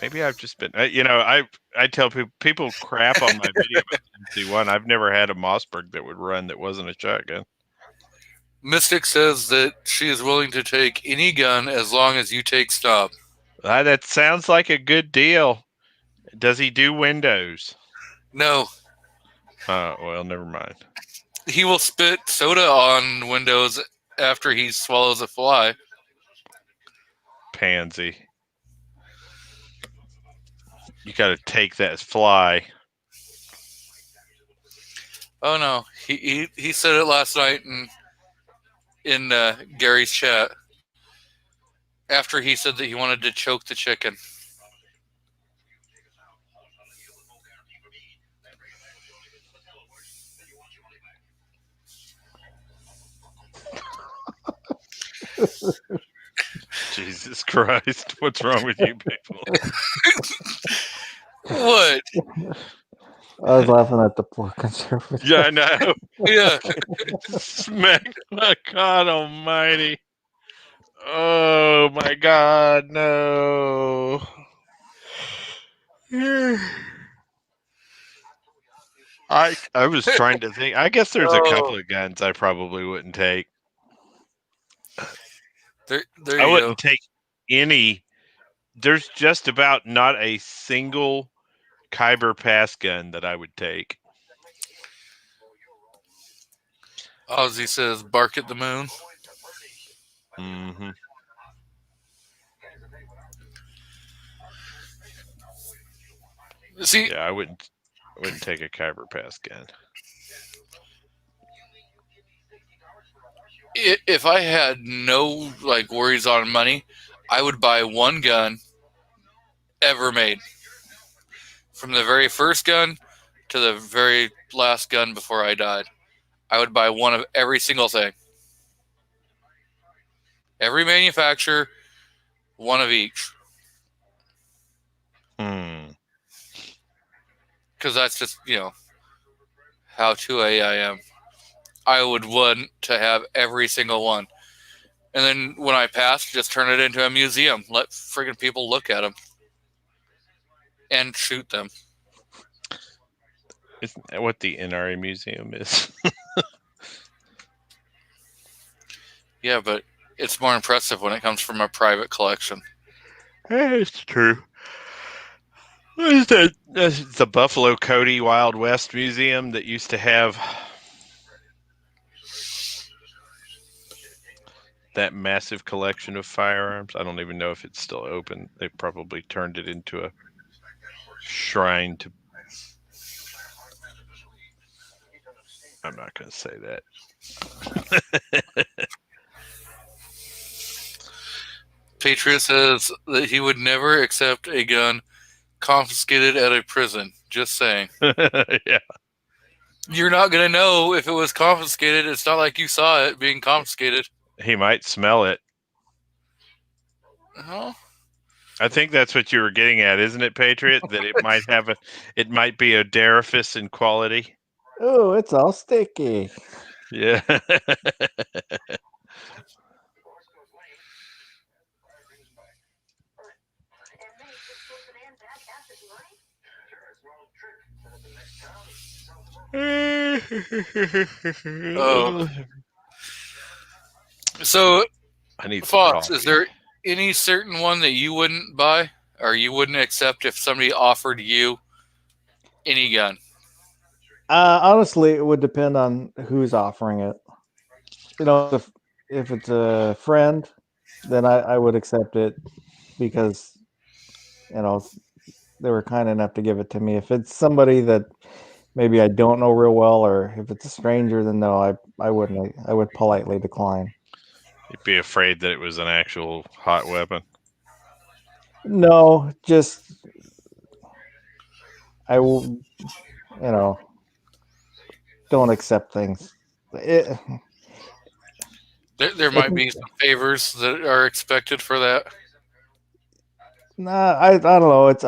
Maybe I've just been, I tell people crap on my video about the MC1. I've never had a Mossberg that would run that wasn't a shotgun. Mystic says that she is willing to take any gun as long as you take stop. That sounds like a good deal. Does he do windows? No. Well, never mind. He will spit soda on windows after he swallows a fly. Pansy. You got to take that fly. Oh no, he said it last night in Gary's chat. After he said that he wanted to choke the chicken. Jesus Christ. What's wrong with you people? What? I was laughing at the poor conservative. Yeah, I know. Yeah. Smack my God almighty. Oh my God, no. I was trying to think. I guess there's a couple of guns I probably wouldn't take. There I you wouldn't go. take any. There's just about not a single Kyber pass gun that I would take. Ozzy says, bark at the moon. Mm-hmm. See, Yeah, I wouldn't take a Kyber pass gun. if I had no worries on money, I would buy one gun ever made. From the very first gun to the very last gun before I died. I would buy one of every single thing. Every manufacturer, one of each. because that's just how 2A I am. I would want to have every single one, and then when I pass, just turn it into a museum. Let friggin' people look at them and shoot them. Isn't that what the NRA museum is? Yeah, but it's more impressive when it comes from a private collection. It's true. What is that? That's the Buffalo Cody Wild West Museum that used to have that massive collection of firearms. I don't even know if it's still open. They probably turned it into a shrine to. I'm not going to say that. Patriot says that he would never accept a gun confiscated at a prison. Just saying. Yeah. You're not going to know if it was confiscated. It's not like you saw it being confiscated. He might smell it. Huh? I think that's what you were getting at, isn't it, Patriot? That it might be odoriferous in quality. Oh, it's all sticky. Yeah. Oh. So, I need some Fox, coffee. is there any certain one that you wouldn't buy or you wouldn't accept if somebody offered you any gun? Honestly, it would depend on who's offering it. If it's a friend, then I would accept it because they were kind enough to give it to me. If it's somebody that maybe I don't know real well, or if it's a stranger, then no, I wouldn't. I would politely decline. You'd be afraid that it was an actual hot weapon. No, just I will, don't accept things. There might be some favors that are expected for that. Nah, I don't know. It's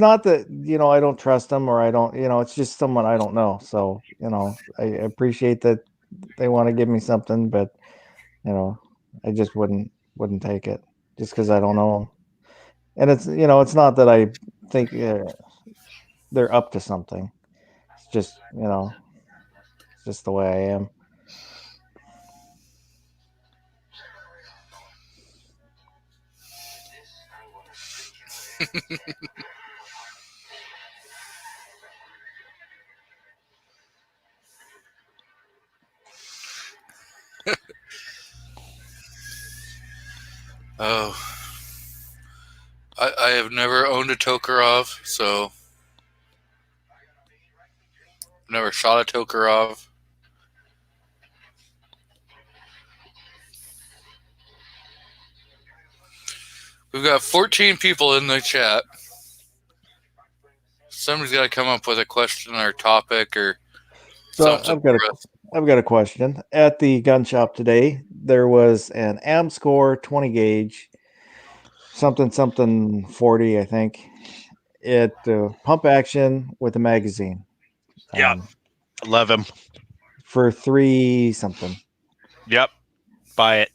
not that I don't trust them or I don't. It's just someone I don't know. So I appreciate that they want to give me something, but I just wouldn't take it just because I don't know them. And it's not that I think they're up to something. It's just it's just the way I am. Oh, I have never owned a Tokarov, so I've never shot a Tokarov. We've got 14 people in the chat. Somebody's got to come up with a question or topic or So something. I've got a question. At the gun shop today, there was an Amscore 20 gauge, something 40, I think. It pump action with a magazine. Yeah. Love him. For $3 something. Yep. Buy it.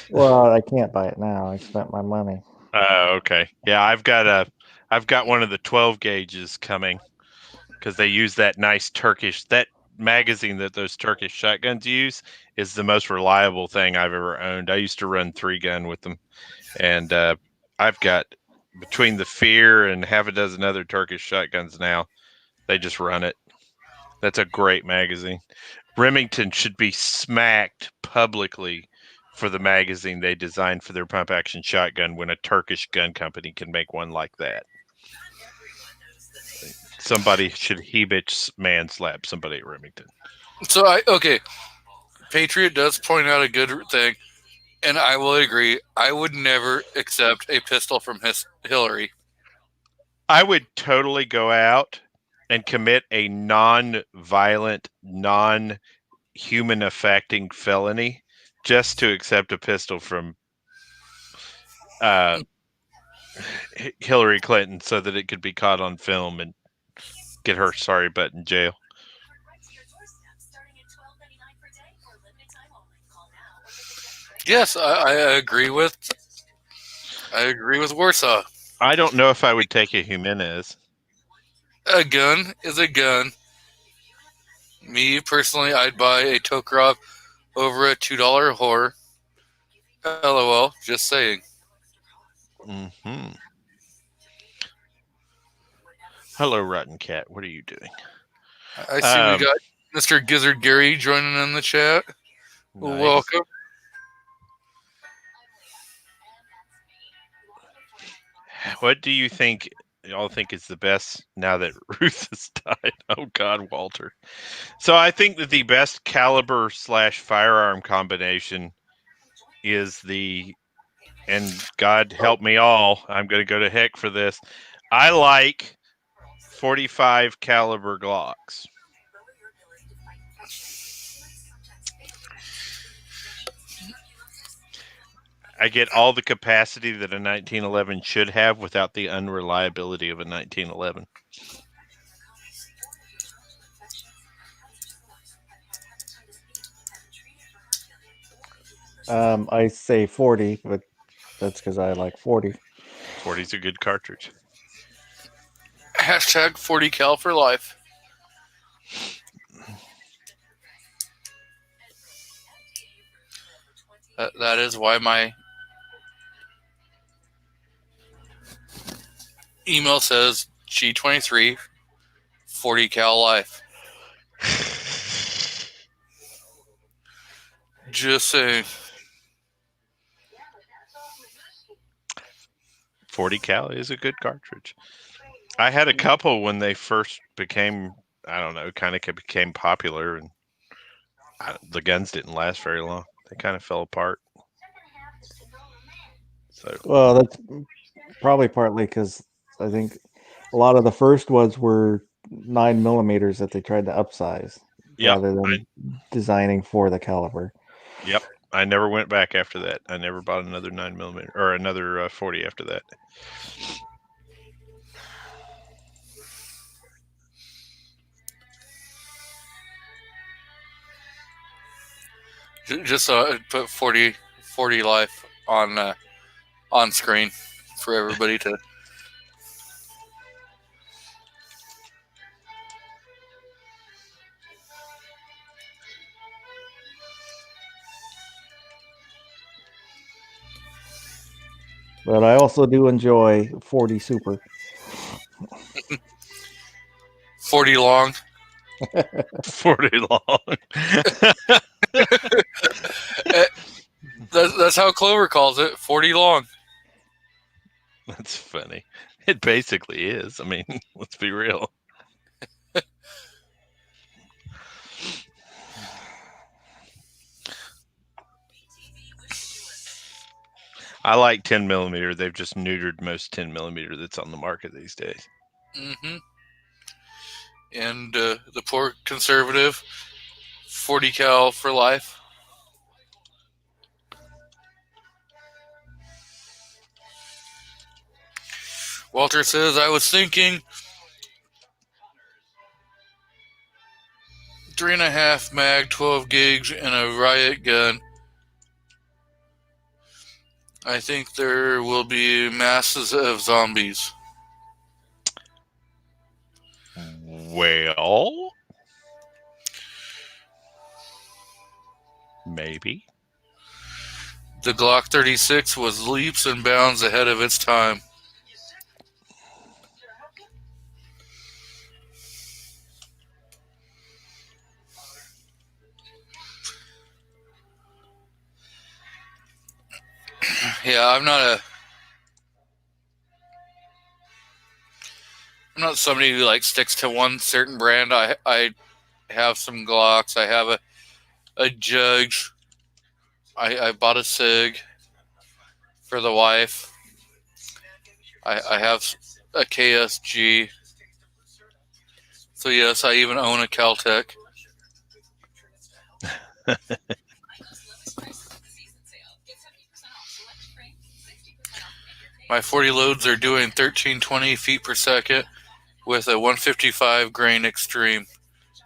Well, I can't buy it now. I spent my money. Okay. Yeah, I've got one of the 12 gauges coming because they use that nice that magazine that those Turkish shotguns use is the most reliable thing I've ever owned. I used to run 3-gun with them, and I've got between the Fear and half a dozen other Turkish shotguns now. They just run it. That's a great magazine. Remington should be smacked publicly for the magazine they designed for their pump action shotgun when a Turkish gun company can make one like that. Somebody should man slap somebody at Remington. So Patriot does point out a good thing, and I will agree. I would never accept a pistol from Hillary. I would totally go out and commit a non-violent, non-human affecting felony just to accept a pistol from Hillary Clinton so that it could be caught on film and get her sorry butt in jail. Yes, I agree with. I agree with Warsaw. I don't know if I would take a Jimenez. A gun is a gun. Me personally, I'd buy a Tokarev over a $2 whore. LOL. Just saying. Mm-hmm. Hello, Rotten Cat. What are you doing? I see we got Mr. Gizzard Gary joining in the chat. Nice. Welcome. What do you think? Y'all think is the best now that Ruth has died? Oh God, Walter. So I think that the best caliber / firearm combination is the, and God help me all, I'm going to go to heck for this. I like 45 caliber Glocks. I get all the capacity that a 1911 should have without the unreliability of a 1911. I say 40, but that's because I like 40. 40's a good cartridge. Hashtag 40 cal for life. That is why my email says G23 40 cal life. Just saying. 40 cal is a good cartridge. I had a couple when they first became, I don't know, kind of became popular, and the guns didn't last very long. They kind of fell apart. So, Well, that's probably partly because I think a lot of the first ones were 9mm that they tried to upsize rather than designing for the caliber. Yep. I never went back after that. I never bought another 9mm or another 40 after that. Just put 40 life on screen for everybody to. But I also do enjoy 40 Super. 40 long. 40 long. That's how Clover calls it. 40 long. That's funny. It basically is. I mean, let's be real. I like 10mm. They've just neutered most 10mm that's on the market these days. Mm-hmm. And the poor conservative 40 cal for life. Walter says, I was thinking 3.5 mag, 12 gigs, and a riot gun. I think there will be masses of zombies. Well, maybe. The Glock 36 was leaps and bounds ahead of its time. Yeah, I'm not somebody who like sticks to one certain brand. I have some Glocks. I have a Judge. I bought a Sig for the wife. I have a KSG. So yes, I even own a Caltech. My 40 loads are doing 1320 feet per second with a 155 grain extreme.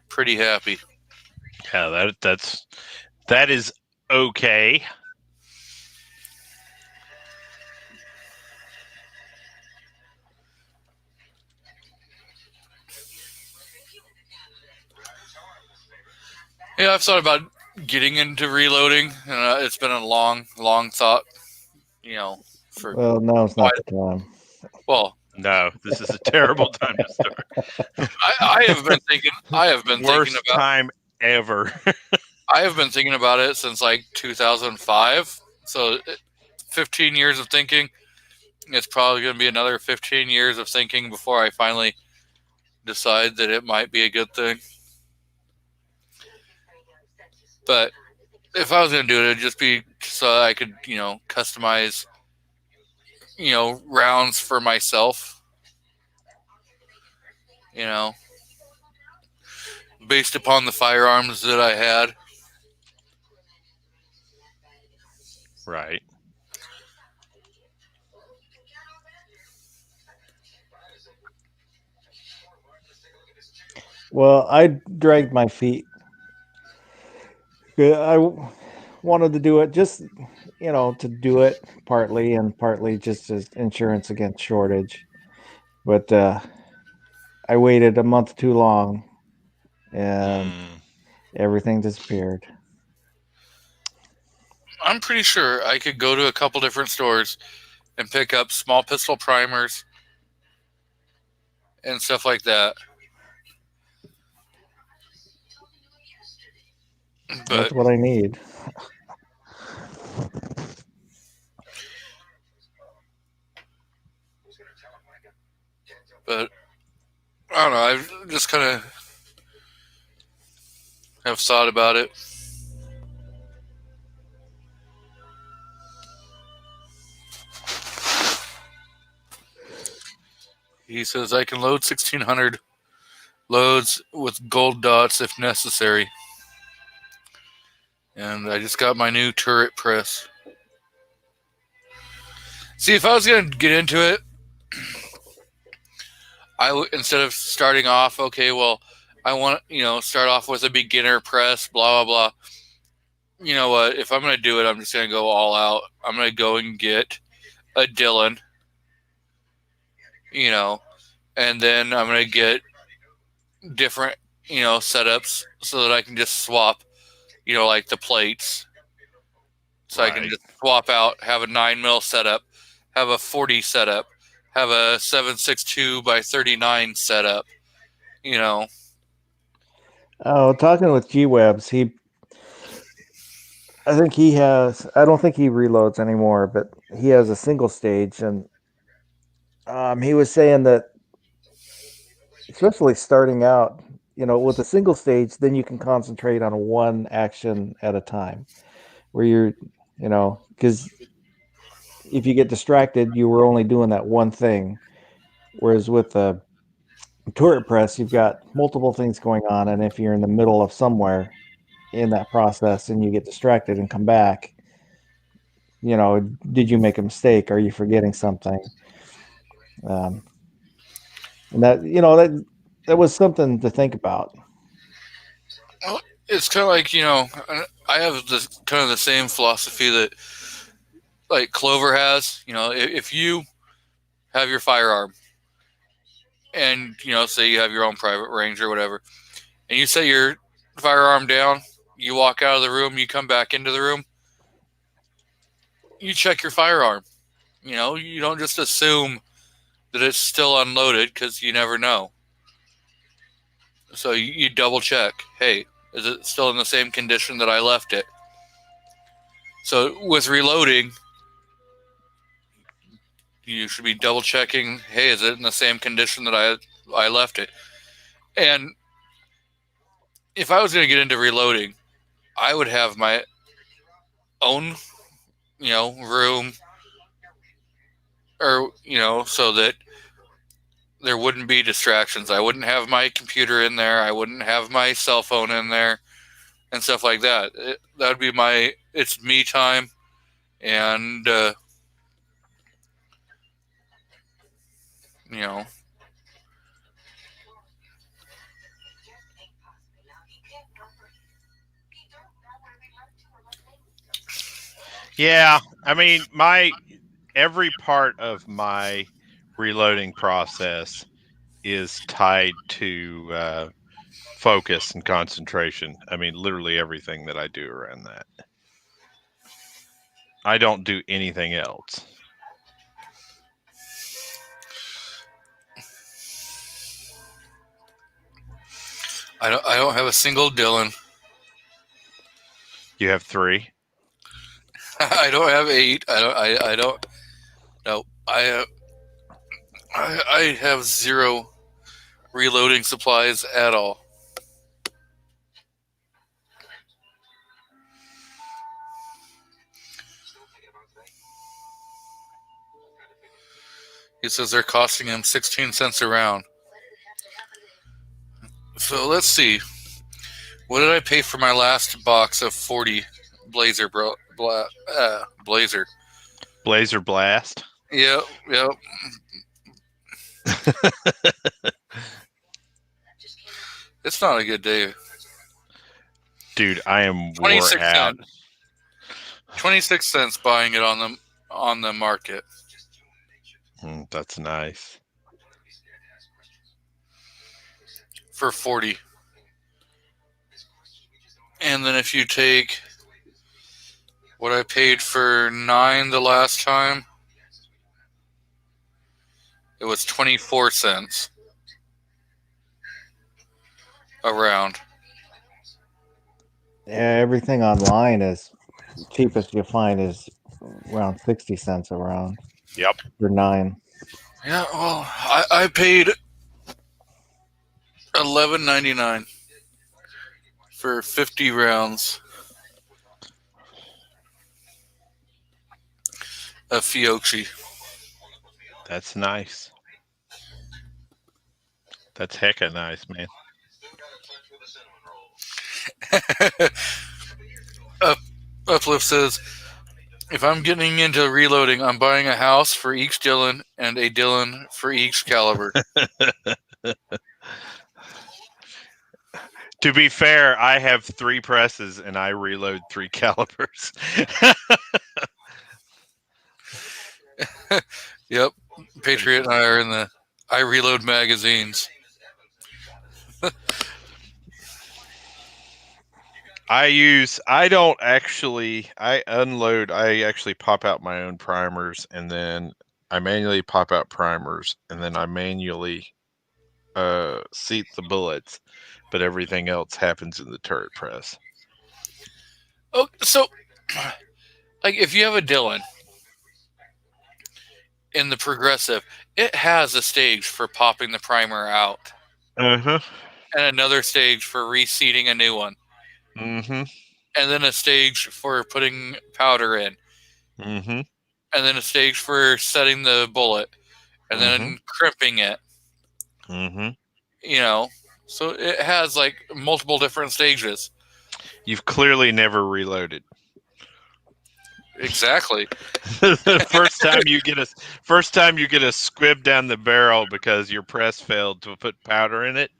Pretty happy. Yeah, that is okay. Yeah, I've thought about getting into reloading, and it's been a long thought. For Well, now's not the time. well, No, this is a terrible time to start. I have been thinking. I have been Worst thinking about. time ever. I have been thinking about it since like 2005. So 15 years of thinking. It's probably going to be another 15 years of thinking before I finally decide that it might be a good thing. But if I was going to do it, it'd just be so I could, customize, rounds for myself. Based upon the firearms that I had. Right. Well, I dragged my feet. I wanted to do it just, to do it partly and partly just as insurance against shortage. But I waited a month too long and everything disappeared. I'm pretty sure I could go to a couple different stores and pick up small pistol primers and stuff like that. But That's what I need. But I don't know. I've just kind of have thought about it. He says I can load 1,600 loads with gold dots if necessary. And I just got my new turret press. See, if I was going to get into it, instead of starting off, okay, well, I want start off with a beginner press, blah, blah, blah. You know what? If I'm going to do it, I'm just going to go all out. I'm going to go and get a Dillon, and then I'm going to get different, setups so that I can just swap, like the plates. So I can just swap out, have a 9mm setup, have a 40 setup, have a 7.62 by 39 setup, Oh, talking with G-Webs, I don't think he reloads anymore, but he has a single stage, and he was saying that, especially starting out, with a single stage, then you can concentrate on one action at a time, where you're, because if you get distracted, you were only doing that one thing, whereas with a turret press, you've got multiple things going on, and if you're in the middle of somewhere in that process and you get distracted and come back, did you make a mistake? Are you forgetting something? And that was something to think about. Well, it's kind of like, I have this kind of the same philosophy that like Clover has. If you have your firearm and, say you have your own private range or whatever, and you set your firearm down, you walk out of the room, you come back into the room, you check your firearm. You don't just assume that it's still unloaded because you never know. So you double check. Hey, is it still in the same condition that I left it? So with reloading, you should be double checking. Hey, is it in the same condition that I left it? And if I was going to get into reloading, I would have my own, room, or so that there wouldn't be distractions. I wouldn't have my computer in there. I wouldn't have my cell phone in there and stuff like that. That would be it's me time. And you know. Yeah, I mean, every part of my reloading process is tied to focus and concentration. I mean, literally everything that I do around that. I don't do anything else. I don't have a single Dylan. You have 3. I don't have 8. I don't. No, I have 0 reloading supplies at all. He says they're costing him 16 cents a round. So let's see. What did I pay for my last box of 40 Blazer Blazer? Blazer Blast. Yep. It's not a good day. Dude, I am 26 wore out. cents. 26 cents buying it on the market. That's nice. For 40. And then if you take what I paid for 9 the last time, it was 24 cents a round. Yeah, everything online is cheapest you find is around 60 cents a round. Yep. For 9. Yeah, well, I paid $11.99 for 50 rounds of Fiocchi. That's nice. That's hecka nice, man. Uplift says, if I'm getting into reloading, I'm buying a house for each Dylan and a Dylan for each caliber. To be fair, I have 3 presses and I reload 3 calibers. Yep. Patriot and I are in the I reload magazines. I unload, I actually pop out my own primers, and then I manually pop out primers, and then I manually seat the bullets, but everything else happens in the turret press. Oh, so like if you have a Dylan in the progressive, it has a stage for popping the primer out Uh-huh. and another stage for reseating a new one. Mm-hmm. And then a stage for putting powder in. Mm-hmm. And then a stage for setting the bullet. And then crimping it. Mm-hmm. You know, so it has like multiple different stages. You've clearly never reloaded. Exactly. The first time you get a squib down the barrel because your press failed to put powder in it,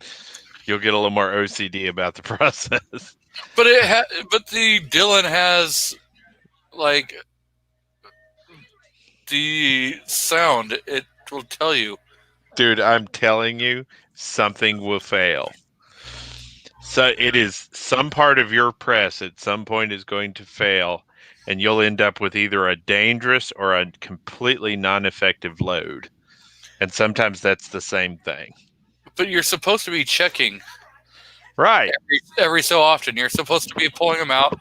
you'll get a little more OCD about the process. But but the Dylan has like the sound. It will tell you. Dude, I'm telling you, something will fail. So it is some part of your press at some point is going to fail, and you'll end up with either a dangerous or a completely non-effective load. And sometimes that's the same thing. But you're supposed to be checking. Right. Every so often. You're supposed to be pulling them out,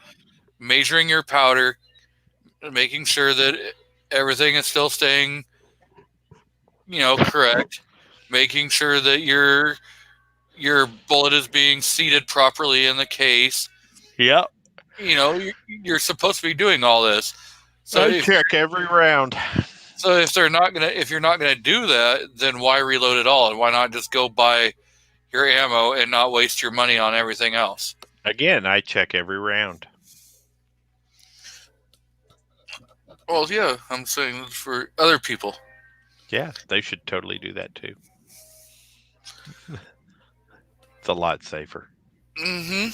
measuring your powder, making sure that everything is still staying, correct. Making sure that your bullet is being seated properly in the case. Yep. You're supposed to be doing all this. So I check every round. So if you're not gonna do that, then why reload at all? And why not just go buy your ammo and not waste your money on everything else? Again, I check every round. Well, yeah, I'm saying for other people. Yeah, they should totally do that too. It's a lot safer. Mm-hmm.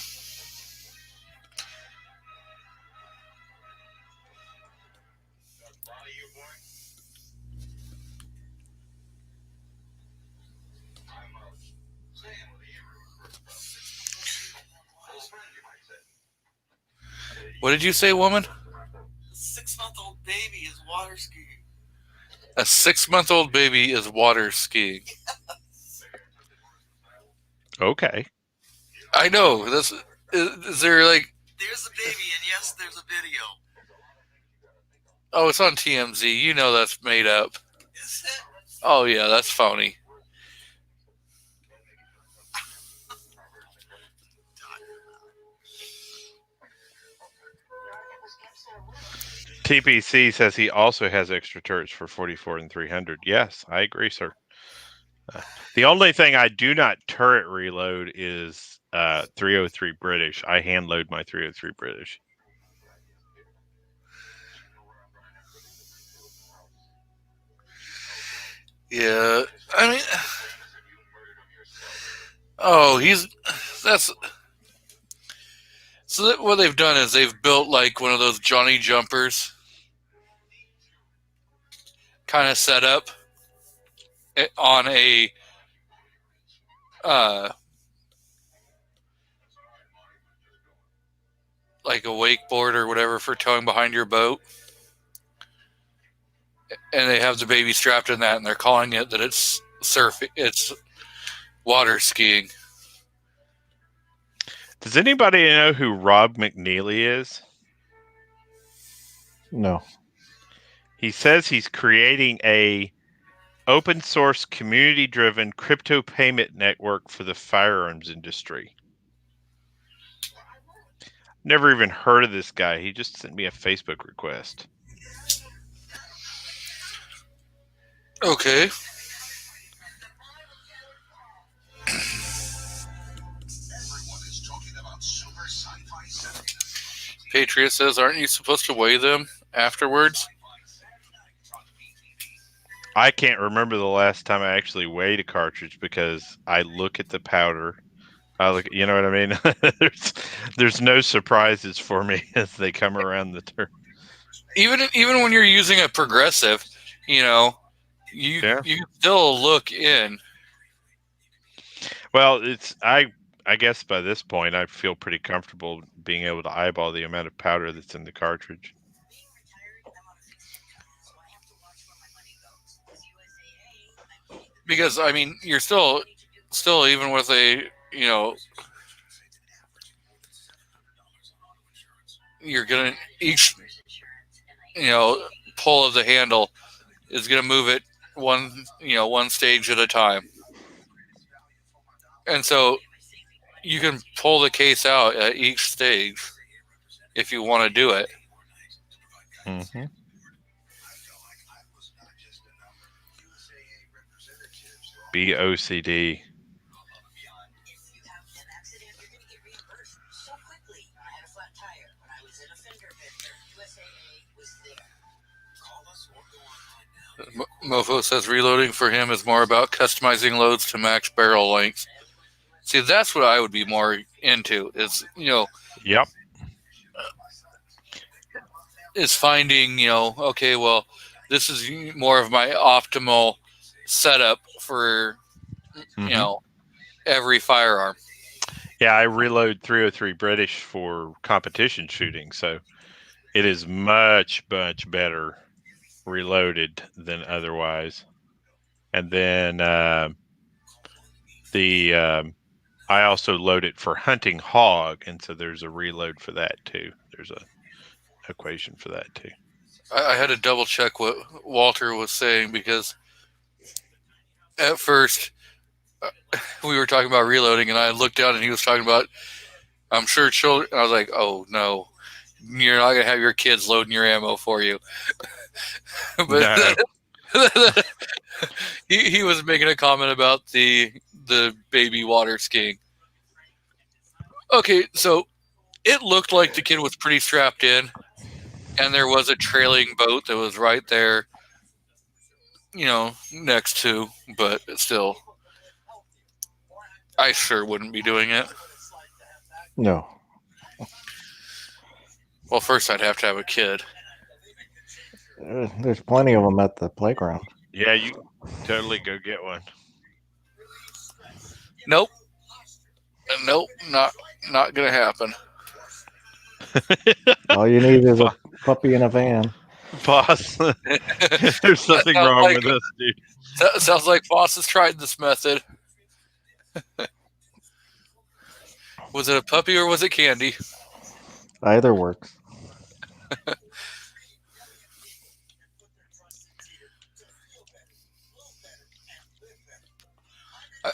What did you say, woman? A 6-month-old baby is water skiing. A 6-month-old baby is water skiing. Okay. I know. Is there like? There's a baby, and yes, there's a video. Oh, it's on TMZ. You know that's made up. Is it? Oh yeah, that's phony. TPC says he also has extra turrets for 44 and 300. Yes, I agree, sir. The only thing I do not turret reload is 303 British. I hand load my 303 British. Yeah, I mean, oh, that's. So what they've done is they've built like one of those Johnny jumpers kind of setup on a like a wakeboard or whatever for towing behind your boat, and they have the baby strapped in that, and they're calling it that it's surfing, it's water skiing. Does anybody know who Rob McNeely is? No. He says he's creating a open source community driven crypto payment network for the firearms industry. Never even heard of this guy. He just sent me a Facebook request. Okay. Patriot says, aren't you supposed to weigh them afterwards? I can't remember the last time I actually weighed a cartridge because I look at the powder. I look, you know what I mean? there's no surprises for me as they come around the turn. Even when you're using a progressive, you know, you still look in. Well, I guess by this point I feel pretty comfortable being able to eyeball the amount of powder that's in the cartridge. Because I mean, you're still even with a, you know, you're gonna each, you know, pull of the handle is gonna move it one stage at a time, and so you can pull the case out at each stage if you want to do it. Mm-hmm. BOCD. Mofo says reloading for him is more about customizing loads to max barrel length. See, that's what I would be more into. Is, you know, Yep. Is finding, you know, okay, well, this is more of my optimal setup for, you know, every firearm. Yeah, I reload 303 British for competition shooting, so it is much, much better reloaded than otherwise. And then I also load it for hunting hog, and so there's a reload for that too. There's a equation for that too. I had to double check what Walter was saying, because at first we were talking about reloading, and I looked down and he was talking about, I'm sure children. I was like, oh no, you're not gonna have your kids loading your ammo for you. But No. he was making a comment about the baby water skiing. Okay, so it looked like the kid was pretty strapped in, and there was a trailing boat that was right there next to, but still, I sure wouldn't be doing it. No. Well, first I'd have to have a kid. There's plenty of them at the playground. Yeah, you totally go get one. Nope, not gonna happen. All you need is a puppy in a van. Boss, there's something sounds wrong like- with us, dude. Sounds like Boss has tried this method. Was it a puppy or was it candy? Either works.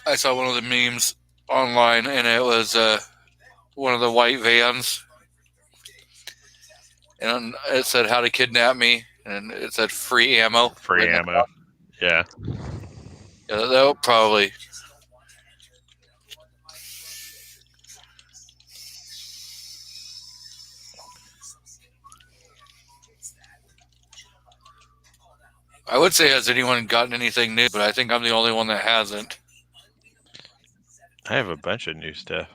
I saw one of the memes online, and it was one of the white vans, and it said "How to kidnap me," and it said "free ammo." Free Right ammo. Yeah. Yeah, that would probably. I would say, has anyone gotten anything new? But I think I'm the only one that hasn't. I have a bunch of new stuff.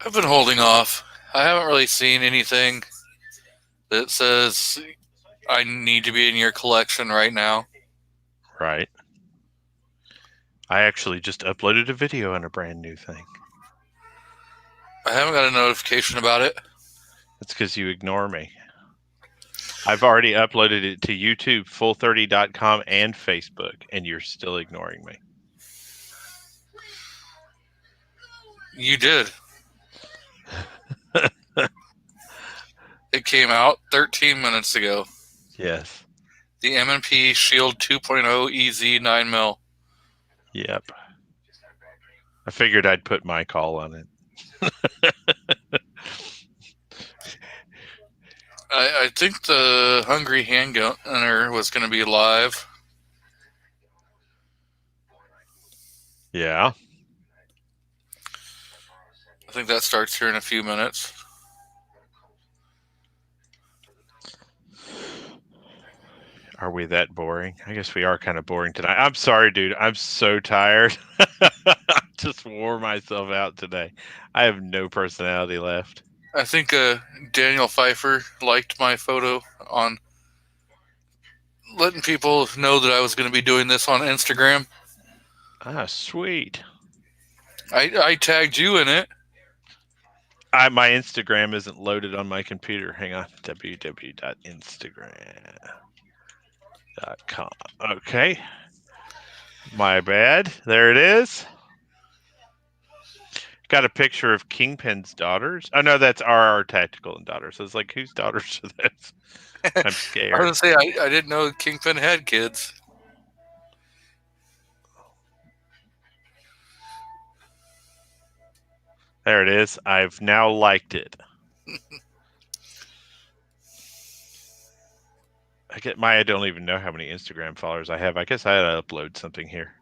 I've been holding off. I haven't really seen anything that says I need to be in your collection right now. Right. I actually just uploaded a video on a brand new thing. I haven't got a notification about it. That's because you ignore me. I've already uploaded it to YouTube, full30.com, and Facebook, and you're still ignoring me. You did. It came out 13 minutes ago. Yes. The M&P Shield 2.0 EZ 9mm. Yep. I figured I'd put my call on it. I think the Hungry Handgunner was going to be live. Yeah. I think that starts here in a few minutes. Are we that boring? I guess we are kind of boring tonight. I'm sorry, dude. I'm so tired. Just wore myself out today. I have no personality left. I think Daniel Pfeiffer liked my photo on letting people know that I was going to be doing this on Instagram. Ah, sweet. I tagged you in it. My Instagram isn't loaded on my computer. Hang on. www.instagram.com. Okay. My bad. There it is. Got a picture of Kingpin's daughters. Oh, no, that's RR Tactical and daughters. I was like, whose daughters are those? I'm I was scared. going to say, I didn't know Kingpin had kids. There it is. I've now liked it. I don't even know how many Instagram followers I have. I guess I had to upload something here.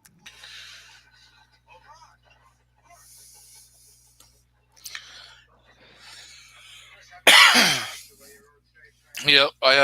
Yep, I